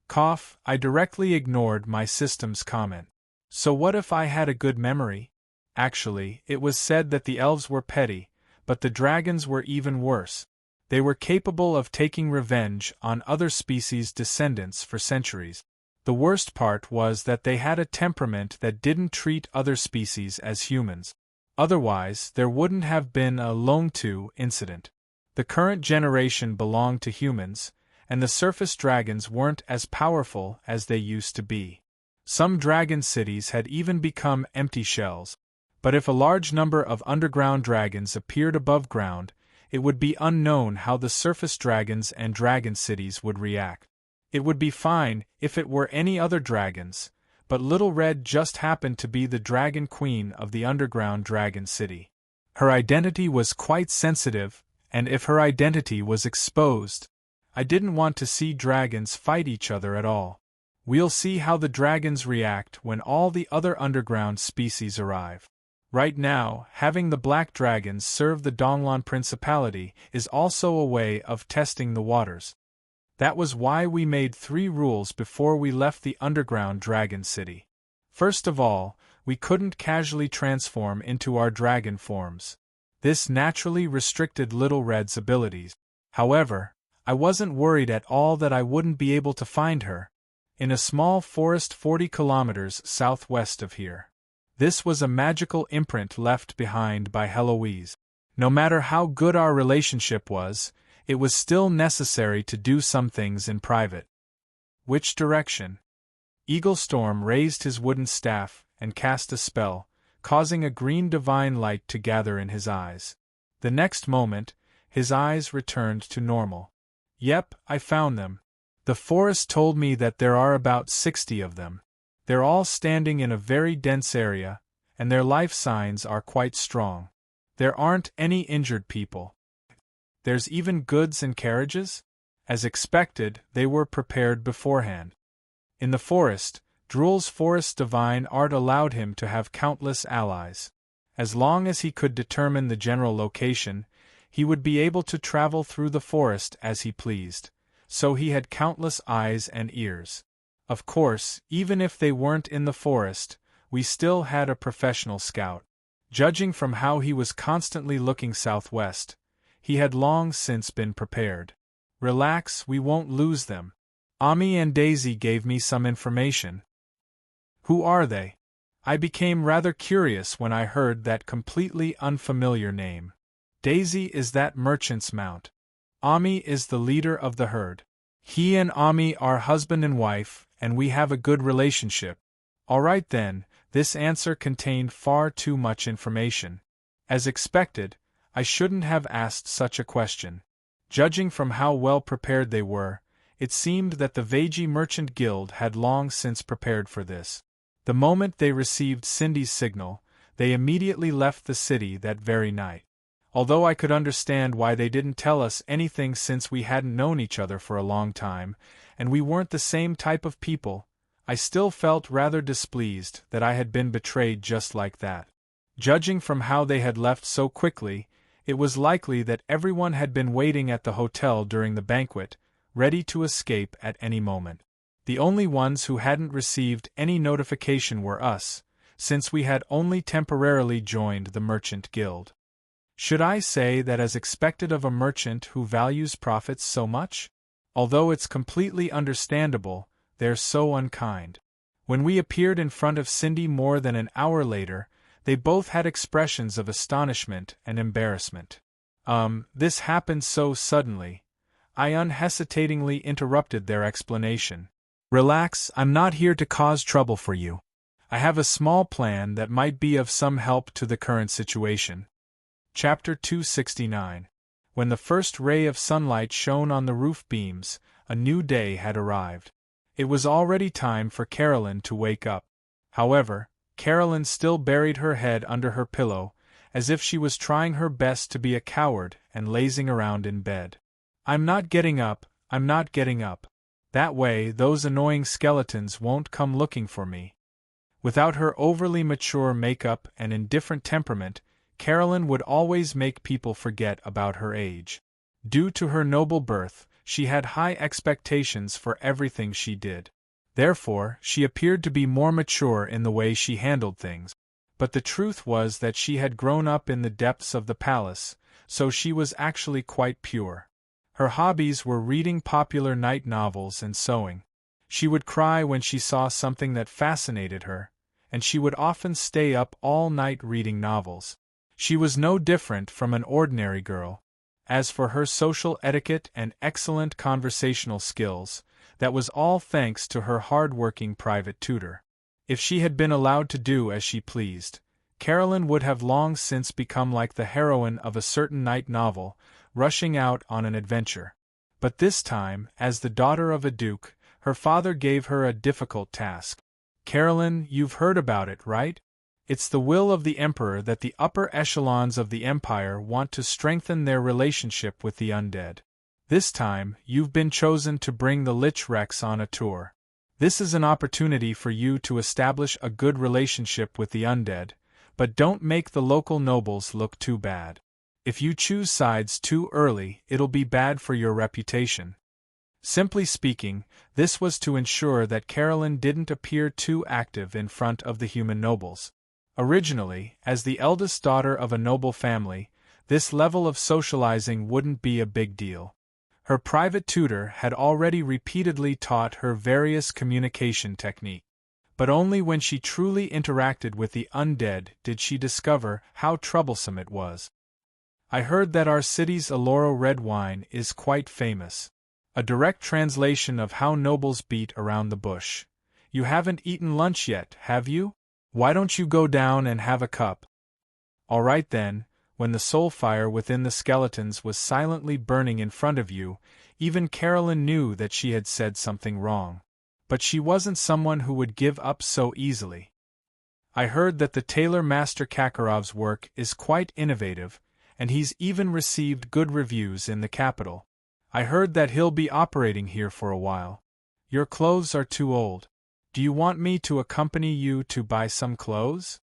Cough, I directly ignored my system's comment. So what if I had a good memory? Actually, it was said that the elves were petty, but the dragons were even worse. They were capable of taking revenge on other species' descendants for centuries. The worst part was that they had a temperament that didn't treat other species as humans. Otherwise, there wouldn't have been a Lone-2 incident. The current generation belonged to humans, and the surface dragons weren't as powerful as they used to be. Some dragon cities had even become empty shells. But if a large number of underground dragons appeared above ground, it would be unknown how the surface dragons and dragon cities would react. It would be fine if it were any other dragons, but Little Red just happened to be the dragon queen of the underground dragon city. Her identity was quite sensitive, and if her identity was exposed, I didn't want to see dragons fight each other at all. We'll see how the dragons react when all the other underground species arrive. Right now, having the black dragons serve the Donglan Principality is also a way of testing the waters. That was why we made 3 rules before we left the underground dragon city. First of all, we couldn't casually transform into our dragon forms. This naturally restricted Little Red's abilities. However, I wasn't worried at all that I wouldn't be able to find her in a small forest 40 kilometers southwest of here. This was a magical imprint left behind by Heloise. No matter how good our relationship was, it was still necessary to do some things in private. Which direction? Eaglestorm raised his wooden staff and cast a spell, causing a green divine light to gather in his eyes. The next moment, his eyes returned to normal. Yep, I found them. The forest told me that there are about 60 of them. They're all standing in a very dense area, and their life signs are quite strong. There aren't any injured people. There's even goods and carriages? As expected, they were prepared beforehand. In the forest, Drool's forest divine art allowed him to have countless allies. As long as he could determine the general location, he would be able to travel through the forest as he pleased, so he had countless eyes and ears. Of course, even if they weren't in the forest, we still had a professional scout. Judging from how he was constantly looking southwest, he had long since been prepared. Relax, we won't lose them. Ami and Daisy gave me some information. Who are they? I became rather curious when I heard that completely unfamiliar name. Daisy is that merchant's mount. Ami is the leader of the herd. He and Ami are husband and wife, and we have a good relationship. Alright then, this answer contained far too much information. As expected, I shouldn't have asked such a question. Judging from how well prepared they were, it seemed that the Veiji Merchant Guild had long since prepared for this. The moment they received Cindy's signal, they immediately left the city that very night. Although I could understand why they didn't tell us anything since we hadn't known each other for a long time, and we weren't the same type of people, I still felt rather displeased that I had been betrayed just like that. Judging from how they had left so quickly, it was likely that everyone had been waiting at the hotel during the banquet, ready to escape at any moment. The only ones who hadn't received any notification were us, since we had only temporarily joined the Merchant Guild. Should I say that as expected of a merchant who values profits so much? Although it's completely understandable, they're so unkind. When we appeared in front of Cindy more than an hour later, they both had expressions of astonishment and embarrassment. This happened so suddenly. I unhesitatingly interrupted their explanation. Relax, I'm not here to cause trouble for you. I have a small plan that might be of some help to the current situation. Chapter 269. When the first ray of sunlight shone on the roof beams, a new day had arrived. It was already time for Carolyn to wake up. However, Carolyn still buried her head under her pillow, as if she was trying her best to be a coward and lazing around in bed. I'm not getting up, I'm not getting up. That way those annoying skeletons won't come looking for me. Without her overly mature makeup and indifferent temperament, Carolyn would always make people forget about her age. Due to her noble birth, she had high expectations for everything she did. Therefore, she appeared to be more mature in the way she handled things. But the truth was that she had grown up in the depths of the palace, so she was actually quite pure. Her hobbies were reading popular night novels and sewing. She would cry when she saw something that fascinated her, and she would often stay up all night reading novels. She was no different from an ordinary girl. As for her social etiquette and excellent conversational skills, that was all thanks to her hard-working private tutor. If she had been allowed to do as she pleased, Carolyn would have long since become like the heroine of a certain night novel, rushing out on an adventure. But this time, as the daughter of a duke, her father gave her a difficult task. "Carolyn, you've heard about it, right? It's the will of the Emperor that the upper echelons of the Empire want to strengthen their relationship with the undead. This time, you've been chosen to bring the Lich Rex on a tour. This is an opportunity for you to establish a good relationship with the undead, but don't make the local nobles look too bad. If you choose sides too early, it'll be bad for your reputation." Simply speaking, this was to ensure that Carolyn didn't appear too active in front of the human nobles. Originally, as the eldest daughter of a noble family, this level of socializing wouldn't be a big deal. Her private tutor had already repeatedly taught her various communication techniques. But only when she truly interacted with the undead did she discover how troublesome it was. "I heard that our city's Aloro red wine is quite famous. A direct translation of how nobles beat around the bush. You haven't eaten lunch yet, have you? Why don't you go down and have a cup?" All right then, when the soul fire within the skeletons was silently burning in front of you, even Carolyn knew that she had said something wrong. But she wasn't someone who would give up so easily. "I heard that the tailor Master Kakarov's work is quite innovative, and he's even received good reviews in the capital. I heard that he'll be operating here for a while. Your clothes are too old. Do you want me to accompany you to buy some clothes?"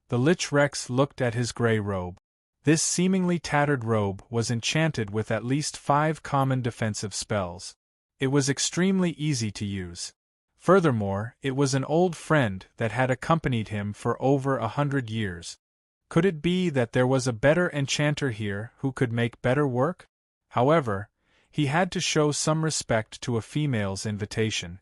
The Lich Rex looked at his gray robe. This seemingly tattered robe was enchanted with at least 5 common defensive spells. It was extremely easy to use. Furthermore, it was an old friend that had accompanied him for over 100 years. Could it be that there was a better enchanter here who could make better work? However, he had to show some respect to a female's invitation.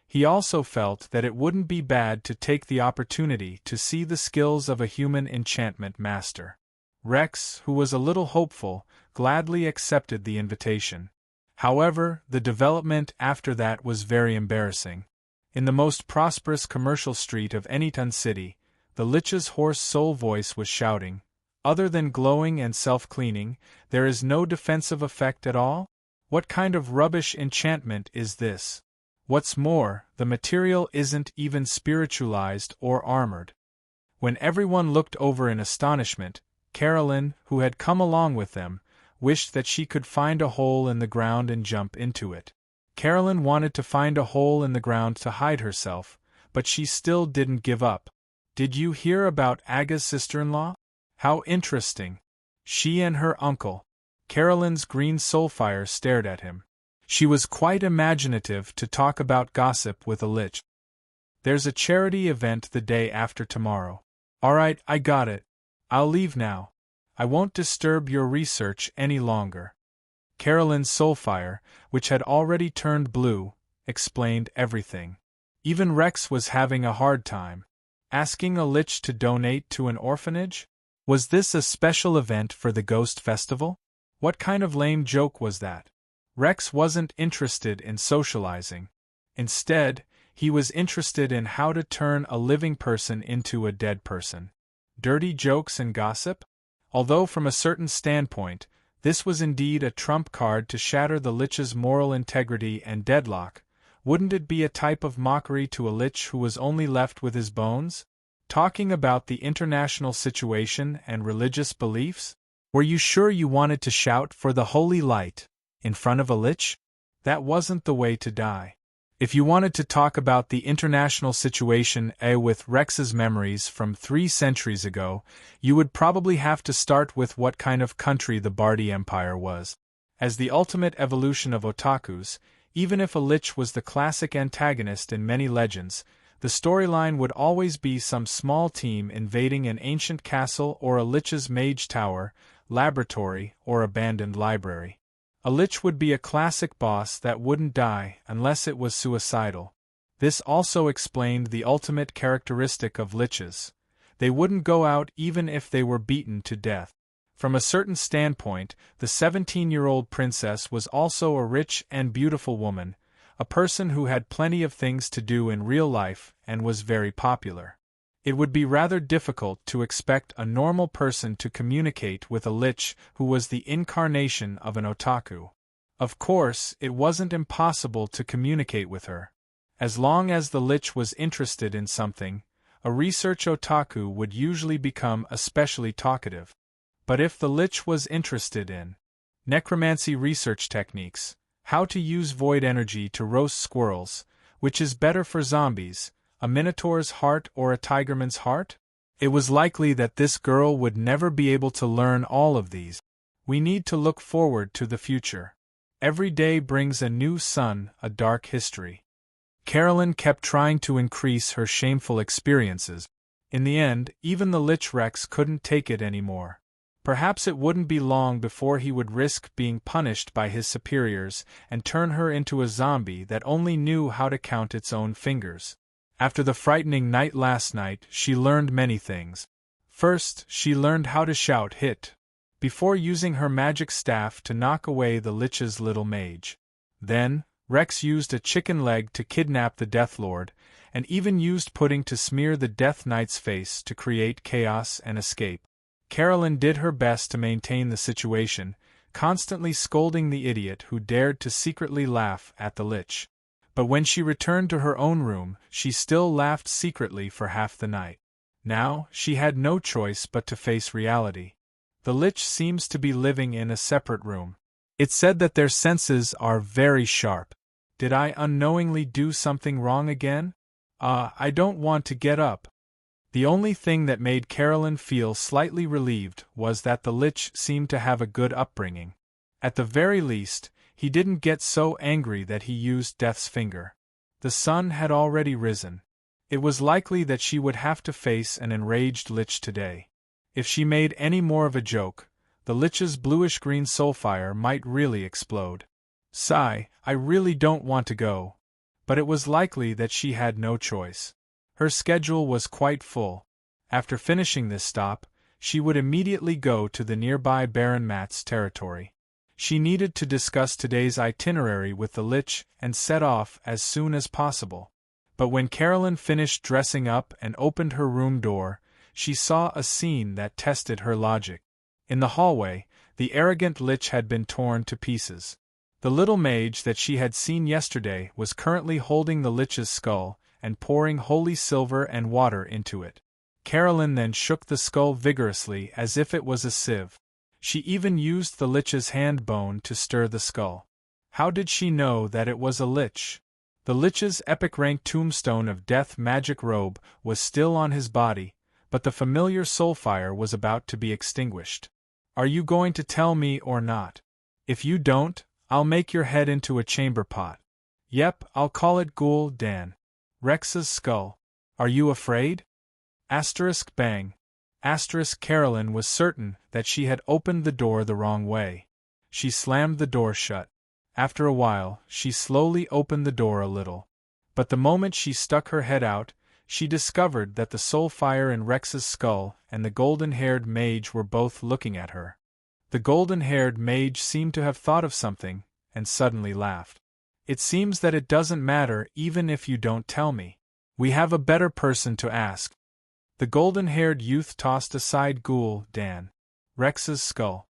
He also felt that it wouldn't be bad to take the opportunity to see the skills of a human enchantment master. Rex, who was a little hopeful, gladly accepted the invitation. However, the development after that was very embarrassing. In the most prosperous commercial street of Anytun City, the Lich's hoarse soul voice was shouting, "Other than glowing and self-cleaning, there is no defensive effect at all? What kind of rubbish enchantment is this? What's more, the material isn't even spiritualized or armored." When everyone looked over in astonishment, Carolyn, who had come along with them, wished that she could find a hole in the ground and jump into it. Carolyn wanted to find a hole in the ground to hide herself, but she still didn't give up. "Did you hear about Aga's sister-in-law? How interesting. She and her uncle." Carolyn's green soulfire stared at him. She was quite imaginative to talk about gossip with a lich. "There's a charity event the day after tomorrow." "Alright, I got it. I'll leave now. I won't disturb your research any longer." Carolyn's soulfire, which had already turned blue, explained everything. Even Rex was having a hard time. Asking a lich to donate to an orphanage? Was this a special event for the Ghost Festival? What kind of lame joke was that? Rex wasn't interested in socializing. Instead, he was interested in how to turn a living person into a dead person. Dirty jokes and gossip? Although from a certain standpoint, this was indeed a trump card to shatter the Lich's moral integrity and deadlock, wouldn't it be a type of mockery to a Lich who was only left with his bones? Talking about the international situation and religious beliefs? Were you sure you wanted to shout for the holy light in front of a Lich? That wasn't the way to die. If you wanted to talk about the international situation with Rex's memories from 3 centuries ago, you would probably have to start with what kind of country the Bardi Empire was. As the ultimate evolution of otakus, even if a lich was the classic antagonist in many legends, the storyline would always be some small team invading an ancient castle or a lich's mage tower, laboratory, or abandoned library. A lich would be a classic boss that wouldn't die unless it was suicidal. This also explained the ultimate characteristic of liches. They wouldn't go out even if they were beaten to death. From a certain standpoint, the 17-year-old princess was also a rich and beautiful woman, a person who had plenty of things to do in real life and was very popular. It would be rather difficult to expect a normal person to communicate with a lich who was the incarnation of an otaku. Of course, it wasn't impossible to communicate with her. As long as the lich was interested in something, a research otaku would usually become especially talkative. But if the lich was interested in necromancy research techniques, how to use void energy to roast squirrels, which is better for zombies, a minotaur's heart or a tigerman's heart? It was likely that this girl would never be able to learn all of these. We need to look forward to the future. Every day brings a new sun, a dark history. Carolyn kept trying to increase her shameful experiences. In the end, even the Lich Rex couldn't take it anymore. Perhaps it wouldn't be long before he would risk being punished by his superiors and turn her into a zombie that only knew how to count its own fingers. After the frightening night last night, she learned many things. First, she learned how to shout hit before using her magic staff to knock away the Lich's little mage. Then, Rex used a chicken leg to kidnap the Death Lord, and even used pudding to smear the Death Knight's face to create chaos and escape. Carolyn did her best to maintain the situation, constantly scolding the idiot who dared to secretly laugh at the Lich. But when she returned to her own room, she still laughed secretly for half the night. Now, she had no choice but to face reality. The Lich seems to be living in a separate room. It's said that their senses are very sharp. Did I unknowingly do something wrong again? I don't want to get up. The only thing that made Carolyn feel slightly relieved was that the Lich seemed to have a good upbringing. At the very least, he didn't get so angry that he used Death's finger. The sun had already risen. It was likely that she would have to face an enraged Lich today. If she made any more of a joke, the Lich's bluish-green soulfire might really explode. Sigh, I really don't want to go. But it was likely that she had no choice. Her schedule was quite full. After finishing this stop, she would immediately go to the nearby Baron Matt's territory. She needed to discuss today's itinerary with the Lich and set off as soon as possible. But when Carolyn finished dressing up and opened her room door, she saw a scene that tested her logic. In the hallway, the arrogant Lich had been torn to pieces. The little mage that she had seen yesterday was currently holding the Lich's skull and pouring holy silver and water into it. Carolyn then shook the skull vigorously as if it was a sieve. She even used the Lich's hand bone to stir the skull. How did she know that it was a Lich? The Lich's epic rank tombstone of death magic robe was still on his body, but the familiar soulfire was about to be extinguished. Are you going to tell me or not? If you don't, I'll make your head into a chamber pot. Yep, I'll call it Ghoul Dan. Rex's skull. Are you afraid? Asterisk bang. Asterisk Carolyn was certain that she had opened the door the wrong way. She slammed the door shut. After a while, she slowly opened the door a little. But the moment she stuck her head out, she discovered that the soulfire in Rex's skull and the golden-haired mage were both looking at her. The golden-haired mage seemed to have thought of something, and suddenly laughed. It seems that it doesn't matter even if you don't tell me. We have a better person to ask. The golden-haired youth tossed aside Ghoul Dan, Rex's skull.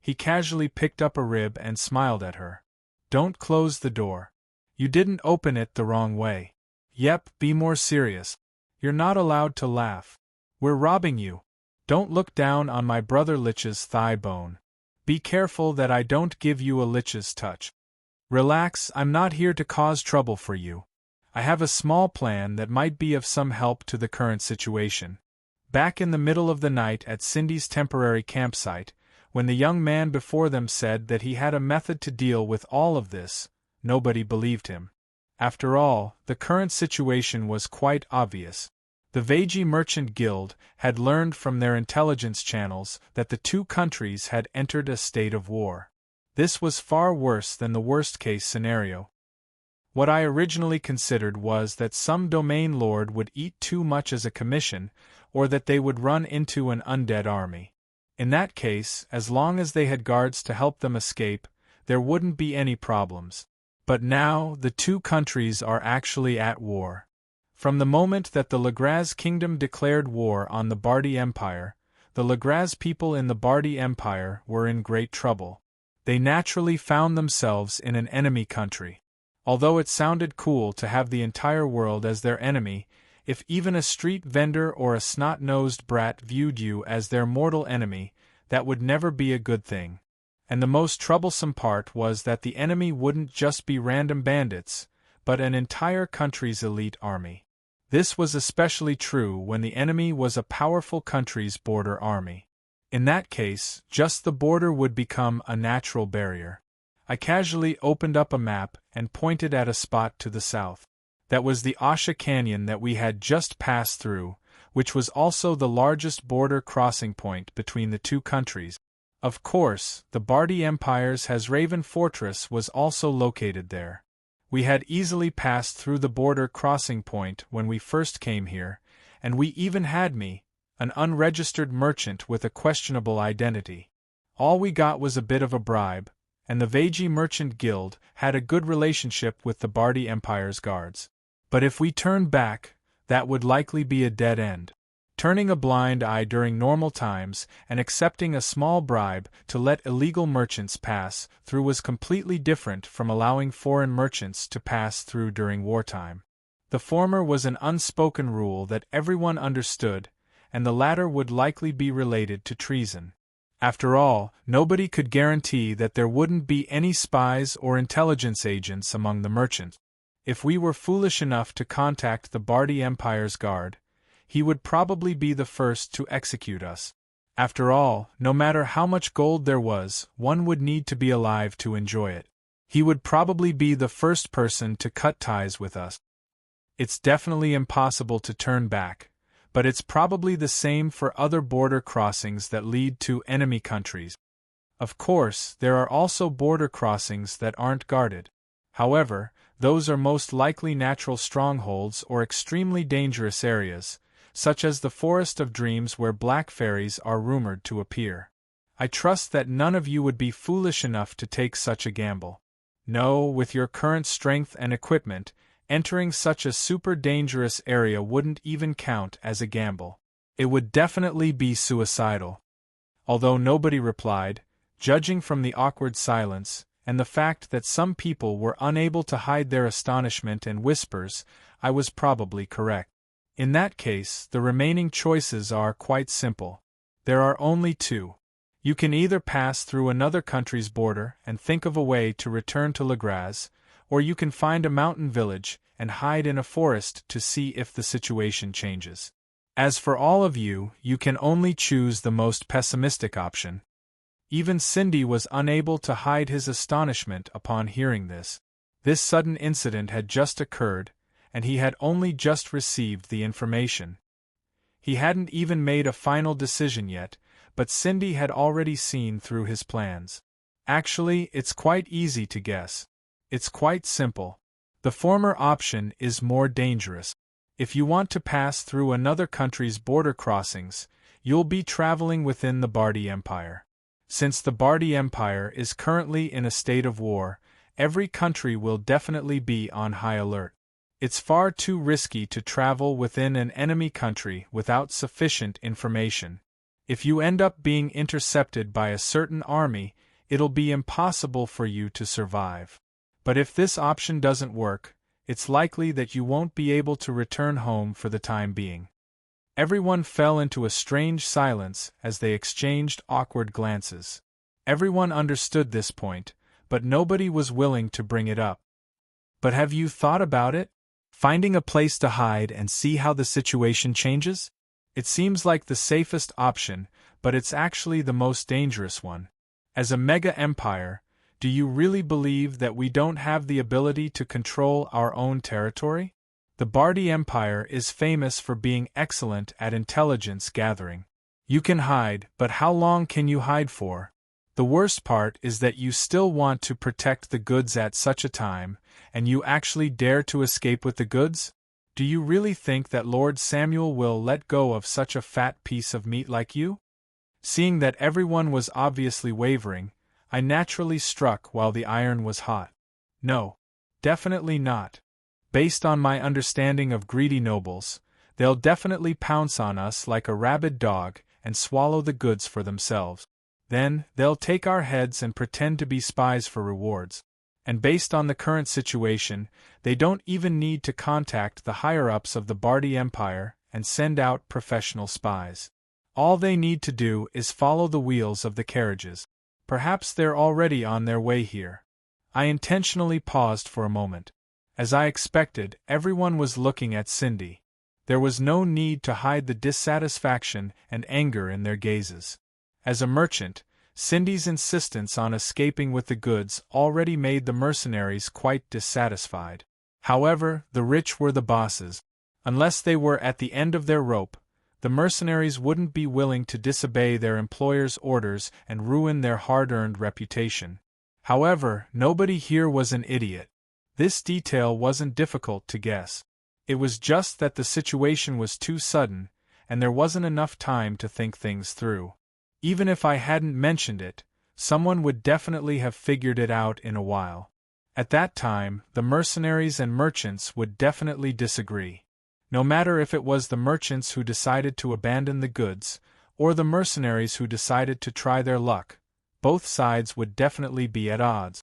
He casually picked up a rib and smiled at her. Don't close the door. You didn't open it the wrong way. Yep, be more serious. You're not allowed to laugh. We're robbing you. Don't look down on my brother Lich's thigh bone. Be careful that I don't give you a Lich's touch. Relax, I'm not here to cause trouble for you. I have a small plan that might be of some help to the current situation. Back in the middle of the night at Cindy's temporary campsite, when the young man before them said that he had a method to deal with all of this, nobody believed him. After all, the current situation was quite obvious. The Veji Merchant Guild had learned from their intelligence channels that the two countries had entered a state of war. This was far worse than the worst-case scenario. What I originally considered was that some domain lord would eat too much as a commission, or that they would run into an undead army. In that case, as long as they had guards to help them escape, there wouldn't be any problems. But now, the two countries are actually at war. From the moment that the Legraz kingdom declared war on the Bardi Empire, the Legraz people in the Bardi Empire were in great trouble. They naturally found themselves in an enemy country. Although it sounded cool to have the entire world as their enemy, if even a street vendor or a snot-nosed brat viewed you as their mortal enemy, that would never be a good thing. And the most troublesome part was that the enemy wouldn't just be random bandits, but an entire country's elite army. This was especially true when the enemy was a powerful country's border army. In that case, just the border would become a natural barrier. I casually opened up a map and pointed at a spot to the south. That was the Asha Canyon that we had just passed through, which was also the largest border crossing point between the two countries. Of course, the Bardi Empire's Hazraven Fortress was also located there. We had easily passed through the border crossing point when we first came here, and we even had me, an unregistered merchant with a questionable identity. All we got was a bit of a bribe, and the Veji Merchant Guild had a good relationship with the Bardi Empire's guards. But if we turned back, that would likely be a dead end. Turning a blind eye during normal times and accepting a small bribe to let illegal merchants pass through was completely different from allowing foreign merchants to pass through during wartime. The former was an unspoken rule that everyone understood, and the latter would likely be related to treason. After all, nobody could guarantee that there wouldn't be any spies or intelligence agents among the merchants. If we were foolish enough to contact the Bardi Empire's guard, he would probably be the first to execute us. After all, no matter how much gold there was, one would need to be alive to enjoy it. He would probably be the first person to cut ties with us. It's definitely impossible to turn back, but it's probably the same for other border crossings that lead to enemy countries. Of course, there are also border crossings that aren't guarded. However, those are most likely natural strongholds or extremely dangerous areas, such as the Forest of Dreams where black fairies are rumored to appear. I trust that none of you would be foolish enough to take such a gamble. No, with your current strength and equipment, entering such a super dangerous area wouldn't even count as a gamble. It would definitely be suicidal. Although nobody replied, judging from the awkward silence, and the fact that some people were unable to hide their astonishment and whispers, I was probably correct. In that case, the remaining choices are quite simple. There are only two. You can either pass through another country's border and think of a way to return to Legraz, or you can find a mountain village and hide in a forest to see if the situation changes. As for all of you, you can only choose the most pessimistic option. Even Cindy was unable to hide his astonishment upon hearing this. This sudden incident had just occurred, and he had only just received the information. He hadn't even made a final decision yet, but Cindy had already seen through his plans. Actually, it's quite easy to guess. It's quite simple. The former option is more dangerous. If you want to pass through another country's border crossings, you'll be traveling within the Bardi Empire. Since the Bardi Empire is currently in a state of war, every country will definitely be on high alert. It's far too risky to travel within an enemy country without sufficient information. If you end up being intercepted by a certain army, it'll be impossible for you to survive. But if this option doesn't work, it's likely that you won't be able to return home for the time being. Everyone fell into a strange silence as they exchanged awkward glances. Everyone understood this point, but nobody was willing to bring it up. But have you thought about it? Finding a place to hide and see how the situation changes? It seems like the safest option, but it's actually the most dangerous one. As a mega empire, do you really believe that we don't have the ability to control our own territory? The Bardi Empire is famous for being excellent at intelligence gathering. You can hide, but how long can you hide for? The worst part is that you still want to protect the goods at such a time, and you actually dare to escape with the goods? Do you really think that Lord Samuel will let go of such a fat piece of meat like you? Seeing that everyone was obviously wavering, I naturally struck while the iron was hot. No, definitely not. Based on my understanding of greedy nobles, they'll definitely pounce on us like a rabid dog and swallow the goods for themselves. Then, they'll take our heads and pretend to be spies for rewards. And based on the current situation, they don't even need to contact the higher-ups of the Bardi Empire and send out professional spies. All they need to do is follow the wheels of the carriages. Perhaps they're already on their way here. I intentionally paused for a moment. As I expected, everyone was looking at Cindy. There was no need to hide the dissatisfaction and anger in their gazes. As a merchant, Cindy's insistence on escaping with the goods already made the mercenaries quite dissatisfied. However, the rich were the bosses. Unless they were at the end of their rope, the mercenaries wouldn't be willing to disobey their employer's orders and ruin their hard-earned reputation. However, nobody here was an idiot. This detail wasn't difficult to guess. It was just that the situation was too sudden, and there wasn't enough time to think things through. Even if I hadn't mentioned it, someone would definitely have figured it out in a while. At that time, the mercenaries and merchants would definitely disagree. No matter if it was the merchants who decided to abandon the goods, or the mercenaries who decided to try their luck, both sides would definitely be at odds.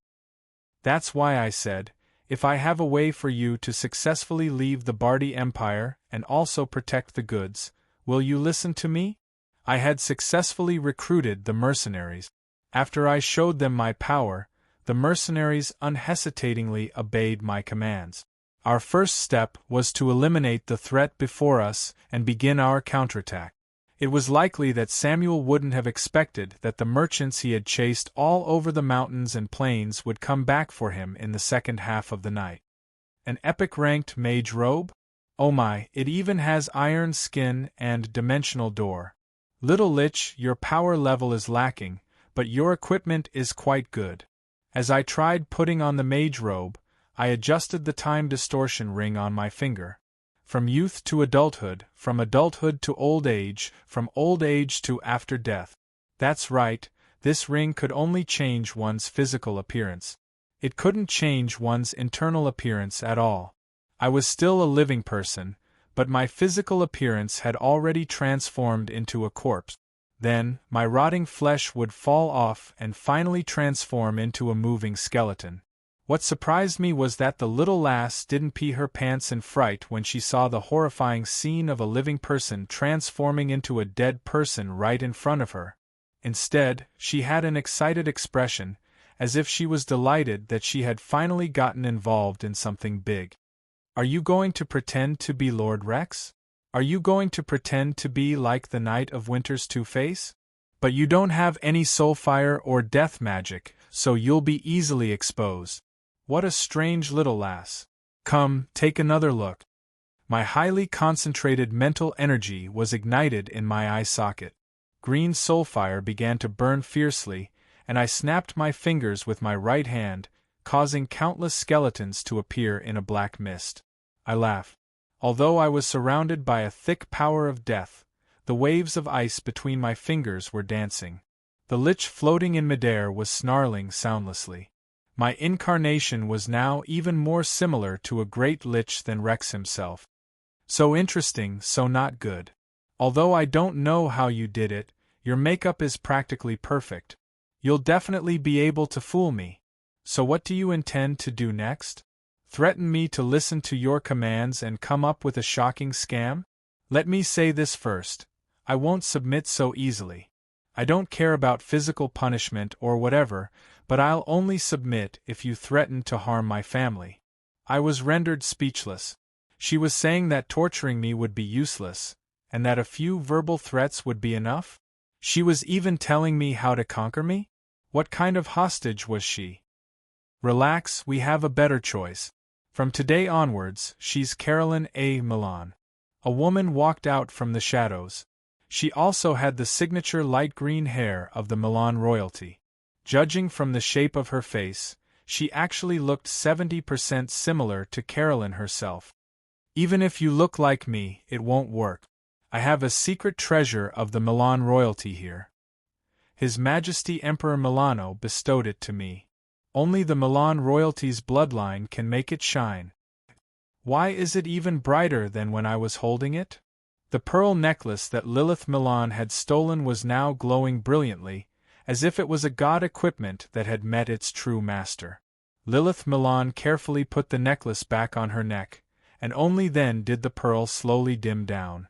That's why I said, if I have a way for you to successfully leave the Bardi Empire and also protect the goods, will you listen to me? I had successfully recruited the mercenaries. After I showed them my power, the mercenaries unhesitatingly obeyed my commands. Our first step was to eliminate the threat before us and begin our counterattack. It was likely that Samuel wouldn't have expected that the merchants he had chased all over the mountains and plains would come back for him in the second half of the night. An epic-ranked mage robe? Oh my, it even has iron skin and dimensional door. Little Lich, your power level is lacking, but your equipment is quite good. As I tried putting on the mage robe, I adjusted the time distortion ring on my finger. From youth to adulthood, from adulthood to old age, from old age to after death. That's right, this ring could only change one's physical appearance. It couldn't change one's internal appearance at all. I was still a living person, but my physical appearance had already transformed into a corpse. Then, my rotting flesh would fall off and finally transform into a moving skeleton. What surprised me was that the little lass didn't pee her pants in fright when she saw the horrifying scene of a living person transforming into a dead person right in front of her. Instead, she had an excited expression, as if she was delighted that she had finally gotten involved in something big. Are you going to pretend to be Lord Rex? Are you going to pretend to be like the Knight of Winter's Two-Face? But you don't have any soulfire or death magic, so you'll be easily exposed. What a strange little lass. Come, take another look. My highly concentrated mental energy was ignited in my eye socket. Green soulfire began to burn fiercely, and I snapped my fingers with my right hand, causing countless skeletons to appear in a black mist. I laughed. Although I was surrounded by a thick power of death, the waves of ice between my fingers were dancing. The Lich floating in midair was snarling soundlessly. My incarnation was now even more similar to a great Lich than Rex himself. So interesting, so not good. Although I don't know how you did it, your makeup is practically perfect. You'll definitely be able to fool me. So what do you intend to do next? Threaten me to listen to your commands and come up with a shocking scam? Let me say this first. I won't submit so easily. I don't care about physical punishment or whatever, but I'll only submit if you threaten to harm my family. I was rendered speechless. She was saying that torturing me would be useless, and that a few verbal threats would be enough? She was even telling me how to conquer me? What kind of hostage was she? Relax, we have a better choice. From today onwards, she's Caroline A. Milan. A woman walked out from the shadows. She also had the signature light green hair of the Milan royalty. Judging from the shape of her face, she actually looked 70% similar to Caroline herself. Even if you look like me, it won't work. I have a secret treasure of the Milan royalty here. His Majesty Emperor Milano bestowed it to me. Only the Milan royalty's bloodline can make it shine. Why is it even brighter than when I was holding it? The pearl necklace that Lilith Milan had stolen was now glowing brilliantly, as if it was a god equipment that had met its true master. Lilith Milan carefully put the necklace back on her neck, and only then did the pearl slowly dim down.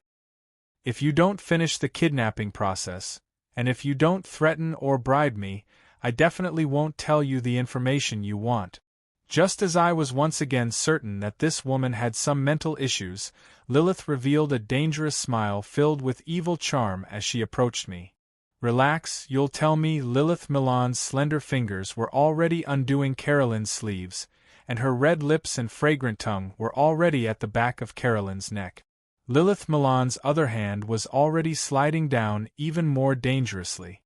If you don't finish the kidnapping process, and if you don't threaten or bribe me, I definitely won't tell you the information you want. Just as I was once again certain that this woman had some mental issues, Lilith revealed a dangerous smile filled with evil charm as she approached me. Relax, you'll tell me. Lilith Milan's slender fingers were already undoing Caroline's sleeves, and her red lips and fragrant tongue were already at the back of Caroline's neck. Lilith Milan's other hand was already sliding down even more dangerously.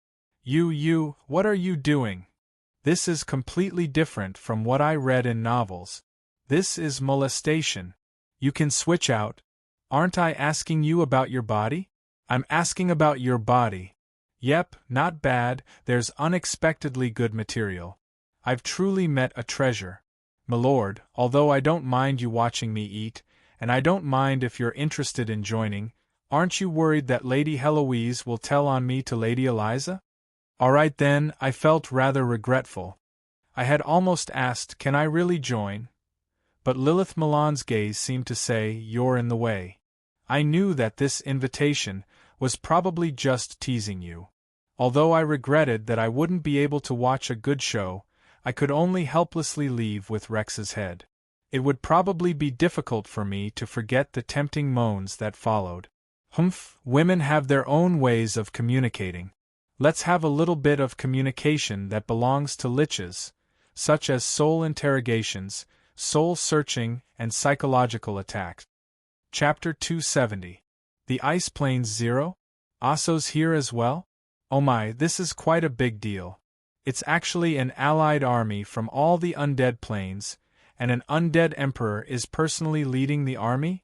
What are you doing? This is completely different from what I read in novels. This is molestation. You can switch out. Aren't I asking you about your body? I'm asking about your body. Yep, not bad, there's unexpectedly good material. I've truly met a treasure. Milord, although I don't mind you watching me eat, and I don't mind if you're interested in joining, aren't you worried that Lady Heloise will tell on me to Lady Eliza? Alright then, I felt rather regretful. I had almost asked, can I really join? But Lilith Milan's gaze seemed to say, you're in the way. I knew that this invitation was probably just teasing you. Although I regretted that I wouldn't be able to watch a good show, I could only helplessly leave with Rex's head. It would probably be difficult for me to forget the tempting moans that followed. Humph, women have their own ways of communicating. Let's have a little bit of communication that belongs to liches, such as soul interrogations, soul searching, and psychological attacks. Chapter 270. The Ice Plains Zero? Asso's here as well? Oh my, this is quite a big deal. It's actually an allied army from all the undead plains, and an undead emperor is personally leading the army?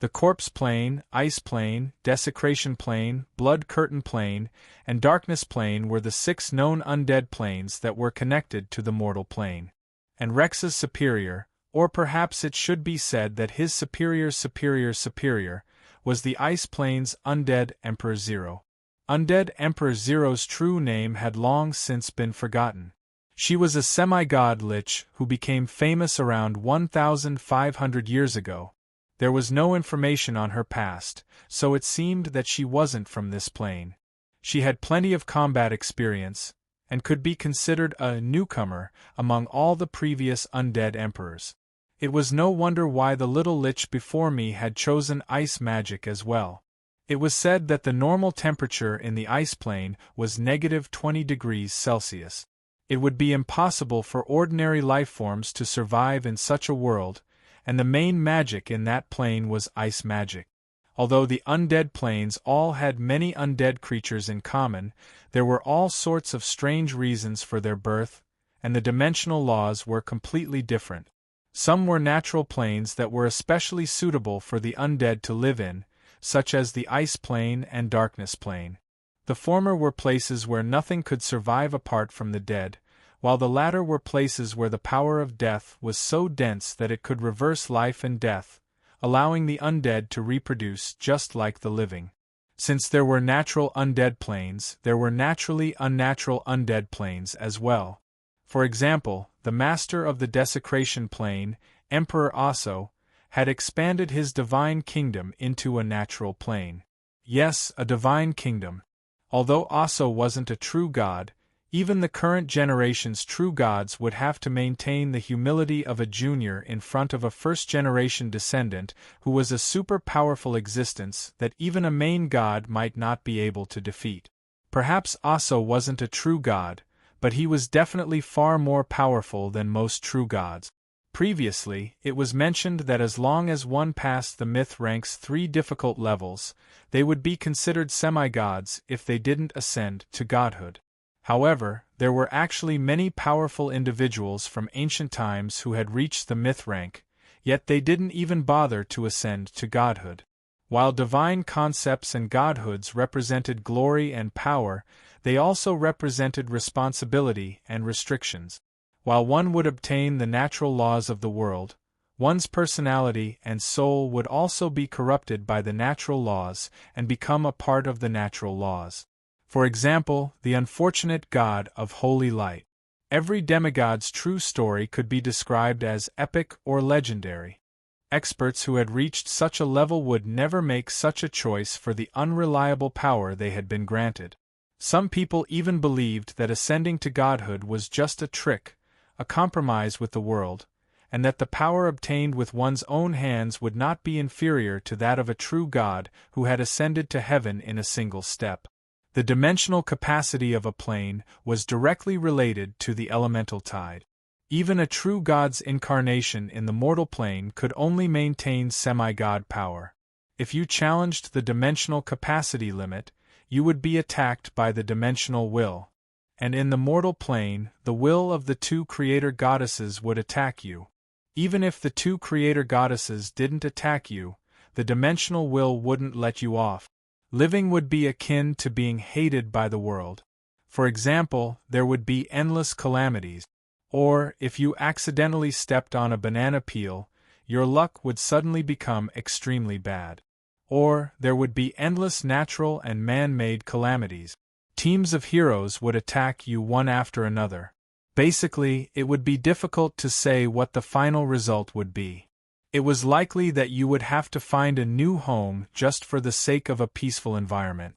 The Corpse Plane, Ice Plane, Desecration Plane, Blood Curtain Plane, and Darkness Plane were the 6 known undead planes that were connected to the mortal plane. And Rex's superior, or perhaps it should be said that his superior's superior, was the Ice Plane's Undead Emperor Zero. Undead Emperor Zero's true name had long since been forgotten. She was a semi-god lich who became famous around 1,500 years ago. There was no information on her past, so it seemed that she wasn't from this plane. She had plenty of combat experience, and could be considered a newcomer among all the previous undead emperors. It was no wonder why the little lich before me had chosen ice magic as well. It was said that the normal temperature in the ice plane was -20 degrees Celsius. It would be impossible for ordinary life forms to survive in such a world, and the main magic in that plane was ice magic. Although the undead planes all had many undead creatures in common, there were all sorts of strange reasons for their birth, and the dimensional laws were completely different. Some were natural planes that were especially suitable for the undead to live in, such as the Ice Plane and Darkness Plane. The former were places where nothing could survive apart from the dead, while the latter were places where the power of death was so dense that it could reverse life and death, allowing the undead to reproduce just like the living. Since there were natural undead planes, there were naturally unnatural undead planes as well. For example, the master of the Desecration Plane, Emperor Asso, had expanded his divine kingdom into a natural plane. Yes, a divine kingdom. Although Asso wasn't a true god, Even the current generation's true gods would have to maintain the humility of a junior in front of a first-generation descendant who was a super-powerful existence that even a main god might not be able to defeat. Perhaps Aso wasn't a true god, but he was definitely far more powerful than most true gods. Previously, it was mentioned that as long as one passed the myth rank's 3 difficult levels, they would be considered semi-gods if they didn't ascend to godhood. However, there were actually many powerful individuals from ancient times who had reached the myth rank, yet they didn't even bother to ascend to godhood. While divine concepts and godhoods represented glory and power, they also represented responsibility and restrictions. While one would obtain the natural laws of the world, one's personality and soul would also be corrupted by the natural laws and become a part of the natural laws. For example, the unfortunate god of holy light. Every demigod's true story could be described as epic or legendary. Experts who had reached such a level would never make such a choice for the unreliable power they had been granted. Some people even believed that ascending to godhood was just a trick, a compromise with the world, and that the power obtained with one's own hands would not be inferior to that of a true god who had ascended to heaven in a single step. The dimensional capacity of a plane was directly related to the elemental tide. Even a true god's incarnation in the mortal plane could only maintain semi-god power. If you challenged the dimensional capacity limit, you would be attacked by the dimensional will. And in the mortal plane, the will of the 2 creator goddesses would attack you. Even if the 2 creator goddesses didn't attack you, the dimensional will wouldn't let you off. Living would be akin to being hated by the world. For example, there would be endless calamities. Or, if you accidentally stepped on a banana peel, your luck would suddenly become extremely bad. Or, there would be endless natural and man-made calamities. Teams of heroes would attack you one after another. Basically, it would be difficult to say what the final result would be. It was likely that you would have to find a new home just for the sake of a peaceful environment.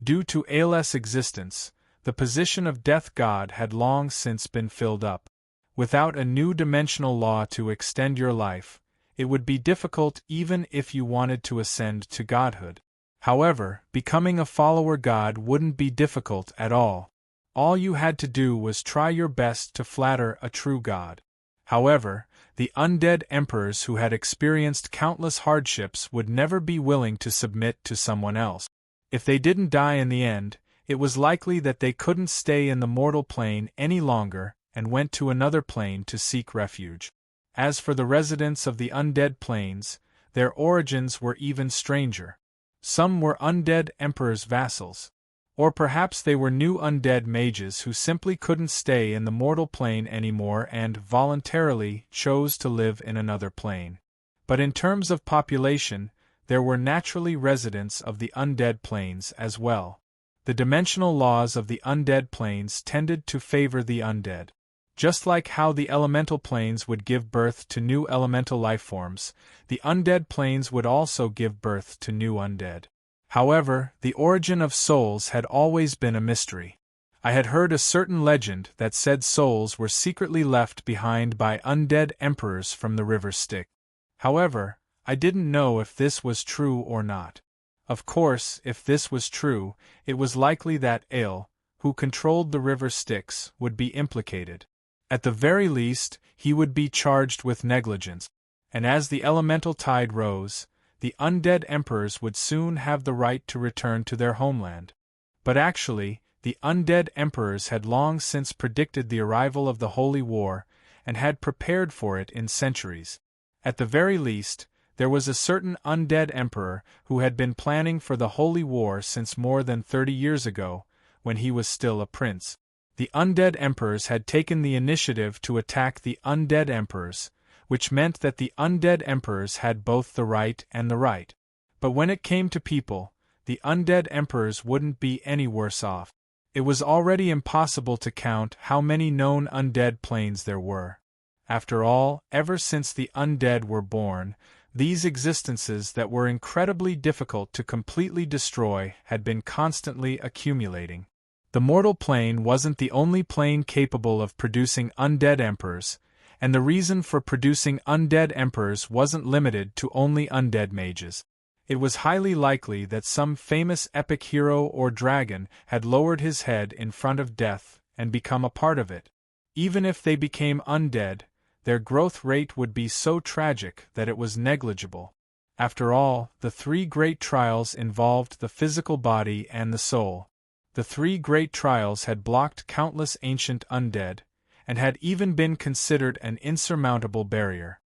Due to ALS existence, the position of Death God had long since been filled up. Without a new dimensional law to extend your life, it would be difficult even if you wanted to ascend to godhood. However, becoming a follower god wouldn't be difficult at all. All you had to do was try your best to flatter a true god. However, the undead emperors who had experienced countless hardships would never be willing to submit to someone else. If they didn't die in the end, it was likely that they couldn't stay in the mortal plane any longer and went to another plane to seek refuge. As for the residents of the undead planes, their origins were even stranger. Some were undead emperors' vassals. Or perhaps they were new undead mages who simply couldn't stay in the mortal plane anymore and voluntarily chose to live in another plane. But in terms of population, there were naturally residents of the undead planes as well. The dimensional laws of the undead planes tended to favor the undead. Just like how the elemental planes would give birth to new elemental lifeforms, the undead planes would also give birth to new undead. However, the origin of souls had always been a mystery. I had heard a certain legend that said souls were secretly left behind by undead emperors from the river Styx. However, I didn't know if this was true or not. Of course, if this was true, it was likely that Ale, who controlled the river Styx, would be implicated. At the very least, he would be charged with negligence. And as the elemental tide rose, the undead emperors would soon have the right to return to their homeland. But actually, the undead emperors had long since predicted the arrival of the Holy War and had prepared for it in centuries. At the very least, there was a certain undead emperor who had been planning for the Holy War since more than 30 years ago, when he was still a prince. The undead emperors had taken the initiative to attack the undead emperors, which meant that the undead emperors had both the right and the right. But when it came to people, the undead emperors wouldn't be any worse off. It was already impossible to count how many known undead planes there were. After all, ever since the undead were born, these existences that were incredibly difficult to completely destroy had been constantly accumulating. The mortal plane wasn't the only plane capable of producing undead emperors, and the reason for producing undead emperors wasn't limited to only undead mages. It was highly likely that some famous epic hero or dragon had lowered his head in front of death and become a part of it. Even if they became undead, their growth rate would be so tragic that it was negligible. After all, the three great trials involved the physical body and the soul. The three great trials had blocked countless ancient undead, and had even been considered an insurmountable barrier.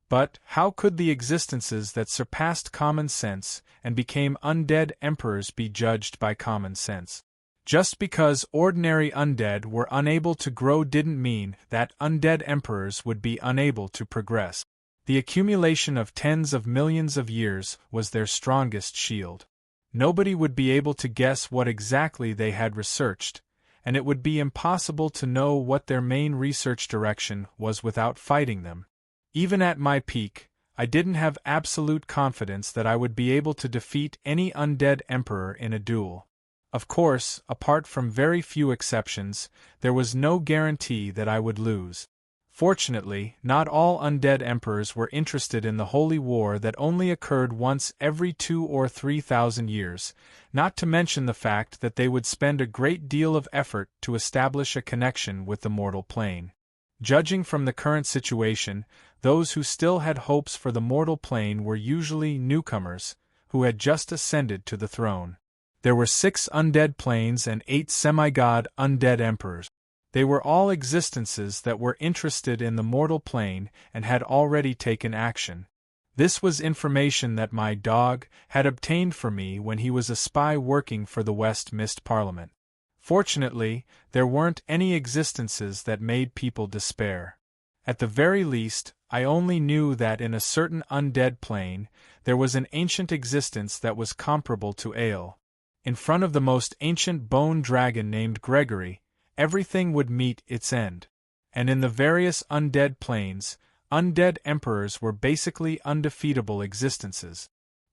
But how could the existences that surpassed common sense and became undead emperors be judged by common sense? Just because ordinary undead were unable to grow didn't mean that undead emperors would be unable to progress. The accumulation of tens of millions of years was their strongest shield. Nobody would be able to guess what exactly they had researched, and it would be impossible to know what their main research direction was without fighting them. Even at my peak, I didn't have absolute confidence that I would be able to defeat any undead emperor in a duel. Of course, apart from very few exceptions, there was no guarantee that I would lose. Fortunately, not all undead emperors were interested in the holy war that only occurred once every 2,000 or 3,000 years, not to mention the fact that they would spend a great deal of effort to establish a connection with the mortal plane. Judging from the current situation, those who still had hopes for the mortal plane were usually newcomers, who had just ascended to the throne. There were 6 undead planes and 8 semi-god undead emperors. They were all existences that were interested in the mortal plane and had already taken action. This was information that my dog had obtained for me when he was a spy working for the West Mist Parliament. Fortunately, there weren't any existences that made people despair. At the very least, I only knew that in a certain undead plane, there was an ancient existence that was comparable to Ale. In front of the most ancient bone dragon named Gregory, everything would meet its end. And in the various undead planes, undead emperors were basically undefeatable existences.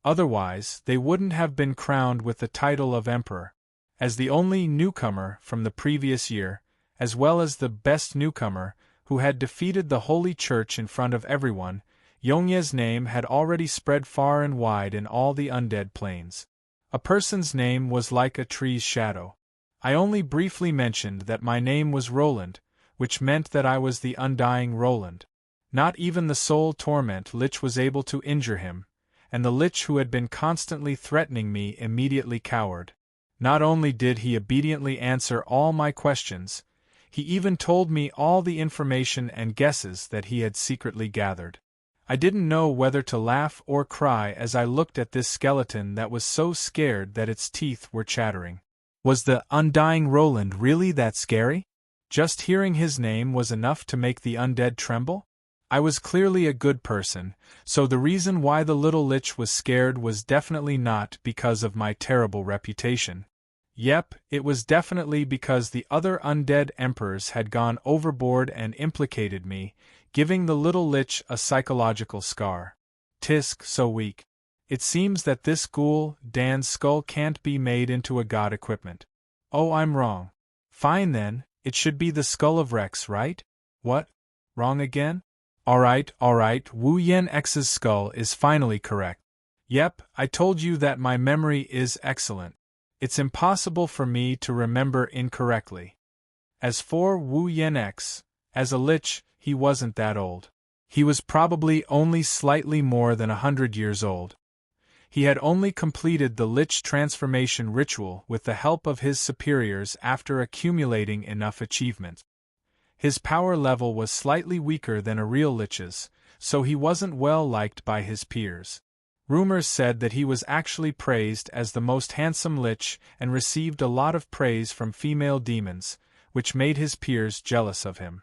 Otherwise, they wouldn't have been crowned with the title of emperor. As the only newcomer from the previous year, as well as the best newcomer, who had defeated the Holy Church in front of everyone, Yongye's name had already spread far and wide in all the undead planes. A person's name was like a tree's shadow. I only briefly mentioned that my name was Roland, which meant that I was the undying Roland. Not even the soul torment Lich was able to injure him, and the Lich who had been constantly threatening me immediately cowered. Not only did he obediently answer all my questions, he even told me all the information and guesses that he had secretly gathered. I didn't know whether to laugh or cry as I looked at this skeleton that was so scared that its teeth were chattering. Was the undying Roland really that scary? Just hearing his name was enough to make the undead tremble? I was clearly a good person, so the reason why the little Lich was scared was definitely not because of my terrible reputation. Yep, it was definitely because the other undead emperors had gone overboard and implicated me, giving the little Lich a psychological scar. Tisk, so weak. It seems that this ghoul, Dan's skull can't be made into a god equipment. Oh, I'm wrong. Fine then, it should be the skull of Rex, right? What? Wrong again? Alright, Wu Yen X's skull is finally correct. Yep, I told you that my memory is excellent. It's impossible for me to remember incorrectly. As for Wu Yen X, as a Lich, he wasn't that old. He was probably only slightly more than 100 years old. He had only completed the Lich transformation ritual with the help of his superiors after accumulating enough achievements. His power level was slightly weaker than a real Lich's, so he wasn't well liked by his peers. Rumors said that he was actually praised as the most handsome Lich and received a lot of praise from female demons, which made his peers jealous of him.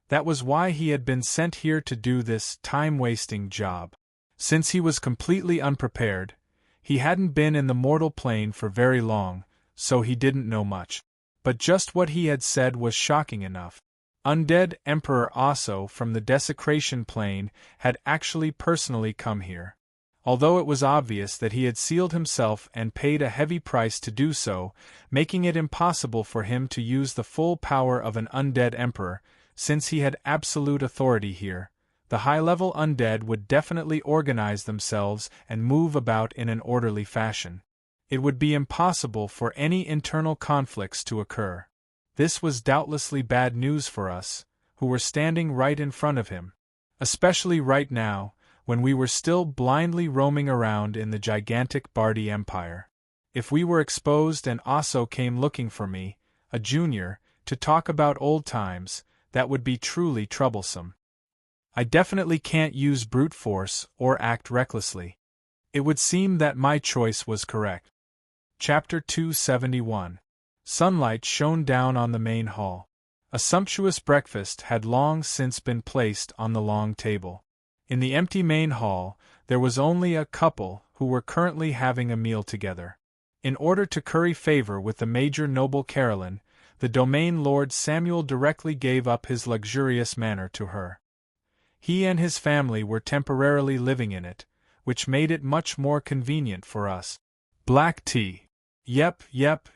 That was why he had been sent here to do this time-wasting job. Since he was completely unprepared, he hadn't been in the mortal plane for very long, so he didn't know much. But just what he had said was shocking enough. Undead Emperor Aso from the desecration plane had actually personally come here. although it was obvious that he had sealed himself and paid a heavy price to do so, making it impossible for him to use the full power of an undead emperor, since he had absolute authority here. The high-level undead would definitely organize themselves and move about in an orderly fashion. It would be impossible for any internal conflicts to occur. This was doubtlessly bad news for us, who were standing right in front of him. Especially right now, when we were still blindly roaming around in the gigantic Bardi Empire. If we were exposed and Aso came looking for me, a junior, to talk about old times, that would be truly troublesome. I definitely can't use brute force or act recklessly. It would seem that my choice was correct. Chapter 271. Sunlight shone down on the main hall. A sumptuous breakfast had long since been placed on the long table. In the empty main hall, there was only a couple who were currently having a meal together. In order to curry favor with the Major Noble Carolyn, the Domain Lord Samuel directly gave up his luxurious manor to her. He and his family were temporarily living in it, which made it much more convenient for us. Black tea. Yep,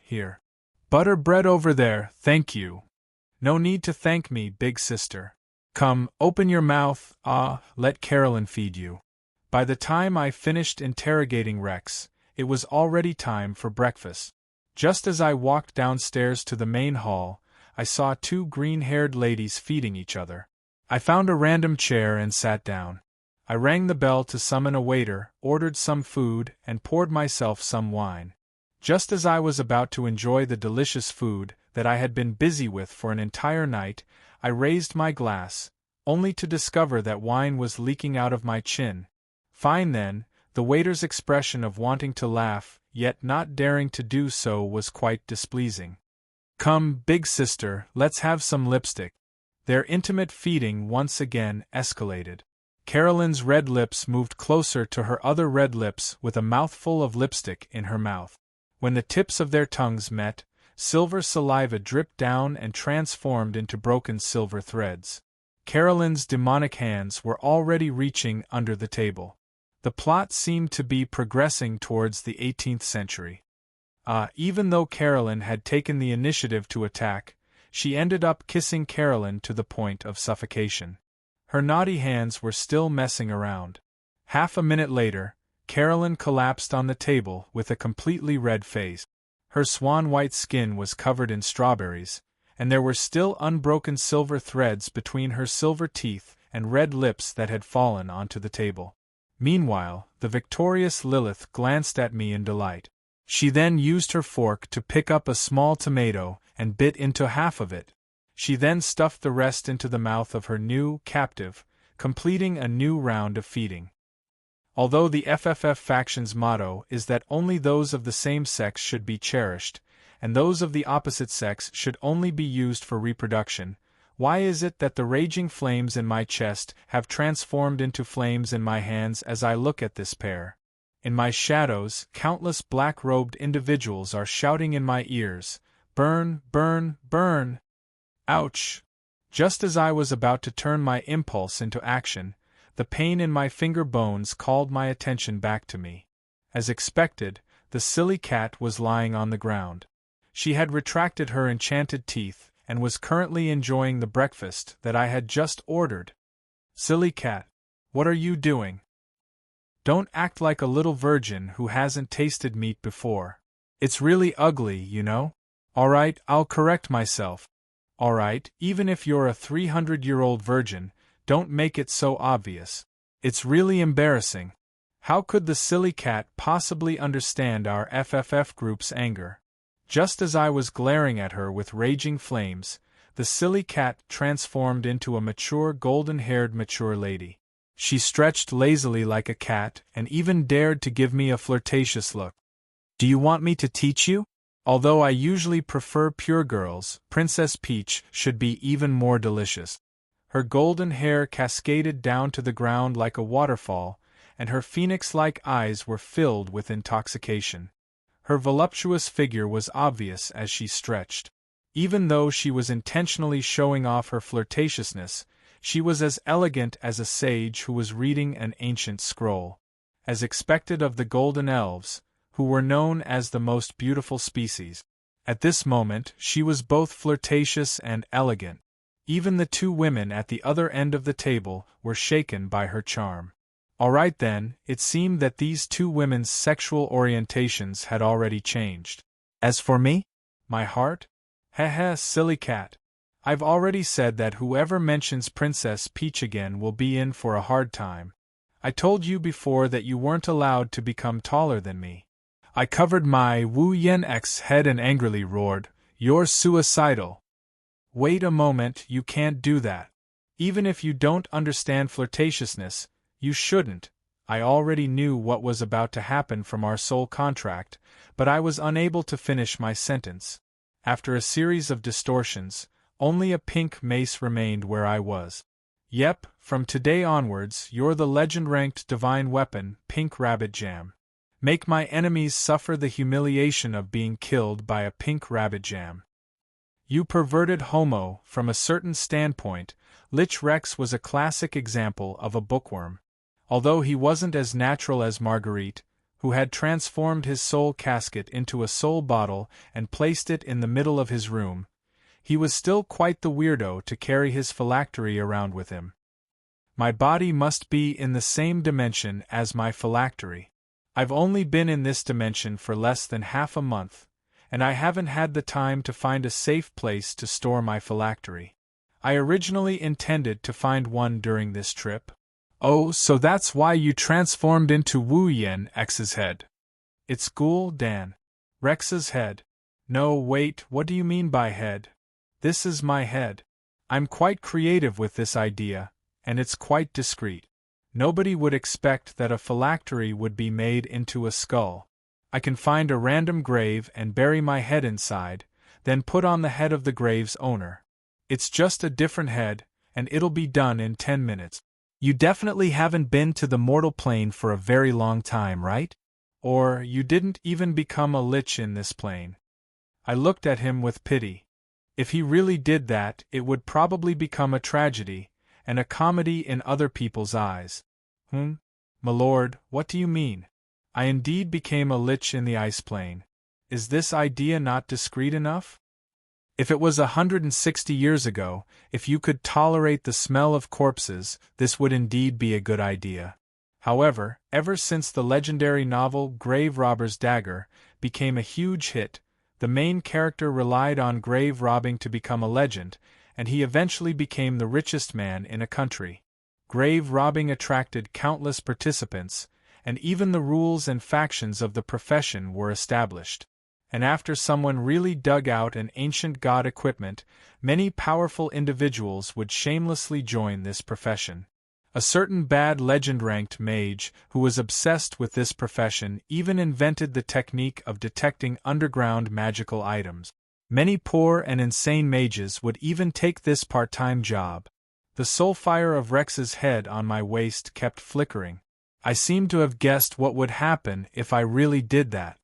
here. Butter bread over there, thank you. No need to thank me, big sister. Come, open your mouth, let Carolyn feed you. By the time I finished interrogating Rex, it was already time for breakfast. Just as I walked downstairs to the main hall, I saw two green-haired ladies feeding each other. I found a random chair and sat down. I rang the bell to summon a waiter, ordered some food, and poured myself some wine. Just as I was about to enjoy the delicious food that I had been busy with for an entire night, I raised my glass, only to discover that wine was leaking out of my chin. Fine then, the waiter's expression of wanting to laugh, yet not daring to do so, was quite displeasing. Come, big sister, let's have some lipstick. Their intimate feeding once again escalated. Carolyn's red lips moved closer to her other red lips with a mouthful of lipstick in her mouth. When the tips of their tongues met, silver saliva dripped down and transformed into broken silver threads. Carolyn's demonic hands were already reaching under the table. The plot seemed to be progressing towards the 18th century. Even though Carolyn had taken the initiative to attack, she ended up kissing Carolyn to the point of suffocation. Her naughty hands were still messing around. Half a minute later, Carolyn collapsed on the table with a completely red face. Her swan-white skin was covered in strawberries, and there were still unbroken silver threads between her silver teeth and red lips that had fallen onto the table. Meanwhile, the victorious Lilith glanced at me in delight. She then used her fork to pick up a small tomato and bit into half of it. She then stuffed the rest into the mouth of her new captive, completing a new round of feeding. Although the FFF faction's motto is that only those of the same sex should be cherished, and those of the opposite sex should only be used for reproduction, why is it that the raging flames in my chest have transformed into flames in my hands as I look at this pair? In my shadows, countless black-robed individuals are shouting in my ears, "Burn, burn, burn!" Ouch! Just as I was about to turn my impulse into action, the pain in my finger bones called my attention back to me. As expected, the silly cat was lying on the ground. She had retracted her enchanted teeth and was currently enjoying the breakfast that I had just ordered. Silly cat, what are you doing? Don't act like a little virgin who hasn't tasted meat before. It's really ugly, you know? Alright, I'll correct myself. Alright, even if you're a 300-year-old virgin, don't make it so obvious. It's really embarrassing. How could the silly cat possibly understand our FFF group's anger? Just as I was glaring at her with raging flames, the silly cat transformed into a mature golden-haired mature lady. She stretched lazily like a cat and even dared to give me a flirtatious look. Do you want me to teach you? Although I usually prefer pure girls, Princess Peach should be even more delicious. Her golden hair cascaded down to the ground like a waterfall, and her phoenix-like eyes were filled with intoxication. Her voluptuous figure was obvious as she stretched. Even though she was intentionally showing off her flirtatiousness, she was as elegant as a sage who was reading an ancient scroll. as expected of the golden elves, who were known as the most beautiful species. At this moment she was both flirtatious and elegant. Even the two women at the other end of the table were shaken by her charm. All right then, it seemed that these two women's sexual orientations had already changed. As for me? My heart? Heh, silly cat. I've already said that whoever mentions Princess Peach again will be in for a hard time. I told you before that you weren't allowed to become taller than me. I covered my Wu Yen's head and angrily roared, "You're suicidal." Wait a moment, you can't do that. Even if you don't understand flirtatiousness, you shouldn't. I already knew what was about to happen from our soul contract, but I was unable to finish my sentence. After a series of distortions, only a pink mace remained where I was. Yep, from today onwards, you're the legend-ranked divine weapon, Pink Rabbit Jam. Make my enemies suffer the humiliation of being killed by a pink rabbit jam. You perverted homo. From a certain standpoint, Lich Rex was a classic example of a bookworm. Although he wasn't as natural as Marguerite, who had transformed his soul casket into a soul bottle and placed it in the middle of his room, he was still quite the weirdo to carry his phylactery around with him. My body must be in the same dimension as my phylactery. I've only been in this dimension for less than half a month, and I haven't had the time to find a safe place to store my phylactery. I originally intended to find one during this trip. Oh, so that's why you transformed into Wu Yen's head. It's Ghoul Dan. Rex's head. No, wait, what do you mean by head? This is my head. I'm quite creative with this idea, and it's quite discreet. Nobody would expect that a phylactery would be made into a skull. I can find a random grave and bury my head inside, then put on the head of the grave's owner. It's just a different head, and it'll be done in 10 minutes. You definitely haven't been to the mortal plane for a very long time, right? Or you didn't even become a lich in this plane. I looked at him with pity. If he really did that, it would probably become a tragedy, and a comedy in other people's eyes. My lord, what do you mean? I indeed became a lich in the ice plane. Is this idea not discreet enough? If it was 160 years ago, if you could tolerate the smell of corpses, this would indeed be a good idea. However, ever since the legendary novel Grave Robber's Dagger became a huge hit, the main character relied on grave robbing to become a legend, and he eventually became the richest man in a country. Grave robbing attracted countless participants, and even the rules and factions of the profession were established. And after someone really dug out an ancient god equipment, many powerful individuals would shamelessly join this profession. A certain bad legend-ranked mage, who was obsessed with this profession, even invented the technique of detecting underground magical items. Many poor and insane mages would even take this part-time job. The soul fire of Rex's head on my waist kept flickering. I seemed to have guessed what would happen if I really did that.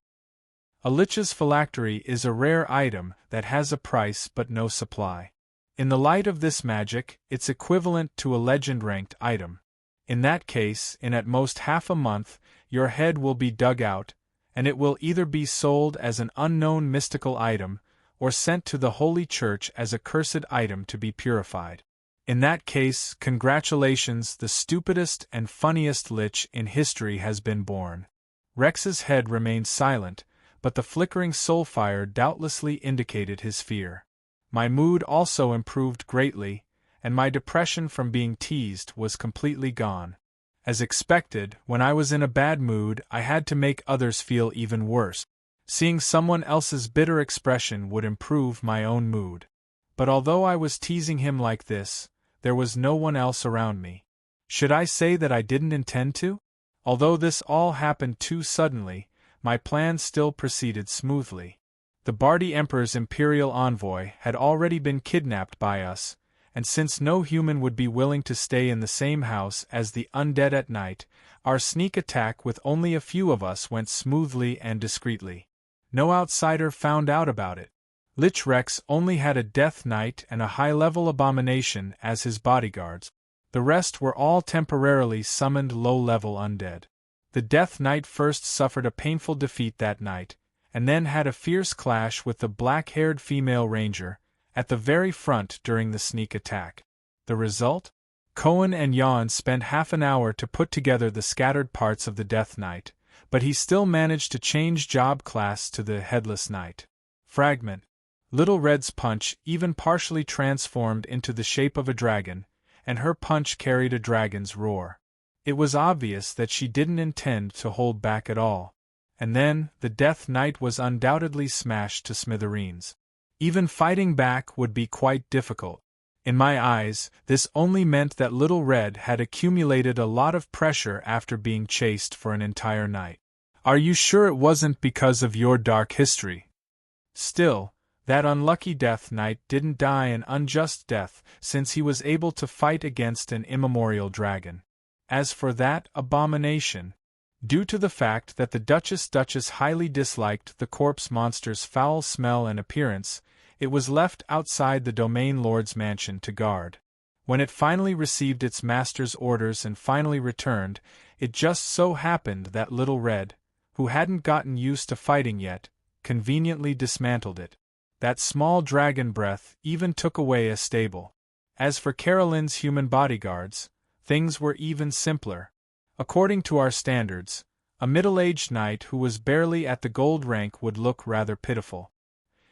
A lich's phylactery is a rare item that has a price but no supply. In the light of this magic, it's equivalent to a legend-ranked item. In that case, in at most half a month, your head will be dug out, and it will either be sold as an unknown mystical item, or sent to the Holy Church as a cursed item to be purified. In that case, congratulations, the stupidest and funniest lich in history has been born. Rex's head remained silent, but the flickering soul fire doubtlessly indicated his fear. My mood also improved greatly, and my depression from being teased was completely gone. As expected, when I was in a bad mood, I had to make others feel even worse. Seeing someone else's bitter expression would improve my own mood. But although I was teasing him like this, there was no one else around me. Should I say that I didn't intend to? Although this all happened too suddenly, my plan still proceeded smoothly. The Bardi Emperor's imperial envoy had already been kidnapped by us, and since no human would be willing to stay in the same house as the undead at night, our sneak attack with only a few of us went smoothly and discreetly. No outsider found out about it. Lich Rex only had a Death Knight and a high-level abomination as his bodyguards. The rest were all temporarily summoned low-level undead. The Death Knight first suffered a painful defeat that night, and then had a fierce clash with the black-haired female ranger, at the very front during the sneak attack. The result? Cohen and Jan spent half an hour to put together the scattered parts of the Death Knight, but he still managed to change job class to the Headless Knight. Fragment. Little Red's punch even partially transformed into the shape of a dragon, and her punch carried a dragon's roar. It was obvious that she didn't intend to hold back at all. And then, the Death Knight was undoubtedly smashed to smithereens. Even fighting back would be quite difficult. In my eyes, this only meant that Little Red had accumulated a lot of pressure after being chased for an entire night. Are you sure it wasn't because of your dark history? Still, that unlucky Death Knight didn't die an unjust death, since he was able to fight against an immemorial dragon. As for that abomination, due to the fact that the Duchess highly disliked the corpse monster's foul smell and appearance, it was left outside the Domain Lord's mansion to guard. When it finally received its master's orders and finally returned, it just so happened that Little Red, who hadn't gotten used to fighting yet, conveniently dismantled it. That small dragon breath even took away a stable. As for Carolyn's human bodyguards, things were even simpler. According to our standards, a middle-aged knight who was barely at the gold rank would look rather pitiful.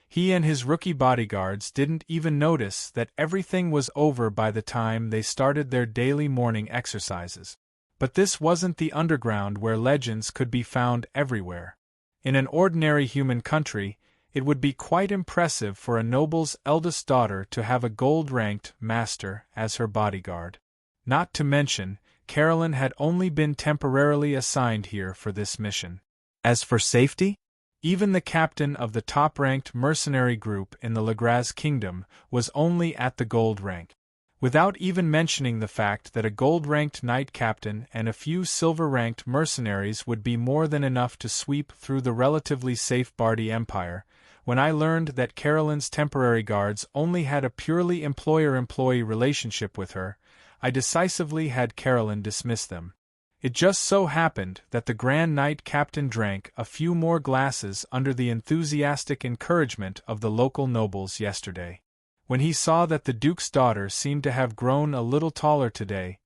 He and his rookie bodyguards didn't even notice that everything was over by the time they started their daily morning exercises. But this wasn't the underground where legends could be found everywhere. In an ordinary human country, it would be quite impressive for a noble's eldest daughter to have a gold-ranked master as her bodyguard. Not to mention, Carolyn had only been temporarily assigned here for this mission. As for safety? Even the captain of the top-ranked mercenary group in the Legraz kingdom was only at the gold rank. Without even mentioning the fact that a gold-ranked knight captain and a few silver-ranked mercenaries would be more than enough to sweep through the relatively safe Bardi Empire, when I learned that Carolyn's temporary guards only had a purely employer-employee relationship with her, I decisively had Carolyn dismiss them. It just so happened that the Grand Knight Captain drank a few more glasses under the enthusiastic encouragement of the local nobles yesterday. When he saw that the Duke's daughter seemed to have grown a little taller today,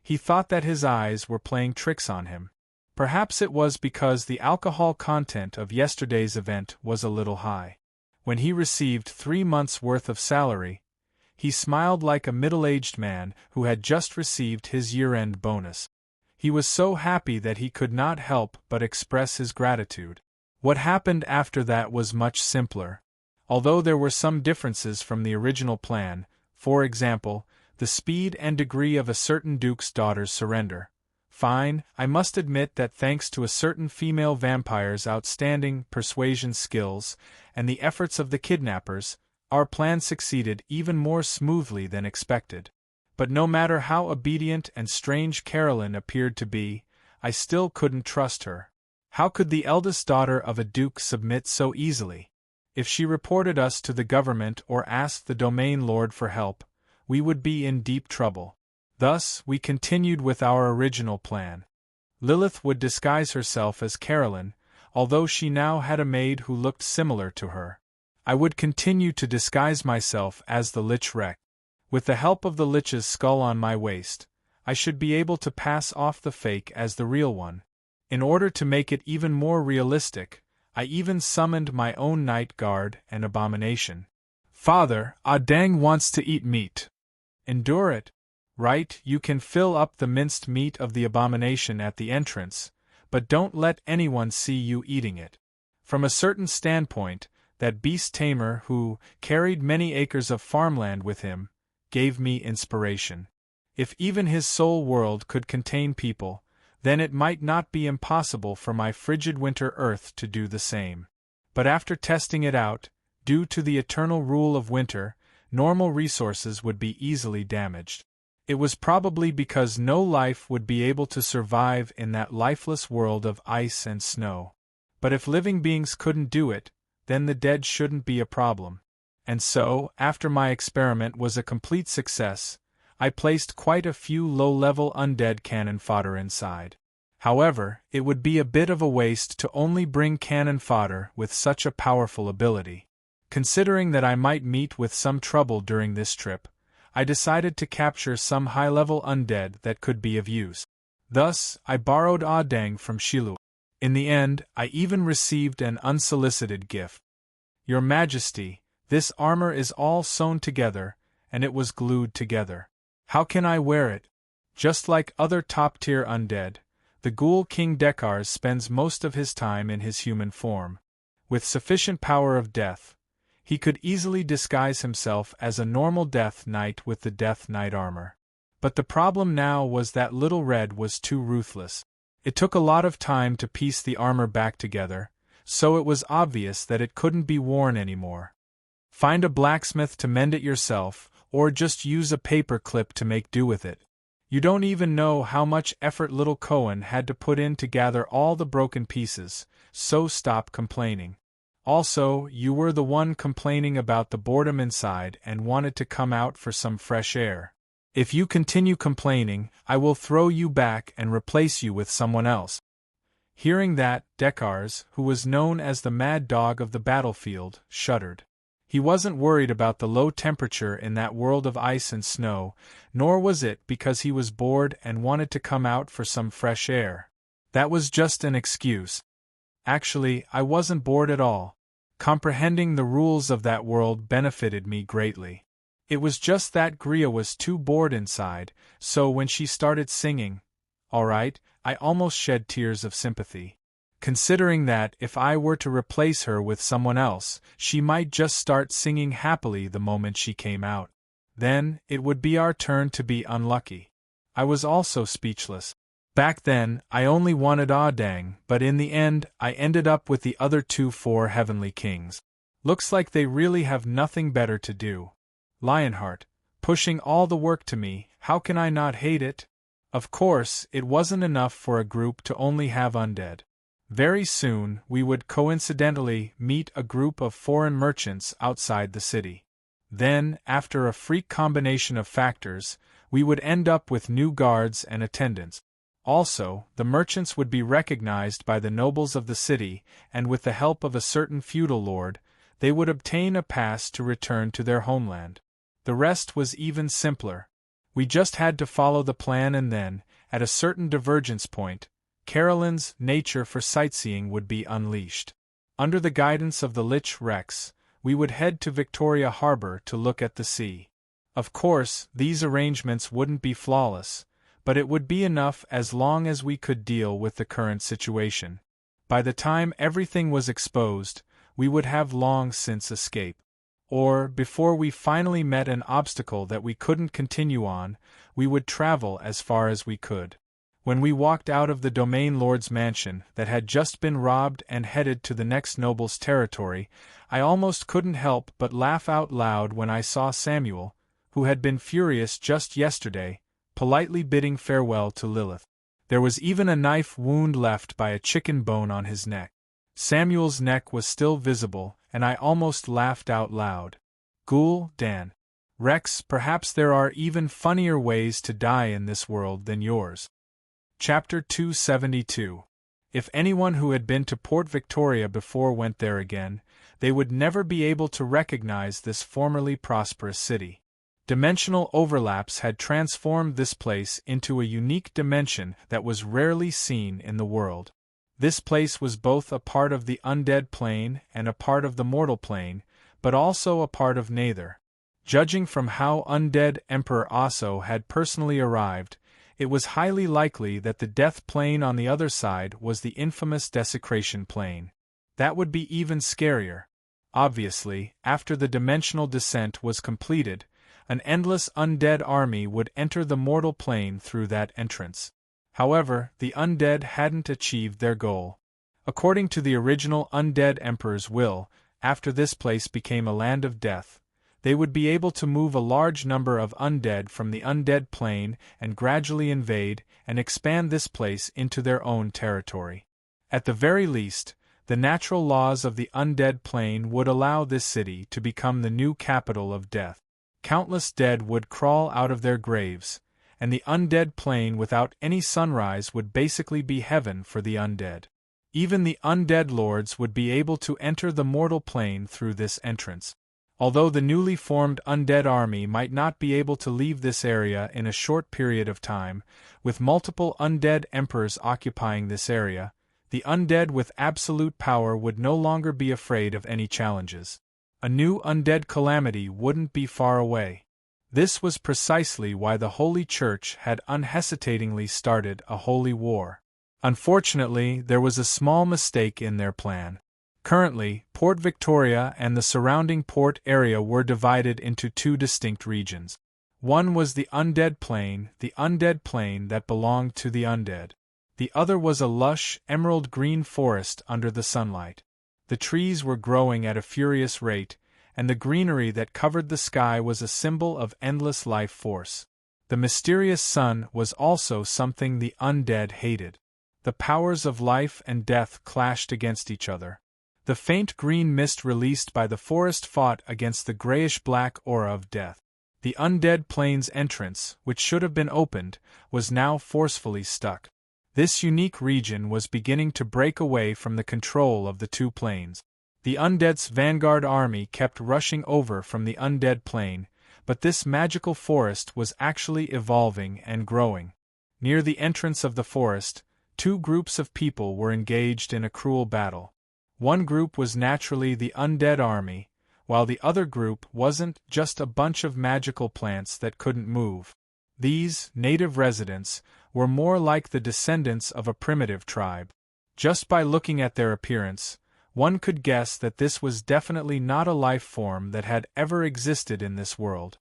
he thought that his eyes were playing tricks on him. Perhaps it was because the alcohol content of yesterday's event was a little high. When he received 3 months' worth of salary, he smiled like a middle-aged man who had just received his year-end bonus. He was so happy that he could not help but express his gratitude. What happened after that was much simpler. Although there were some differences from the original plan, for example, the speed and degree of a certain duke's daughter's surrender. Fine, I must admit that thanks to a certain female vampire's outstanding persuasion skills and the efforts of the kidnappers, our plan succeeded even more smoothly than expected. But no matter how obedient and strange Carolyn appeared to be, I still couldn't trust her. How could the eldest daughter of a duke submit so easily? If she reported us to the government or asked the Domain Lord for help, we would be in deep trouble. Thus, we continued with our original plan. Lilith would disguise herself as Carolyn, although she now had a maid who looked similar to her. I would continue to disguise myself as the Lich Rex. With the help of the Lich's skull on my waist, I should be able to pass off the fake as the real one. In order to make it even more realistic, I even summoned my own night guard and abomination. Father, Dang wants to eat meat. Endure it. Right, you can fill up the minced meat of the abomination at the entrance, but don't let anyone see you eating it. From a certain standpoint, that beast tamer who carried many acres of farmland with him gave me inspiration. If even his soul world could contain people, then it might not be impossible for my frigid winter earth to do the same. But after testing it out, due to the eternal rule of winter, normal resources would be easily damaged. It was probably because no life would be able to survive in that lifeless world of ice and snow. But if living beings couldn't do it, then the dead shouldn't be a problem. And so, after my experiment was a complete success, I placed quite a few low-level undead cannon fodder inside. However, it would be a bit of a waste to only bring cannon fodder with such a powerful ability. Considering that I might meet with some trouble during this trip, I decided to capture some high-level undead that could be of use. Thus, I borrowed Dang from Shilu. In the end, I even received an unsolicited gift. Your Majesty, this armor is all sewn together, and it was glued together. How can I wear it? Just like other top-tier undead, the Ghoul King Dekars spends most of his time in his human form. With sufficient power of death, he could easily disguise himself as a normal Death Knight with the Death Knight armor. But the problem now was that Little Red was too ruthless. It took a lot of time to piece the armor back together, so it was obvious that it couldn't be worn anymore. Find a blacksmith to mend it yourself, or just use a paper clip to make do with it. You don't even know how much effort little Cohen had to put in to gather all the broken pieces, so stop complaining. Also, you were the one complaining about the boredom inside and wanted to come out for some fresh air. If you continue complaining, I will throw you back and replace you with someone else. Hearing that, Dekars, who was known as the mad dog of the battlefield, shuddered. He wasn't worried about the low temperature in that world of ice and snow, nor was it because he was bored and wanted to come out for some fresh air. That was just an excuse. Actually, I wasn't bored at all. Comprehending the rules of that world benefited me greatly. It was just that Gria was too bored inside, so when she started singing, all right, I almost shed tears of sympathy. Considering that if I were to replace her with someone else, she might just start singing happily the moment she came out. Then, it would be our turn to be unlucky. I was also speechless. Back then, I only wanted Dang, but in the end, I ended up with the other 4 heavenly kings. Looks like they really have nothing better to do. Lionheart, pushing all the work to me, how can I not hate it? Of course, it wasn't enough for a group to only have undead. Very soon, we would coincidentally meet a group of foreign merchants outside the city. Then, after a freak combination of factors, we would end up with new guards and attendants. Also, the merchants would be recognized by the nobles of the city, and with the help of a certain feudal lord, they would obtain a pass to return to their homeland. The rest was even simpler. We just had to follow the plan, and then, at a certain divergence point, Carolyn's nature for sightseeing would be unleashed. Under the guidance of the Lich Rex, we would head to Victoria Harbor to look at the sea. Of course, these arrangements wouldn't be flawless, but it would be enough as long as we could deal with the current situation. By the time everything was exposed, we would have long since escaped. Or, before we finally met an obstacle that we couldn't continue on, we would travel as far as we could. When we walked out of the Domain Lord's mansion that had just been robbed and headed to the next noble's territory, I almost couldn't help but laugh out loud when I saw Samuel, who had been furious just yesterday, politely bidding farewell to Lilith. There was even a knife wound left by a chicken bone on his neck. Samuel's neck was still visible, and I almost laughed out loud. Ghoul, Dan. Rex, perhaps there are even funnier ways to die in this world than yours. Chapter 272. If anyone who had been to Port Victoria before went there again, they would never be able to recognize this formerly prosperous city. Dimensional overlaps had transformed this place into a unique dimension that was rarely seen in the world. This place was both a part of the undead plane and a part of the mortal plane, but also a part of neither. Judging from how undead Emperor Aso had personally arrived, it was highly likely that the death plane on the other side was the infamous desecration plane. That would be even scarier. Obviously, after the dimensional descent was completed, an endless undead army would enter the mortal plane through that entrance. However, the undead hadn't achieved their goal. According to the original undead emperor's will, after this place became a land of death, they would be able to move a large number of undead from the undead plane and gradually invade and expand this place into their own territory. At the very least, the natural laws of the undead plane would allow this city to become the new capital of death. Countless dead would crawl out of their graves, and the undead plane without any sunrise would basically be heaven for the undead. Even the undead lords would be able to enter the mortal plane through this entrance. Although the newly formed undead army might not be able to leave this area in a short period of time, with multiple undead emperors occupying this area, the undead with absolute power would no longer be afraid of any challenges. A new undead calamity wouldn't be far away. This was precisely why the Holy Church had unhesitatingly started a holy war. Unfortunately, there was a small mistake in their plan. Currently, Port Victoria and the surrounding port area were divided into two distinct regions. One was the undead plane that belonged to the undead. The other was a lush, emerald green forest under the sunlight. The trees were growing at a furious rate, and the greenery that covered the sky was a symbol of endless life force. The mysterious sun was also something the undead hated. The powers of life and death clashed against each other. The faint green mist released by the forest fought against the grayish-black aura of death. The undead plane's entrance, which should have been opened, was now forcefully stuck. This unique region was beginning to break away from the control of the two planes. The undead's vanguard army kept rushing over from the undead plane, but this magical forest was actually evolving and growing. Near the entrance of the forest, two groups of people were engaged in a cruel battle. One group was naturally the undead army, while the other group wasn't just a bunch of magical plants that couldn't move. These, native residents, were more like the descendants of a primitive tribe. Just by looking at their appearance, one could guess that this was definitely not a life form that had ever existed in this world.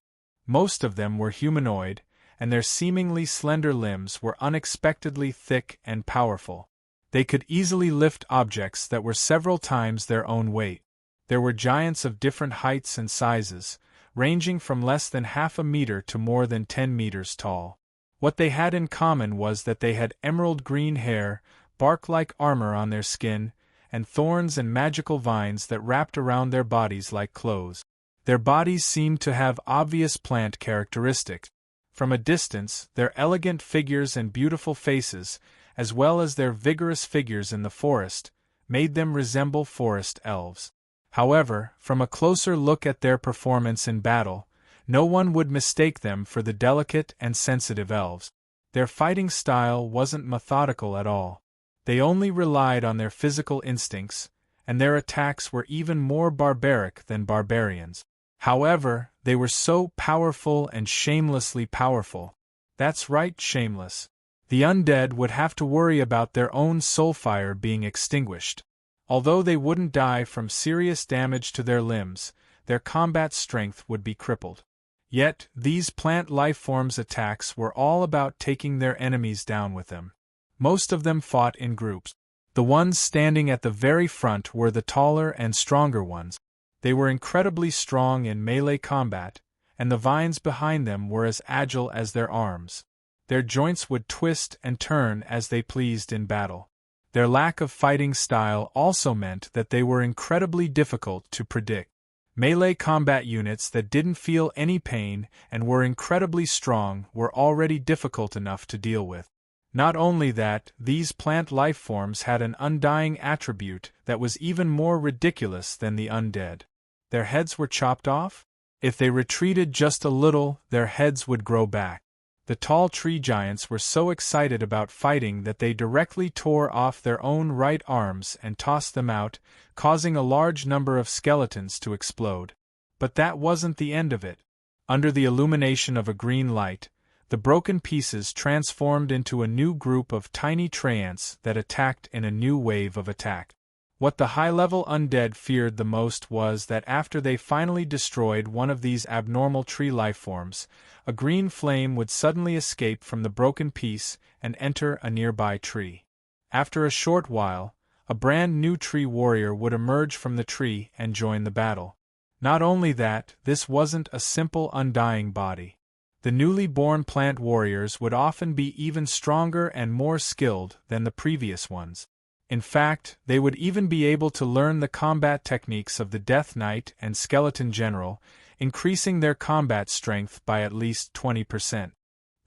Most of them were humanoid, and their seemingly slender limbs were unexpectedly thick and powerful. They could easily lift objects that were several times their own weight. There were giants of different heights and sizes, ranging from less than half a meter to more than 10 meters tall. What they had in common was that they had emerald green hair, bark-like armor on their skin, and thorns and magical vines that wrapped around their bodies like clothes. Their bodies seemed to have obvious plant characteristics. From a distance, their elegant figures and beautiful faces, as well as their vigorous figures in the forest, made them resemble forest elves. However, from a closer look at their performance in battle, no one would mistake them for the delicate and sensitive elves. Their fighting style wasn't methodical at all. They only relied on their physical instincts, and their attacks were even more barbaric than barbarians. However, they were so powerful and shamelessly powerful. That's right, shameless. The undead would have to worry about their own soul fire being extinguished. Although they wouldn't die from serious damage to their limbs, their combat strength would be crippled. Yet, these plant lifeforms' attacks were all about taking their enemies down with them. Most of them fought in groups. The ones standing at the very front were the taller and stronger ones. They were incredibly strong in melee combat, and the vines behind them were as agile as their arms. Their joints would twist and turn as they pleased in battle. Their lack of fighting style also meant that they were incredibly difficult to predict. Melee combat units that didn't feel any pain and were incredibly strong were already difficult enough to deal with. Not only that, these plant lifeforms had an undying attribute that was even more ridiculous than the undead. Their heads were chopped off? If they retreated just a little, their heads would grow back. The tall tree giants were so excited about fighting that they directly tore off their own right arms and tossed them out, causing a large number of skeletons to explode. But that wasn't the end of it. Under the illumination of a green light, the broken pieces transformed into a new group of tiny treants that attacked in a new wave of attack. What the high-level undead feared the most was that after they finally destroyed one of these abnormal tree lifeforms, a green flame would suddenly escape from the broken piece and enter a nearby tree. After a short while, a brand new tree warrior would emerge from the tree and join the battle. Not only that, this wasn't a simple undying body. The newly born plant warriors would often be even stronger and more skilled than the previous ones. In fact, they would even be able to learn the combat techniques of the Death Knight and Skeleton General, increasing their combat strength by at least 20%.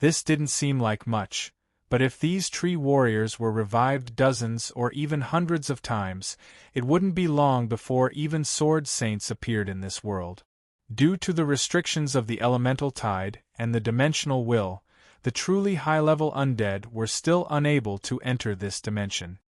This didn't seem like much, but if these tree warriors were revived dozens or even hundreds of times, it wouldn't be long before even sword saints appeared in this world. Due to the restrictions of the elemental tide and the dimensional will, the truly high-level undead were still unable to enter this dimension.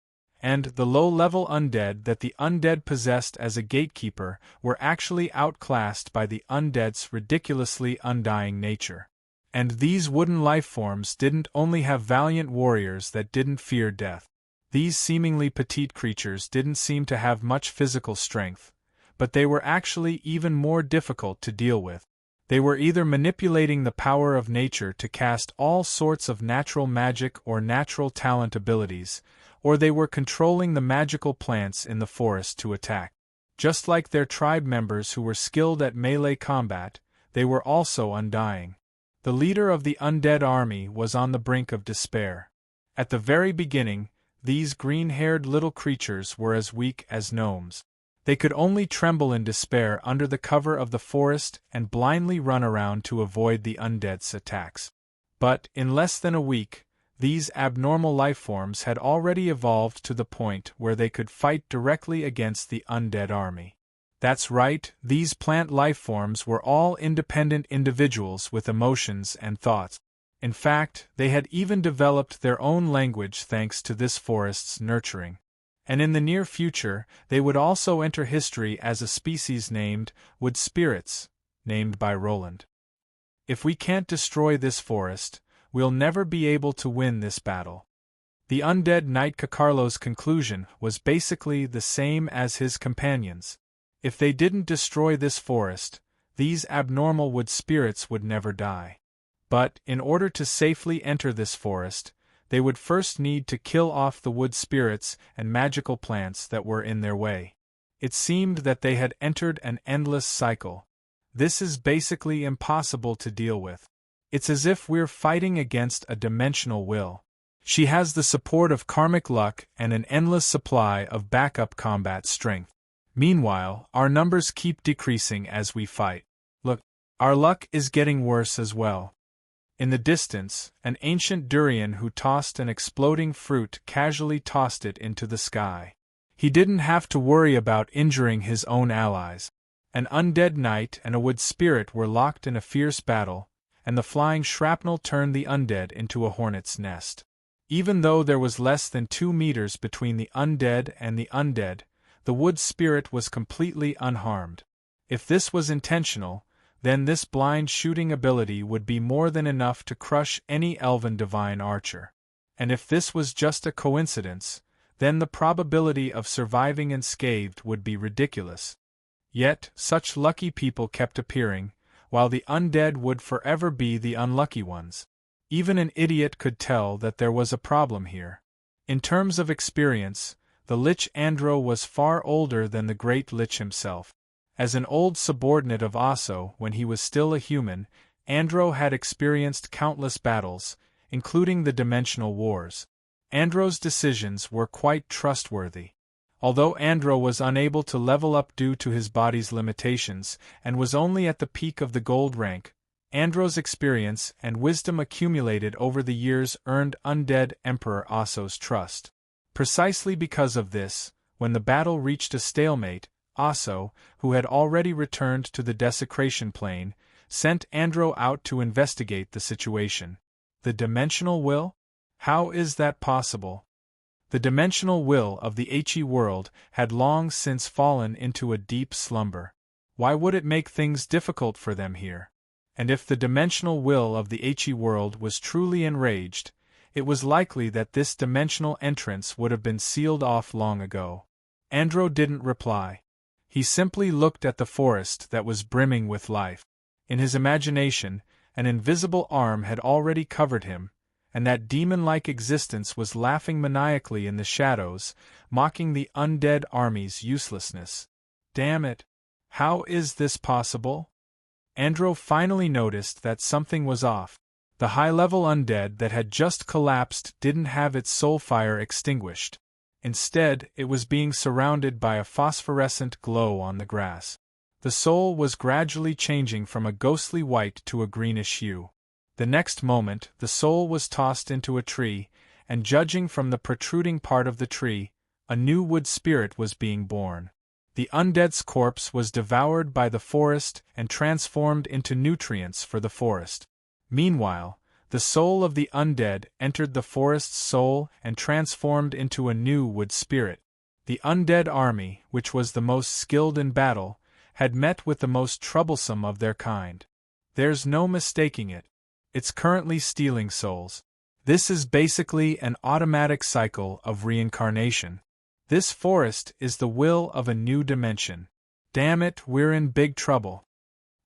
And the low-level undead that the undead possessed as a gatekeeper were actually outclassed by the undead's ridiculously undying nature. And these wooden lifeforms didn't only have valiant warriors that didn't fear death. These seemingly petite creatures didn't seem to have much physical strength, but they were actually even more difficult to deal with. They were either manipulating the power of nature to cast all sorts of natural magic or natural talent abilities, or they were controlling the magical plants in the forest to attack. Just like their tribe members who were skilled at melee combat, they were also undying. The leader of the undead army was on the brink of despair. At the very beginning, these green-haired little creatures were as weak as gnomes. They could only tremble in despair under the cover of the forest and blindly run around to avoid the undead's attacks. But, in less than a week, these abnormal lifeforms had already evolved to the point where they could fight directly against the undead army. That's right, these plant lifeforms were all independent individuals with emotions and thoughts. In fact, they had even developed their own language thanks to this forest's nurturing. And in the near future, they would also enter history as a species named wood spirits, named by Roland. If we can't destroy this forest, we'll never be able to win this battle. The undead knight Cacarlo's conclusion was basically the same as his companions. If they didn't destroy this forest, these abnormal wood spirits would never die. But, in order to safely enter this forest, they would first need to kill off the wood spirits and magical plants that were in their way. It seemed that they had entered an endless cycle. This is basically impossible to deal with. It's as if we're fighting against a dimensional will. She has the support of karmic luck and an endless supply of backup combat strength. Meanwhile, our numbers keep decreasing as we fight. Look, our luck is getting worse as well. In the distance, an ancient durian who tossed an exploding fruit casually tossed it into the sky. He didn't have to worry about injuring his own allies. An undead knight and a wood spirit were locked in a fierce battle, and the flying shrapnel turned the undead into a hornet's nest. Even though there was less than 2 meters between the undead and the undead, the wood spirit was completely unharmed. If this was intentional, then this blind shooting ability would be more than enough to crush any elven divine archer. And if this was just a coincidence, then the probability of surviving unscathed would be ridiculous. Yet, such lucky people kept appearing, while the undead would forever be the unlucky ones. Even an idiot could tell that there was a problem here. In terms of experience, the Lich Andro was far older than the great Lich himself. As an old subordinate of Aso when he was still a human, Andro had experienced countless battles, including the dimensional wars. Andro's decisions were quite trustworthy. Although Andro was unable to level up due to his body's limitations and was only at the peak of the gold rank, Andro's experience and wisdom accumulated over the years earned undead Emperor Aso's trust. Precisely because of this, when the battle reached a stalemate, Aso, who had already returned to the desecration plane, sent Andro out to investigate the situation. The dimensional will? How is that possible? The dimensional will of the He world had long since fallen into a deep slumber. Why would it make things difficult for them here? And if the dimensional will of the He world was truly enraged, it was likely that this dimensional entrance would have been sealed off long ago. Andro didn't reply. He simply looked at the forest that was brimming with life. In his imagination, an invisible arm had already covered him, and that demon-like existence was laughing maniacally in the shadows, mocking the undead army's uselessness. Damn it! How is this possible? Andro finally noticed that something was off. The high-level undead that had just collapsed didn't have its soul fire extinguished. Instead, it was being surrounded by a phosphorescent glow on the grass. The soul was gradually changing from a ghostly white to a greenish hue. The next moment, the soul was tossed into a tree, and judging from the protruding part of the tree, a new wood spirit was being born. The undead's corpse was devoured by the forest and transformed into nutrients for the forest. Meanwhile, the soul of the undead entered the forest's soul and transformed into a new wood spirit. The undead army, which was the most skilled in battle, had met with the most troublesome of their kind. There's no mistaking it. It's currently stealing souls. This is basically an automatic cycle of reincarnation. This forest is the will of a new dimension. Damn it, we're in big trouble.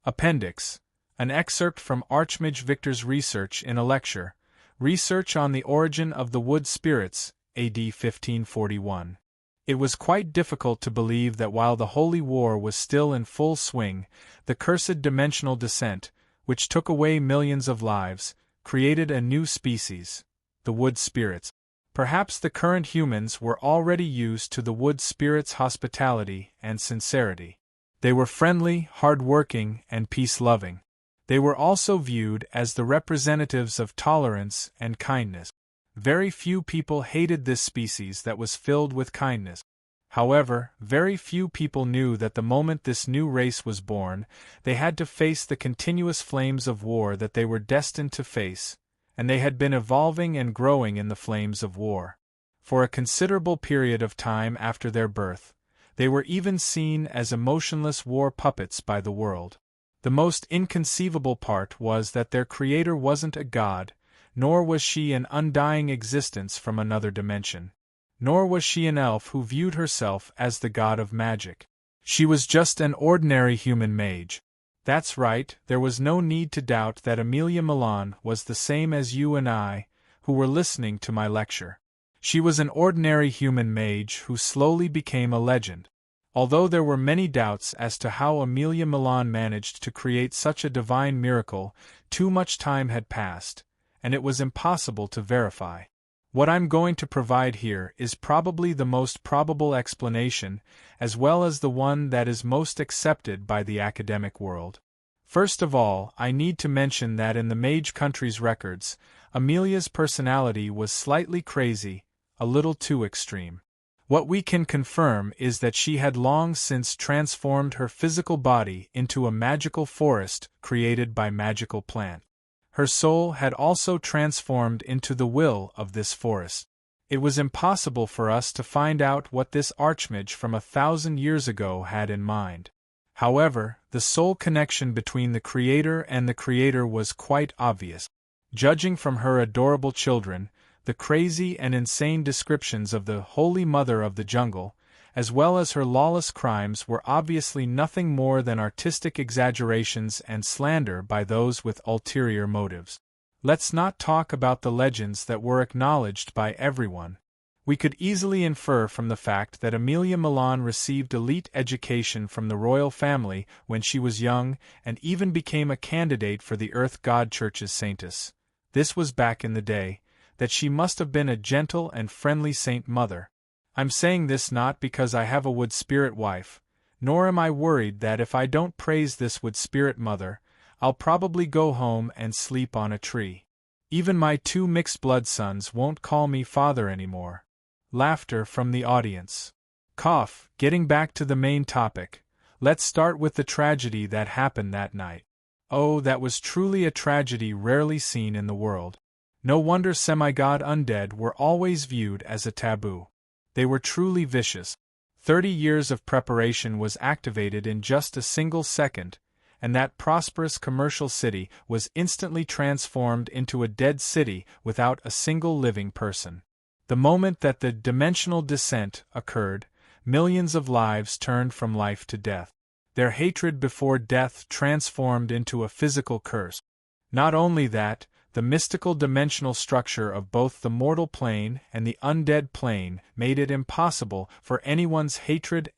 Appendix. An excerpt from Archmage Victor's research in a lecture, Research on the Origin of the Wood Spirits, AD 1541. It was quite difficult to believe that while the Holy War was still in full swing, the cursed dimensional descent, which took away millions of lives, created a new species, the Wood Spirits. Perhaps the current humans were already used to the Wood Spirits' hospitality and sincerity. They were friendly, hard-working, and peace-loving. They were also viewed as the representatives of tolerance and kindness. Very few people hated this species that was filled with kindness. However, very few people knew that the moment this new race was born, they had to face the continuous flames of war that they were destined to face, and they had been evolving and growing in the flames of war. For a considerable period of time after their birth, they were even seen as emotionless war puppets by the world. The most inconceivable part was that their creator wasn't a god, nor was she an undying existence from another dimension. Nor was she an elf who viewed herself as the god of magic. She was just an ordinary human mage. That's right, there was no need to doubt that Amelia Milan was the same as you and I, who were listening to my lecture. She was an ordinary human mage who slowly became a legend. Although there were many doubts as to how Amelia Milan managed to create such a divine miracle, too much time had passed, and it was impossible to verify. What I'm going to provide here is probably the most probable explanation, as well as the one that is most accepted by the academic world. First of all, I need to mention that in the Mage Country's records, Amelia's personality was slightly crazy, a little too extreme. What we can confirm is that she had long since transformed her physical body into a magical forest created by magical plant. Her soul had also transformed into the will of this forest. It was impossible for us to find out what this archmage from 1,000 years ago had in mind. However, the soul connection between the creator and the creator was quite obvious. Judging from her adorable children, the crazy and insane descriptions of the Holy Mother of the Jungle, as well as her lawless crimes, were obviously nothing more than artistic exaggerations and slander by those with ulterior motives. Let's not talk about the legends that were acknowledged by everyone. We could easily infer from the fact that Amelia Milan received elite education from the royal family when she was young and even became a candidate for the Earth God Church's saintess. This was back in the day, that she must have been a gentle and friendly saint mother. I'm saying this not because I have a wood spirit wife, nor am I worried that if I don't praise this wood spirit mother, I'll probably go home and sleep on a tree. Even my 2 mixed blood sons won't call me father anymore. Laughter from the audience. Cough. Getting back to the main topic, let's start with the tragedy that happened that night. Oh, that was truly a tragedy rarely seen in the world. No wonder semi-god undead were always viewed as a taboo. They were truly vicious. 30 years of preparation was activated in just a single second, and that prosperous commercial city was instantly transformed into a dead city without a single living person. The moment that the dimensional descent occurred, millions of lives turned from life to death. Their hatred before death transformed into a physical curse. Not only that, the mystical dimensional structure of both the mortal plane and the undead plane made it impossible for anyone's hatred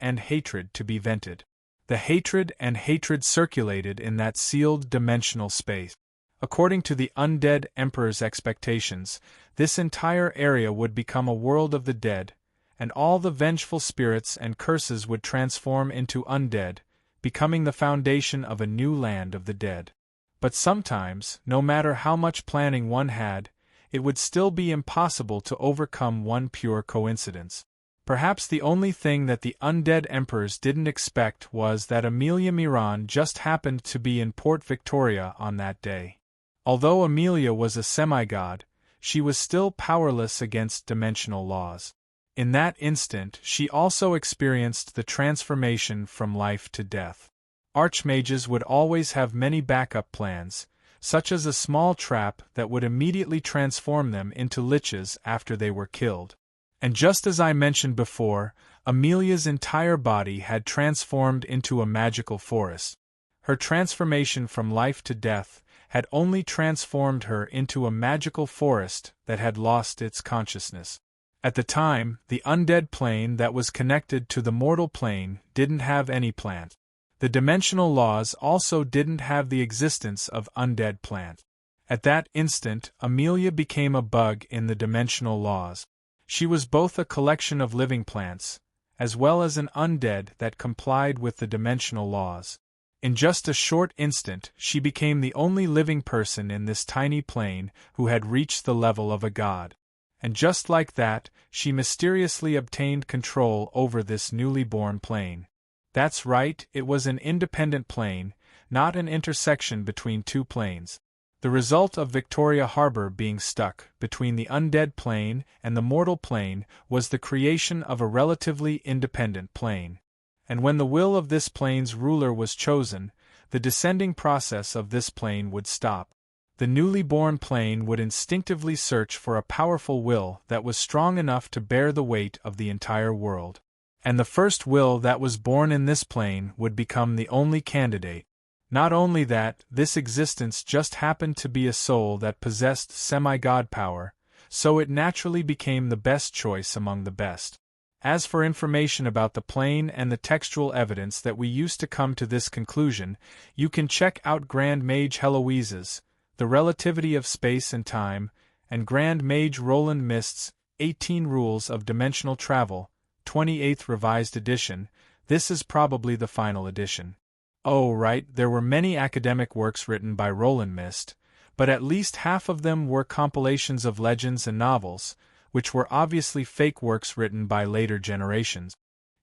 to be vented. The hatred and hatred circulated in that sealed dimensional space. According to the undead emperor's expectations, this entire area would become a world of the dead, and all the vengeful spirits and curses would transform into undead, becoming the foundation of a new land of the dead. But sometimes, no matter how much planning one had, it would still be impossible to overcome one pure coincidence. Perhaps the only thing that the undead emperors didn't expect was that Amelia Miran just happened to be in Port Victoria on that day. Although Amelia was a semi-god, she was still powerless against dimensional laws. In that instant, she also experienced the transformation from life to death. Archmages would always have many backup plans, such as a small trap that would immediately transform them into liches after they were killed. And just as I mentioned before, Amelia's entire body had transformed into a magical forest. Her transformation from life to death had only transformed her into a magical forest that had lost its consciousness. At the time, the undead plane that was connected to the mortal plane didn't have any plant. The dimensional laws also didn't have the existence of undead plant. At that instant, Amelia became a bug in the dimensional laws. She was both a collection of living plants, as well as an undead that complied with the dimensional laws. In just a short instant, she became the only living person in this tiny plane who had reached the level of a god. And just like that, she mysteriously obtained control over this newly born plane. That's right, it was an independent plane, not an intersection between two planes. The result of Victoria Harbour being stuck between the undead plane and the mortal plane was the creation of a relatively independent plane. And when the will of this plane's ruler was chosen, the descending process of this plane would stop. The newly born plane would instinctively search for a powerful will that was strong enough to bear the weight of the entire world. And the first will that was born in this plane would become the only candidate. Not only that, this existence just happened to be a soul that possessed semi-god power, so it naturally became the best choice among the best. As for information about the plane and the textual evidence that we used to come to this conclusion, you can check out Grand Mage Heloise's The Relativity of Space and Time, and Grand Mage Roland Mist's 18 Rules of Dimensional Travel, 28th Revised Edition. This is probably the final edition. Oh right, there were many academic works written by Roland Mist, but at least half of them were compilations of legends and novels, which were obviously fake works written by later generations.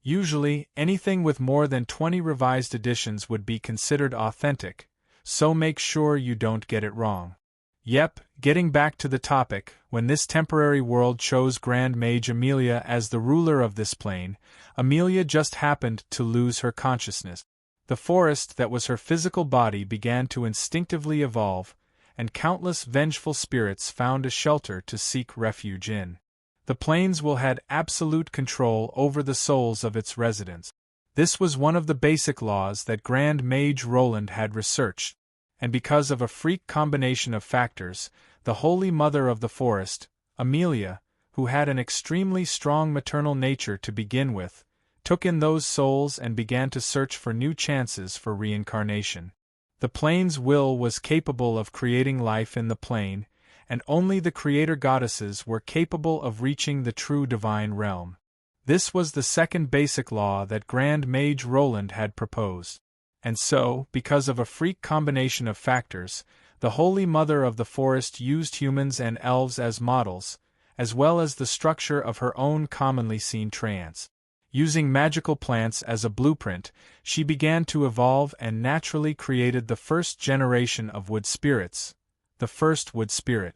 Usually, anything with more than 20 revised editions would be considered authentic, so make sure you don't get it wrong. Yep, getting back to the topic, when this temporary world chose Grand Mage Amelia as the ruler of this plane, Amelia just happened to lose her consciousness. The forest that was her physical body began to instinctively evolve, and countless vengeful spirits found a shelter to seek refuge in. The plane's will had absolute control over the souls of its residents. This was one of the basic laws that Grand Mage Roland had researched, and because of a freak combination of factors, the Holy Mother of the Forest, Amelia, who had an extremely strong maternal nature to begin with, took in those souls and began to search for new chances for reincarnation. The plane's will was capable of creating life in the plane, and only the creator goddesses were capable of reaching the true divine realm. This was the second basic law that Grand Mage Roland had proposed. And so, because of a freak combination of factors, the Holy Mother of the Forest used humans and elves as models, as well as the structure of her own commonly seen trance. Using magical plants as a blueprint, she began to evolve and naturally created the first generation of wood spirits, the first wood spirit.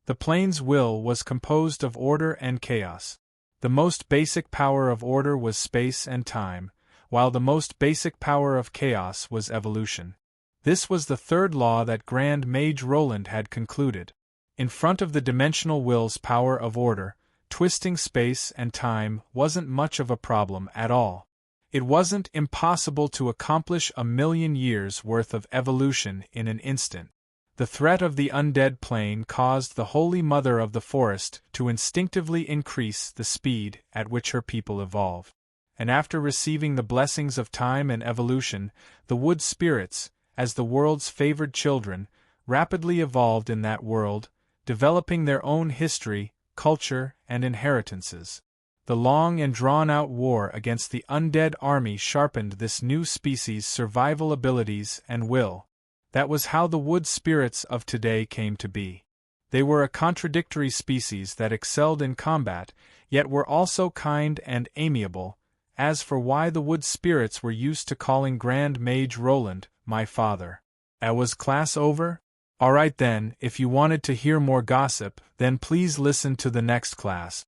The plane's will was composed of order and chaos. The most basic power of order was space and time, while the most basic power of chaos was evolution. This was the third law that Grand Mage Roland had concluded. In front of the dimensional will's power of order, twisting space and time wasn't much of a problem at all. It wasn't impossible to accomplish 1,000,000 years' worth of evolution in an instant. The threat of the undead plane caused the Holy Mother of the Forest to instinctively increase the speed at which her people evolved. And after receiving the blessings of time and evolution, the wood spirits, as the world's favored children, rapidly evolved in that world, developing their own history, culture, and inheritances. The long and drawn-out war against the undead army sharpened this new species' survival abilities and will. That was how the wood spirits of today came to be. They were a contradictory species that excelled in combat, yet were also kind and amiable. As for why the wood spirits were used to calling Grand Mage Roland, my father. Was class over? Alright then, if you wanted to hear more gossip, then please listen to the next class.